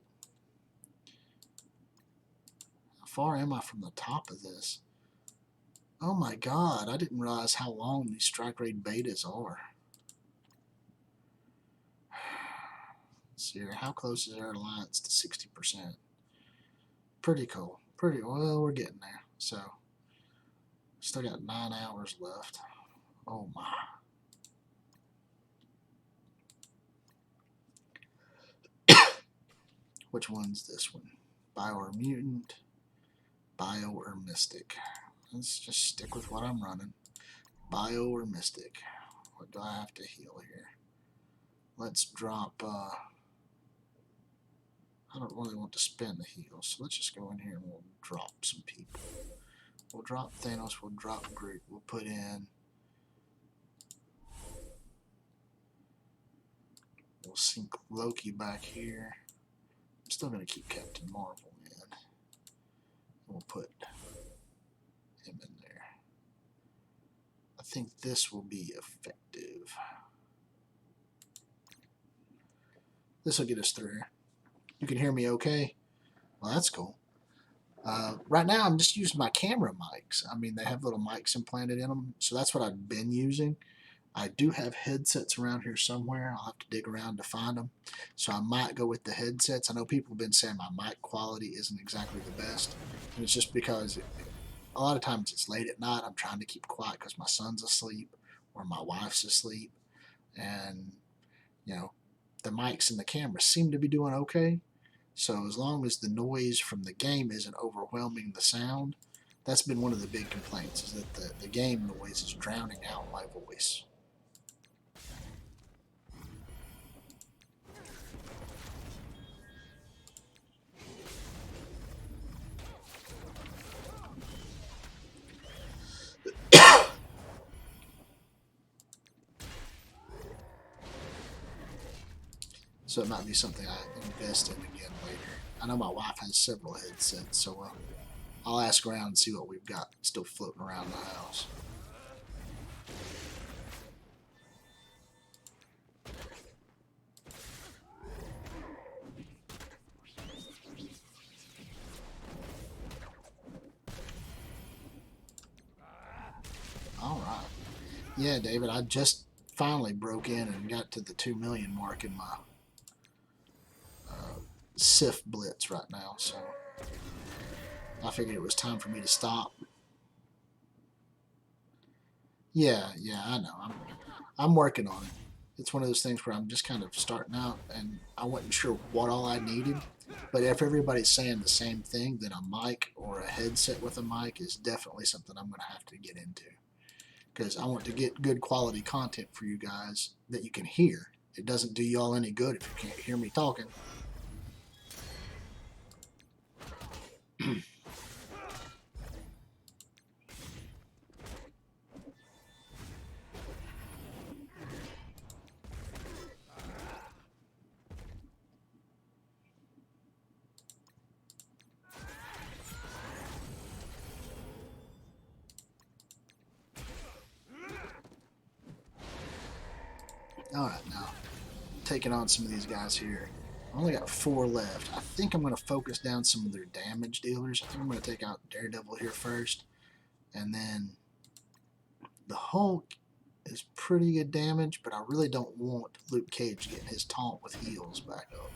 How far am I from the top of this? Oh my God, I didn't realize how long these strike rate betas are. Let's see here. How close is our alliance to 60%? Pretty cool. Pretty well, we're getting there. So, still got 9 hours left. Oh my. Which one's this one? Bio or mutant? Bio or mystic? Let's just stick with what I'm running. Bio or mystic? What do I have to heal here? Let's drop. I don't really want to spend the heal, so let's just go in here and we'll drop some people. We'll drop Thanos. We'll drop Groot. We'll put in. We'll sink Loki back here. I'm still going to keep Captain Marvel in. We'll put him in there. I think this will be effective. This will get us through. You can hear me okay? Well, that's cool. Right now, I'm just using my camera mics. I mean, they have little mics implanted in them, so that's what I've been using. I do have headsets around here somewhere. I'll have to dig around to find them. So I might go with the headsets. I know people have been saying my mic quality isn't exactly the best. And it's just because a lot of times it's late at night. I'm trying to keep quiet because my son's asleep or my wife's asleep. And, you know, the mics and the camera seem to be doing okay. So as long as the noise from the game isn't overwhelming the sound, that's been one of the big complaints, is that the game noise is drowning out my voice. So it might be something I invest in again later. I know my wife has several headsets, so I'll ask around and see what we've got still floating around the house. All right. Yeah, David, I just finally broke in and got to the 2 million mark in my Sif Blitz right now, so I figured it was time for me to stop. Yeah, I know. I'm working on it. It's one of those things where I'm just kind of starting out, and I wasn't sure what all I needed. But if everybody's saying the same thing, then a mic or a headset with a mic is definitely something I'm going to have to get into. Because I want to get good quality content for you guys that you can hear. It doesn't do y'all any good if you can't hear me talking. Alright, now, taking on some of these guys here. I only got 4 left. I think I'm going to focus down some of their damage dealers. I think I'm going to take out Daredevil here first. And then the Hulk is pretty good damage, but I really don't want Luke Cage getting his taunt with heals back up.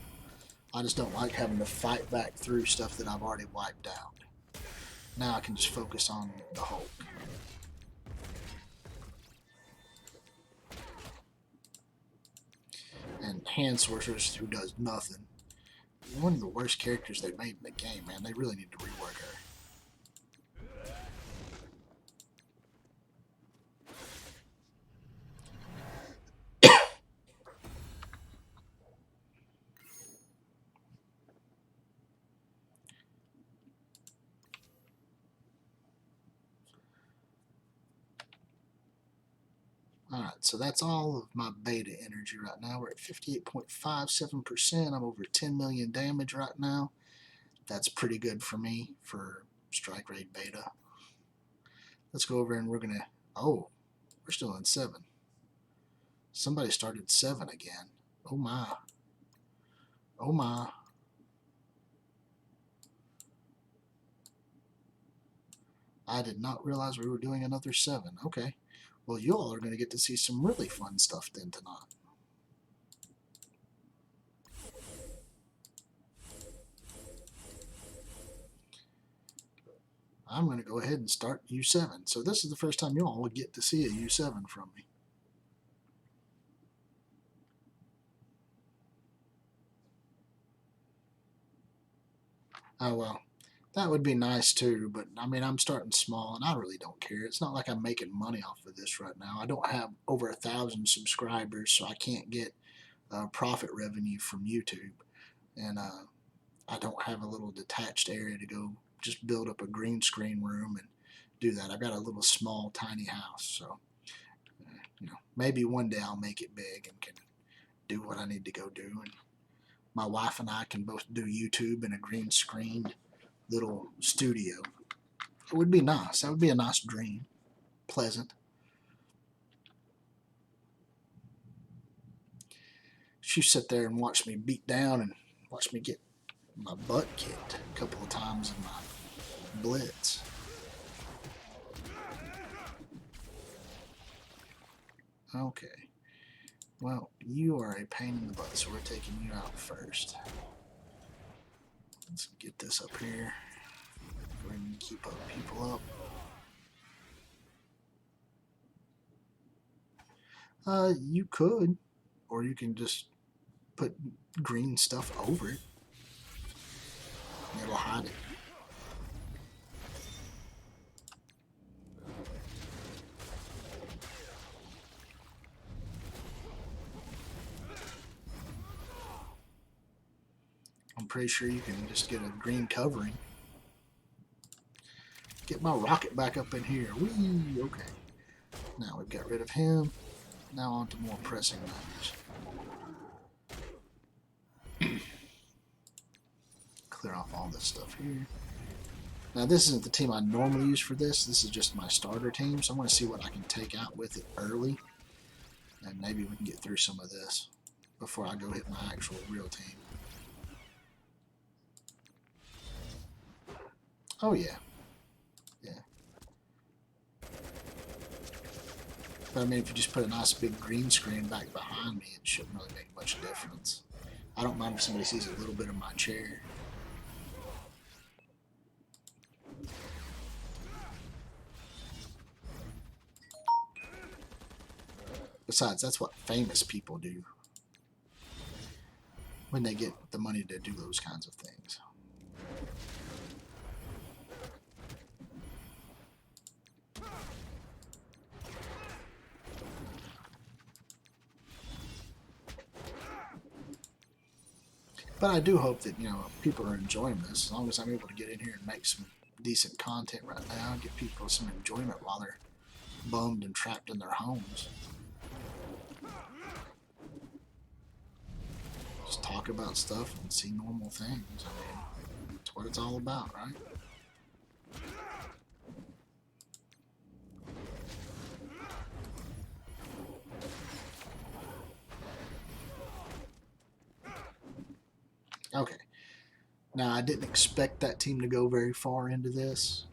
I just don't like having to fight back through stuff that I've already wiped out. Now I can just focus on the Hulk. and Hand Sorceress who does nothing. One of the worst characters they made in the game, man. They really need to rework her. Alright, so that's all of my beta energy right now. We're at 58.57%. I'm over 10 million damage right now. That's pretty good for me for Strike Raid beta. Let's go over and we're going to... Oh, we're still in 7. Somebody started 7 again. Oh my. Oh my. I did not realize we were doing another 7. Okay. Well, you all are going to get to see some really fun stuff then tonight. I'm going to go ahead and start U7. So this is the first time you all will get to see a U7 from me. Oh, well, that would be nice too, but I mean, I'm starting small and I really don't care. It's not like I'm making money off of this right now. I don't have over 1,000 subscribers, so I can't get profit revenue from YouTube. And I don't have a little detached area to go just build up a green screen room and do that. I've got a little small, tiny house, so you know, maybe one day I'll make it big and can do what I need to go do. And my wife and I can both do YouTube in a green screened little studio. It would be nice. That would be a nice dream. Pleasant. She sit there and watch me beat down and watch me get my butt kicked a couple of times in my blitz. Okay. Well, you are a pain in the butt, so we're taking you out first. Let's get this up here. Go ahead and keep up people up. You could, or you can just put green stuff over it. It'll hide it. I'm pretty sure you can just get a green covering. Get my rocket back up in here. Whee! Okay. Now we've got rid of him. Now on to more pressing matters. Clear off all this stuff here. Now this isn't the team I normally use for this. This is just my starter team. So I want to see what I can take out with it early. And maybe we can get through some of this before I go hit my actual real team. Oh yeah. Yeah. But I mean, if you just put a nice big green screen back behind me, it shouldn't really make much difference. I don't mind if somebody sees a little bit of my chair. Besides, that's what famous people do when they get the money to do those kinds of things. But I do hope that, you know, people are enjoying this. As long as I'm able to get in here and make some decent content right now, and give people some enjoyment while they're bummed and trapped in their homes. Just talk about stuff and see normal things. I mean, that's what it's all about, right? Okay. Now, I didn't expect that team to go very far into this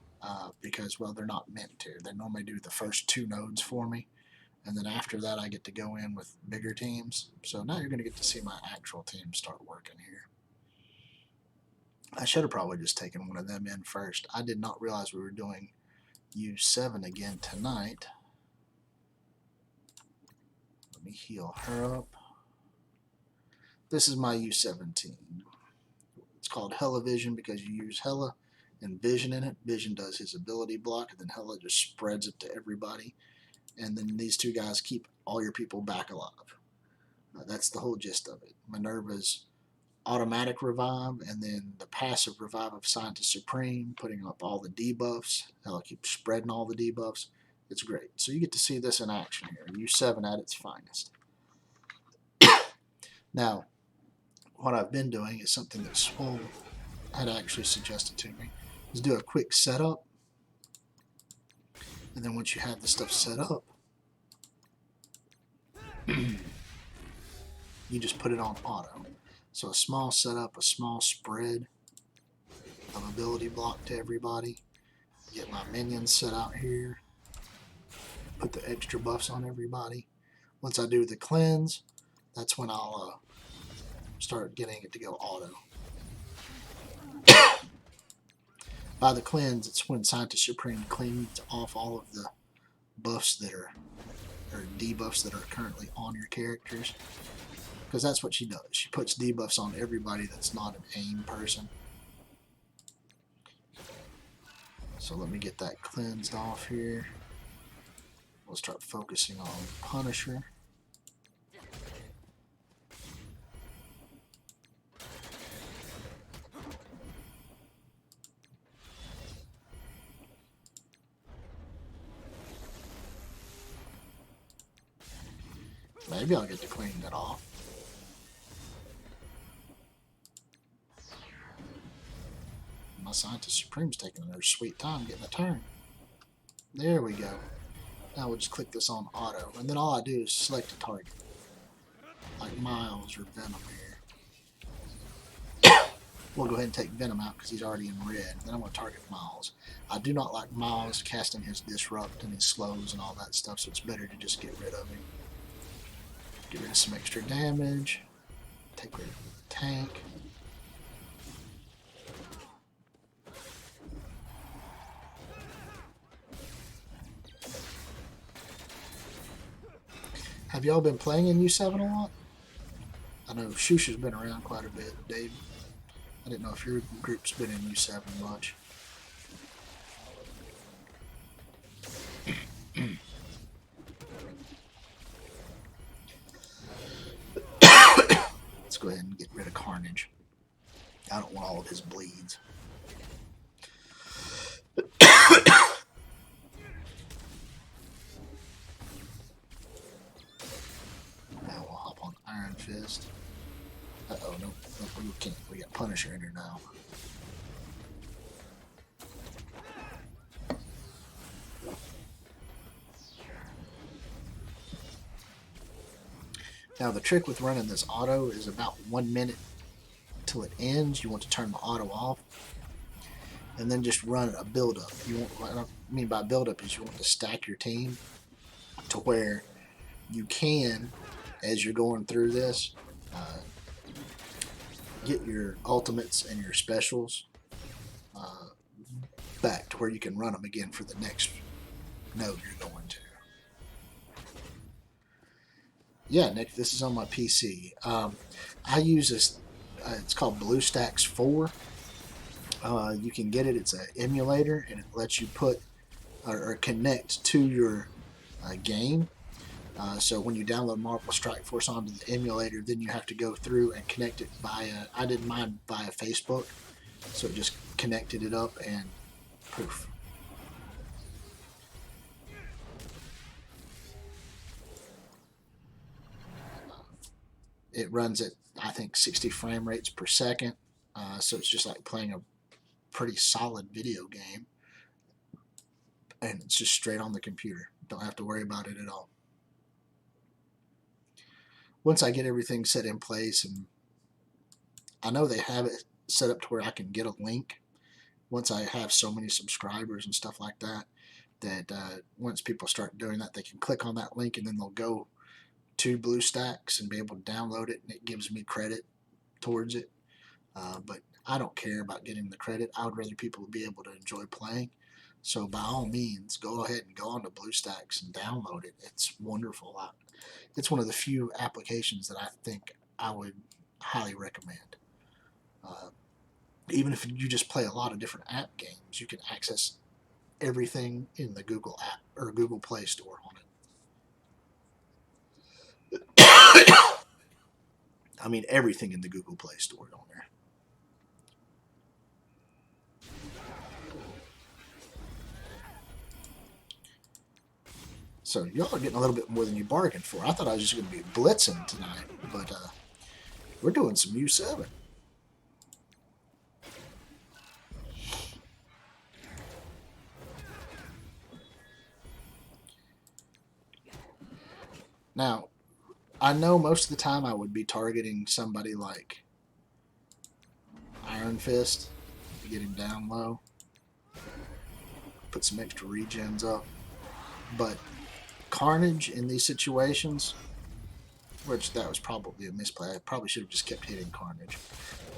because, well, they're not meant to. They normally do the first 2 nodes for me, and then after that I get to go in with bigger teams. So now you're going to get to see my actual team start working here. I should have probably just taken one of them in first. I did not realize we were doing U7 again tonight. Let me heal her up. This is my U17. It's called Hella Vision because you use Hella and Vision in it. Vision does his ability block, and then Hella just spreads it to everybody. And then these two guys keep all your people back alive. That's the whole gist of it. Minerva's automatic revive, and then the passive revive of Scientist Supreme, putting up all the debuffs. Hella keeps spreading all the debuffs. It's great. So you get to see this in action here. U7 at its finest. Now, what I've been doing is something that Swole had actually suggested to me, is do a quick setup, and then once you have the stuff set up, you just put it on auto. So a small setup, a small spread of ability block to everybody. Get my minions set out here. Put the extra buffs on everybody. Once I do the cleanse, that's when I'll start getting it to go auto. By the cleanse, it's when Scientist Supreme cleans off all of the buffs that are, or debuffs that are currently on your characters. Because that's what she does. She puts debuffs on everybody that's not an aim person. So let me get that cleansed off here. We'll start focusing on Punisher. Maybe I'll get to clean that off. My Scientist Supreme's taking their sweet time getting a turn. There we go. Now we'll just click this on auto, and then all I do is select a target, like Miles or Venom here. We'll go ahead and take Venom out because he's already in red. Then I'm going to target Miles. I do not like Miles casting his Disrupt and his slows and all that stuff, so it's better to just get rid of him. Get rid of some extra damage. Take rid of the tank. Have y'all been playing in U7 a lot? I know Shusha's been around quite a bit, Dave. I didn't know if your group's been in U7 much. Let's go ahead and get rid of Carnage. I don't want all of his bleeds. Now we'll hop on Iron Fist. Uh-oh, no, we can't. We got Punisher in here now. Now the trick with running this auto is about 1 minute till it ends. You want to turn the auto off, and then just run a build-up. You want, what I mean by build-up is you want to stack your team to where you can, as you're going through this, get your ultimates and your specials back to where you can run them again for the next node you're going to. Yeah, Nick, this is on my PC. I use this, it's called BlueStacks 4. You can get it, it's an emulator, and it lets you put or connect to your game. So when you download Marvel Strike Force onto the emulator, then you have to go through and connect it via, I did mine via Facebook, so it just connected it up and poof. It runs at, I think, 60 frame rates per second, so it's just like playing a pretty solid video game, and it's just straight on the computer. Don't have to worry about it at all. Once I get everything set in place, and I know they have it set up to where I can get a link once I have so many subscribers and stuff like that, once people start doing that, they can click on that link and then they'll go to BlueStacks and be able to download it, and it gives me credit towards it. But I don't care about getting the credit. I would rather people be able to enjoy playing. So by all means, go ahead and go on to BlueStacks and download it. It's wonderful. It's one of the few applications that I think I highly recommend. Even if you just play a lot of different app games, you can access everything in the Google app or Google Play Store on it. I mean, everything in the Google Play Store on there. So y'all are getting a little bit more than you bargained for. I thought I was just going to be blitzing tonight, but we're doing some U7. Now, I know most of the time I would be targeting somebody like Iron Fist to get him down low, put some extra regens up, but Carnage in these situations, which that was probably a misplay. I probably should have just kept hitting Carnage.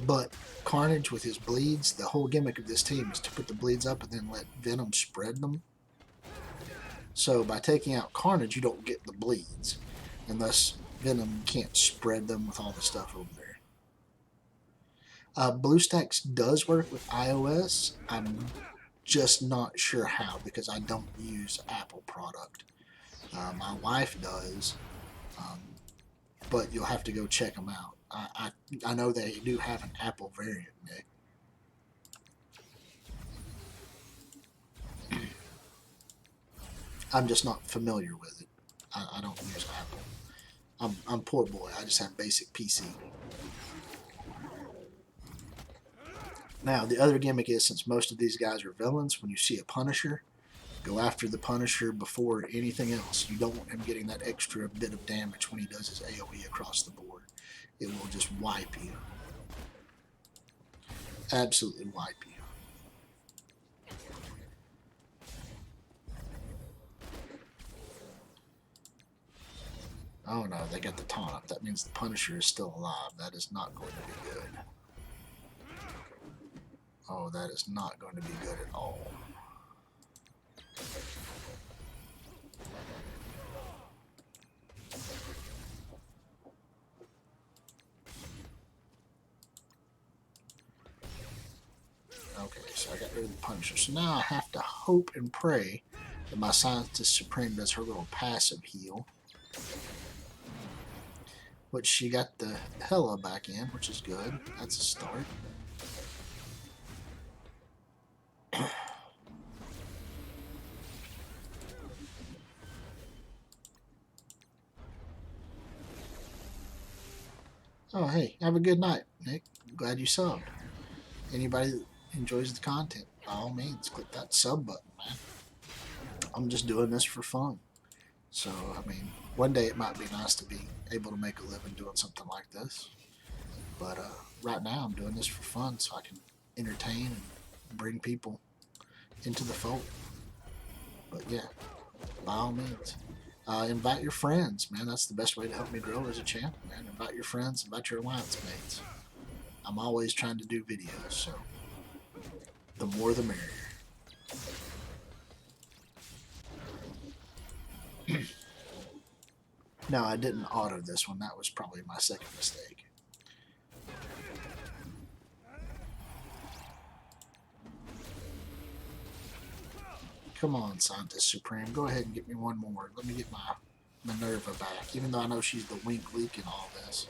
But Carnage with his bleeds, the whole gimmick of this team is to put the bleeds up and then let Venom spread them. So by taking out Carnage, you don't get the bleeds. And thus, Venom can't spread them with all the stuff over there. BlueStacks does work with iOS. I'm just not sure how because I don't use Apple product. My wife does, but you'll have to go check them out. I know they do have an Apple variant, Nick. I'm just not familiar with it. I don't use Apple. I'm poor boy. I just have basic PC. Now, the other gimmick is, since most of these guys are villains, when you see a Punisher, go after the Punisher before anything else. You don't want him getting that extra bit of damage when he does his AoE across the board. It will just wipe you. Absolutely wipe you. Oh no, they got the taunt up. That means the Punisher is still alive. That is not going to be good. Oh, that is not going to be good at all. Okay, so I got rid of the Punisher. So now I have to hope and pray that my Scientist Supreme does her little passive heal. Which she got the Hela back in, which is good. That's a start. Oh, hey, have a good night, Nick. Glad you subbed. Anybody that enjoys the content, by all means, click that sub button, man. I'm just doing this for fun. So, I mean, one day it might be nice to be able to make a living doing something like this. But right now I'm doing this for fun so I can entertain and bring people into the fold. But yeah, by all means. Invite your friends, man. That's the best way to help me grow as a champion, man. Invite your friends, invite your alliance mates. I'm always trying to do videos, so the more the merrier. Now, I didn't auto this one. That was probably my second mistake. Come on, Scientist Supreme. Go ahead and get me one more. Let me get my Minerva back, even though I know she's the wink leak in all this.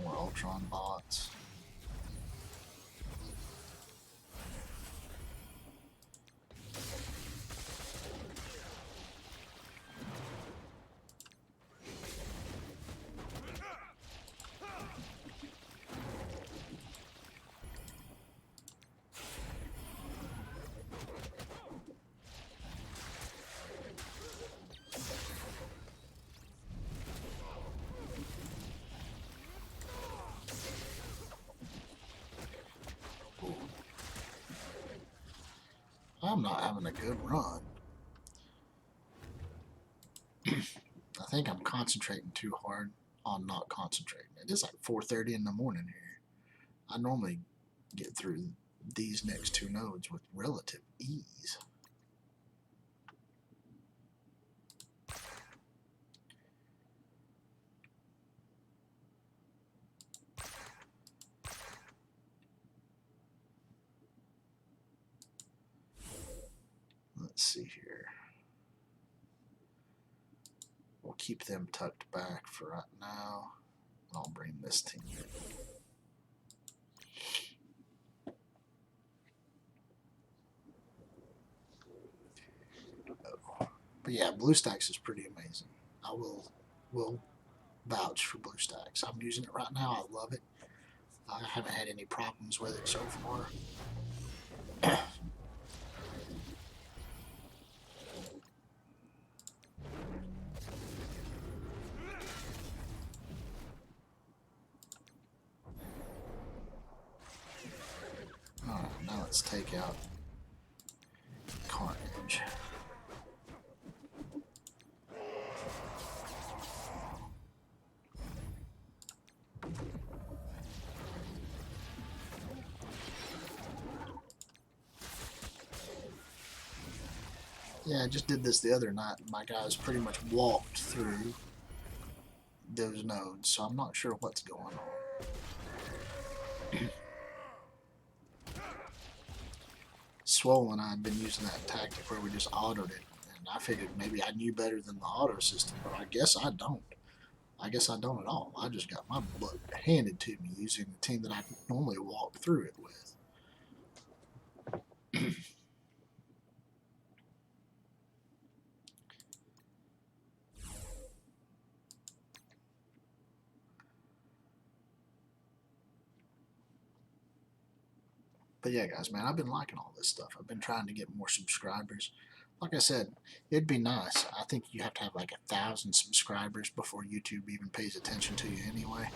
More Ultron bots. I'm not having a good run. I think I'm concentrating too hard on not concentrating. It is like 4:30 in the morning here. I normally get through these next two nodes with relative ease. Let's see here. We'll keep them tucked back for right now. I'll bring this team in. Oh. But yeah, BlueStacks is pretty amazing. I will vouch for BlueStacks. I'm using it right now. I love it. I haven't had any problems with it so far. Alright, now let's take out Carnage. Yeah, I just did this the other night. My guys pretty much walked through those nodes, so I'm not sure what's going on. Swole and I had been using that tactic where we just autoed it, and I figured maybe I knew better than the auto system, but I guess I don't. I guess I don't at all. I just got my butt handed to me using the team that I normally walk through it with. But yeah, guys, man, I've been liking all this stuff. I've been trying to get more subscribers. Like I said, it'd be nice. I think you have to have like 1,000 subscribers before YouTube even pays attention to you anyway.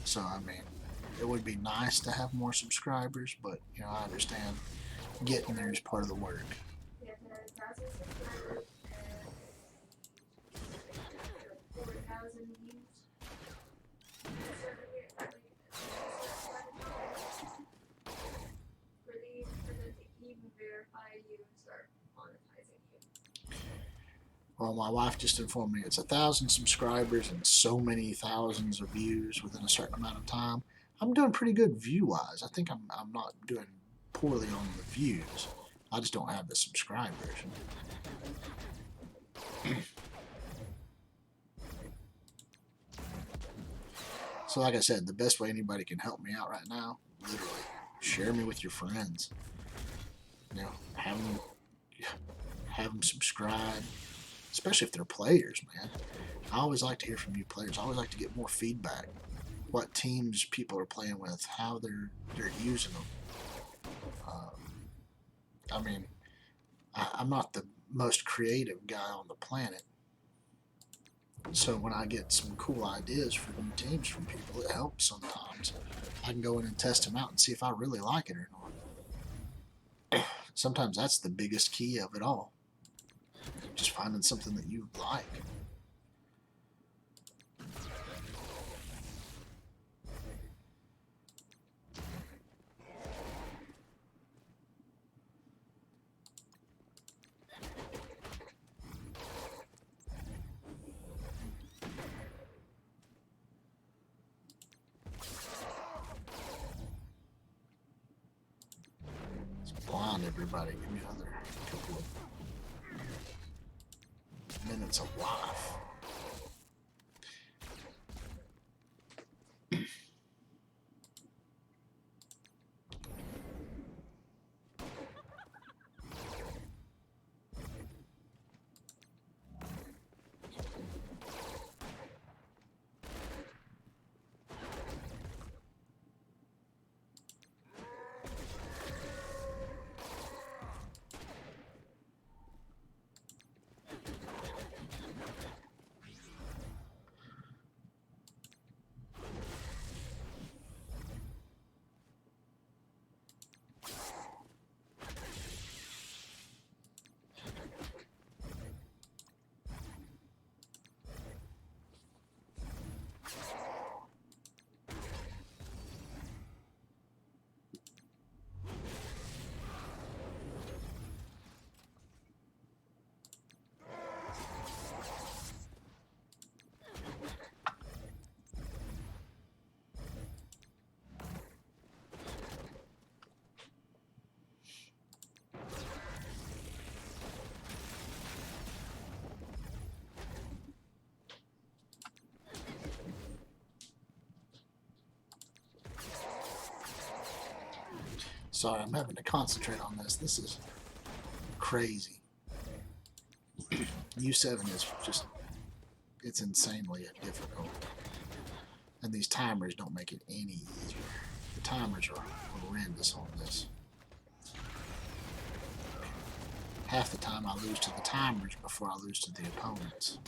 So, I mean, it would be nice to have more subscribers, but, you know, I understand getting there is part of the work. Yeah, 10,000 subscribers and 4,000 views. For them to even verify you and start monetizing you. Well, my wife just informed me it's 1,000 subscribers and so many thousands of views within a certain amount of time. I'm doing pretty good view-wise. I think I'm not doing poorly on the views. I just don't have the subscribers. So like I said, the best way anybody can help me out right now, literally, share me with your friends. You know, have them subscribe, especially if they're players, man. I always like to hear from you players. I always like to get more feedback. What teams people are playing with, how they're using them. I mean, I'm not the most creative guy on the planet. So when I get some cool ideas for new teams from people, it helps sometimes. I can go in and test them out and see if I really like it or not. Sometimes that's the biggest key of it all. Just finding something that you like. Blind everybody. Give me another couple of minutes of life. Sorry, I'm having to concentrate on this. This is crazy. U7 is just, it's insanely difficult. And these timers don't make it any easier. The timers are horrendous on this. Half the time I lose to the timers before I lose to the opponents.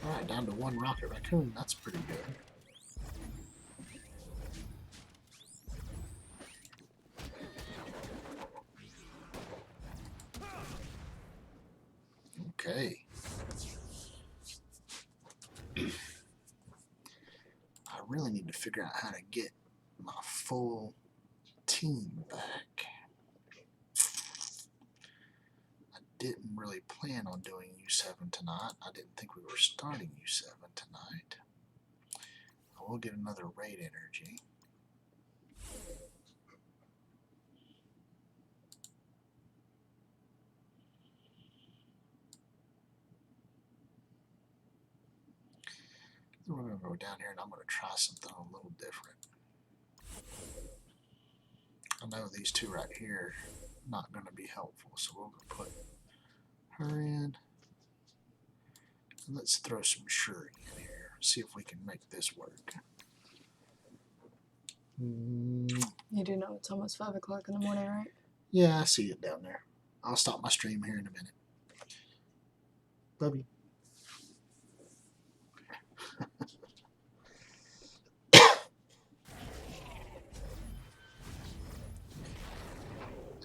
Alright, down to one rocket raccoon. That's pretty good. Okay. I really need to figure out how to get my full team back. I didn't really plan on doing U7 tonight. I didn't think we were starting U7 tonight. I will get another raid energy. We're going to go down here and I'm going to try something a little different. I know these two right here are not going to be helpful, so we're going to put her in. Let's throw some Shuri in here. See if we can make this work. You do know it's almost 5 o'clock in the morning, right? Yeah, I see it down there. I'll stop my stream here in a minute. Love you.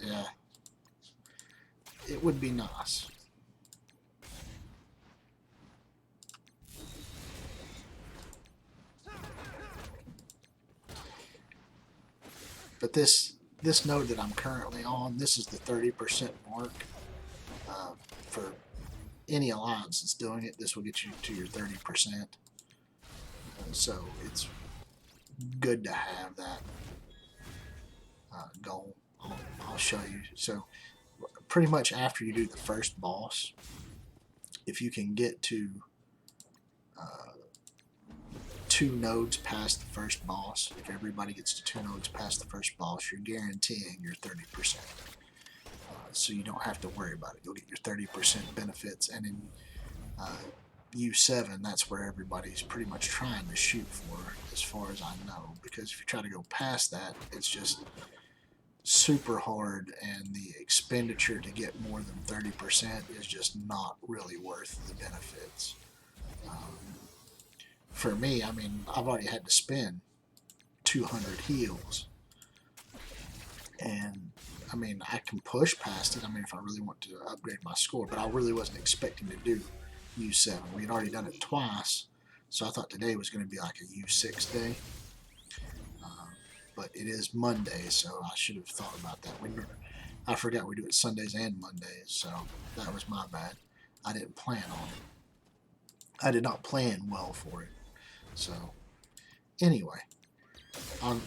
Yeah. It would be nice. But this node that I'm currently on, this is the 30% mark. For any alliance that's doing it, this will get you to your 30%. So it's good to have that goal. I'll show you. So pretty much after you do the first boss, if you can get to 2 nodes past the first boss, if everybody gets to 2 nodes past the first boss, you're guaranteeing your 30%. So you don't have to worry about it. You'll get your 30% benefits, and in U7, that's where everybody's pretty much trying to shoot for, as far as I know, because if you try to go past that, it's just super hard, and the expenditure to get more than 30% is just not really worth the benefits. For me, I mean, I've already had to spend 200 heals, and I mean, I can push past it. I mean, if I really want to upgrade my score, but I really wasn't expecting to do U7. We had already done it twice, so I thought today was going to be like a U6 day. But it is Monday, so I should have thought about that. I forgot we do it Sundays and Mondays, so that was my bad. I didn't plan on it. I did not plan well for it. So, anyway,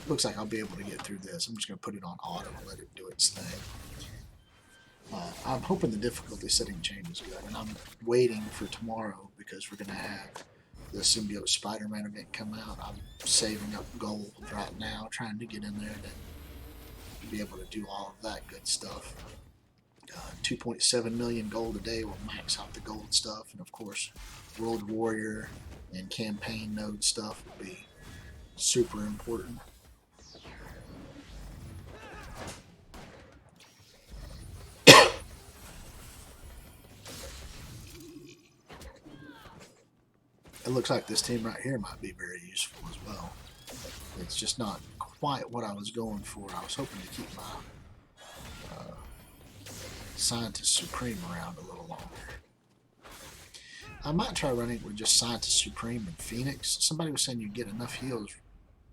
looks like I'll be able to get through this. I'm just going to put it on auto and let it do its thing. I'm hoping the difficulty setting changes good, and I'm waiting for tomorrow because we're going to have the Symbiote Spider-Man event come out. I'm saving up gold right now, trying to get in there to be able to do all of that good stuff. 2.7 million gold a day will max out the gold stuff, and of course, World Warrior and campaign node stuff will be super important. It looks like this team right here might be very useful as well. It's just not quite what I was going for. I was hoping to keep my Scientist Supreme around a little longer. I might try running with just Scientist Supreme and Phoenix. Somebody was saying you get enough heals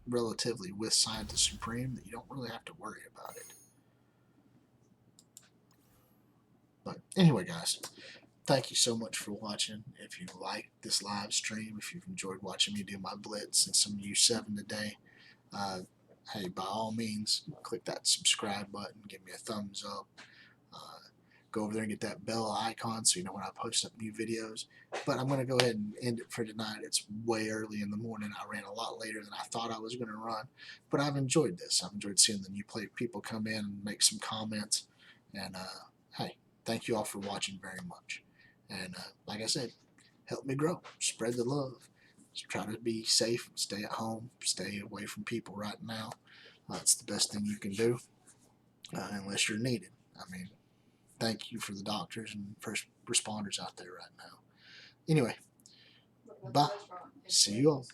relatively with Scientist Supreme that you don't really have to worry about it. But anyway, guys, thank you so much for watching. If you liked this live stream, if you've enjoyed watching me do my Blitz and some U7 today, hey, by all means, click that subscribe button, give me a thumbs up. Go over there and get that bell icon so you know when I post up new videos. But I'm going to go ahead and end it for tonight. It's way early in the morning. I ran a lot later than I thought I was going to run. But I've enjoyed this. I've enjoyed seeing the new people come in and make some comments. And hey, thank you all for watching very much. And like I said, help me grow. Spread the love. Just try to be safe. Stay at home. Stay away from people right now. It's the best thing you can do unless you're needed. I mean, thank you for the doctors and first responders out there right now. Anyway, bye. See you all.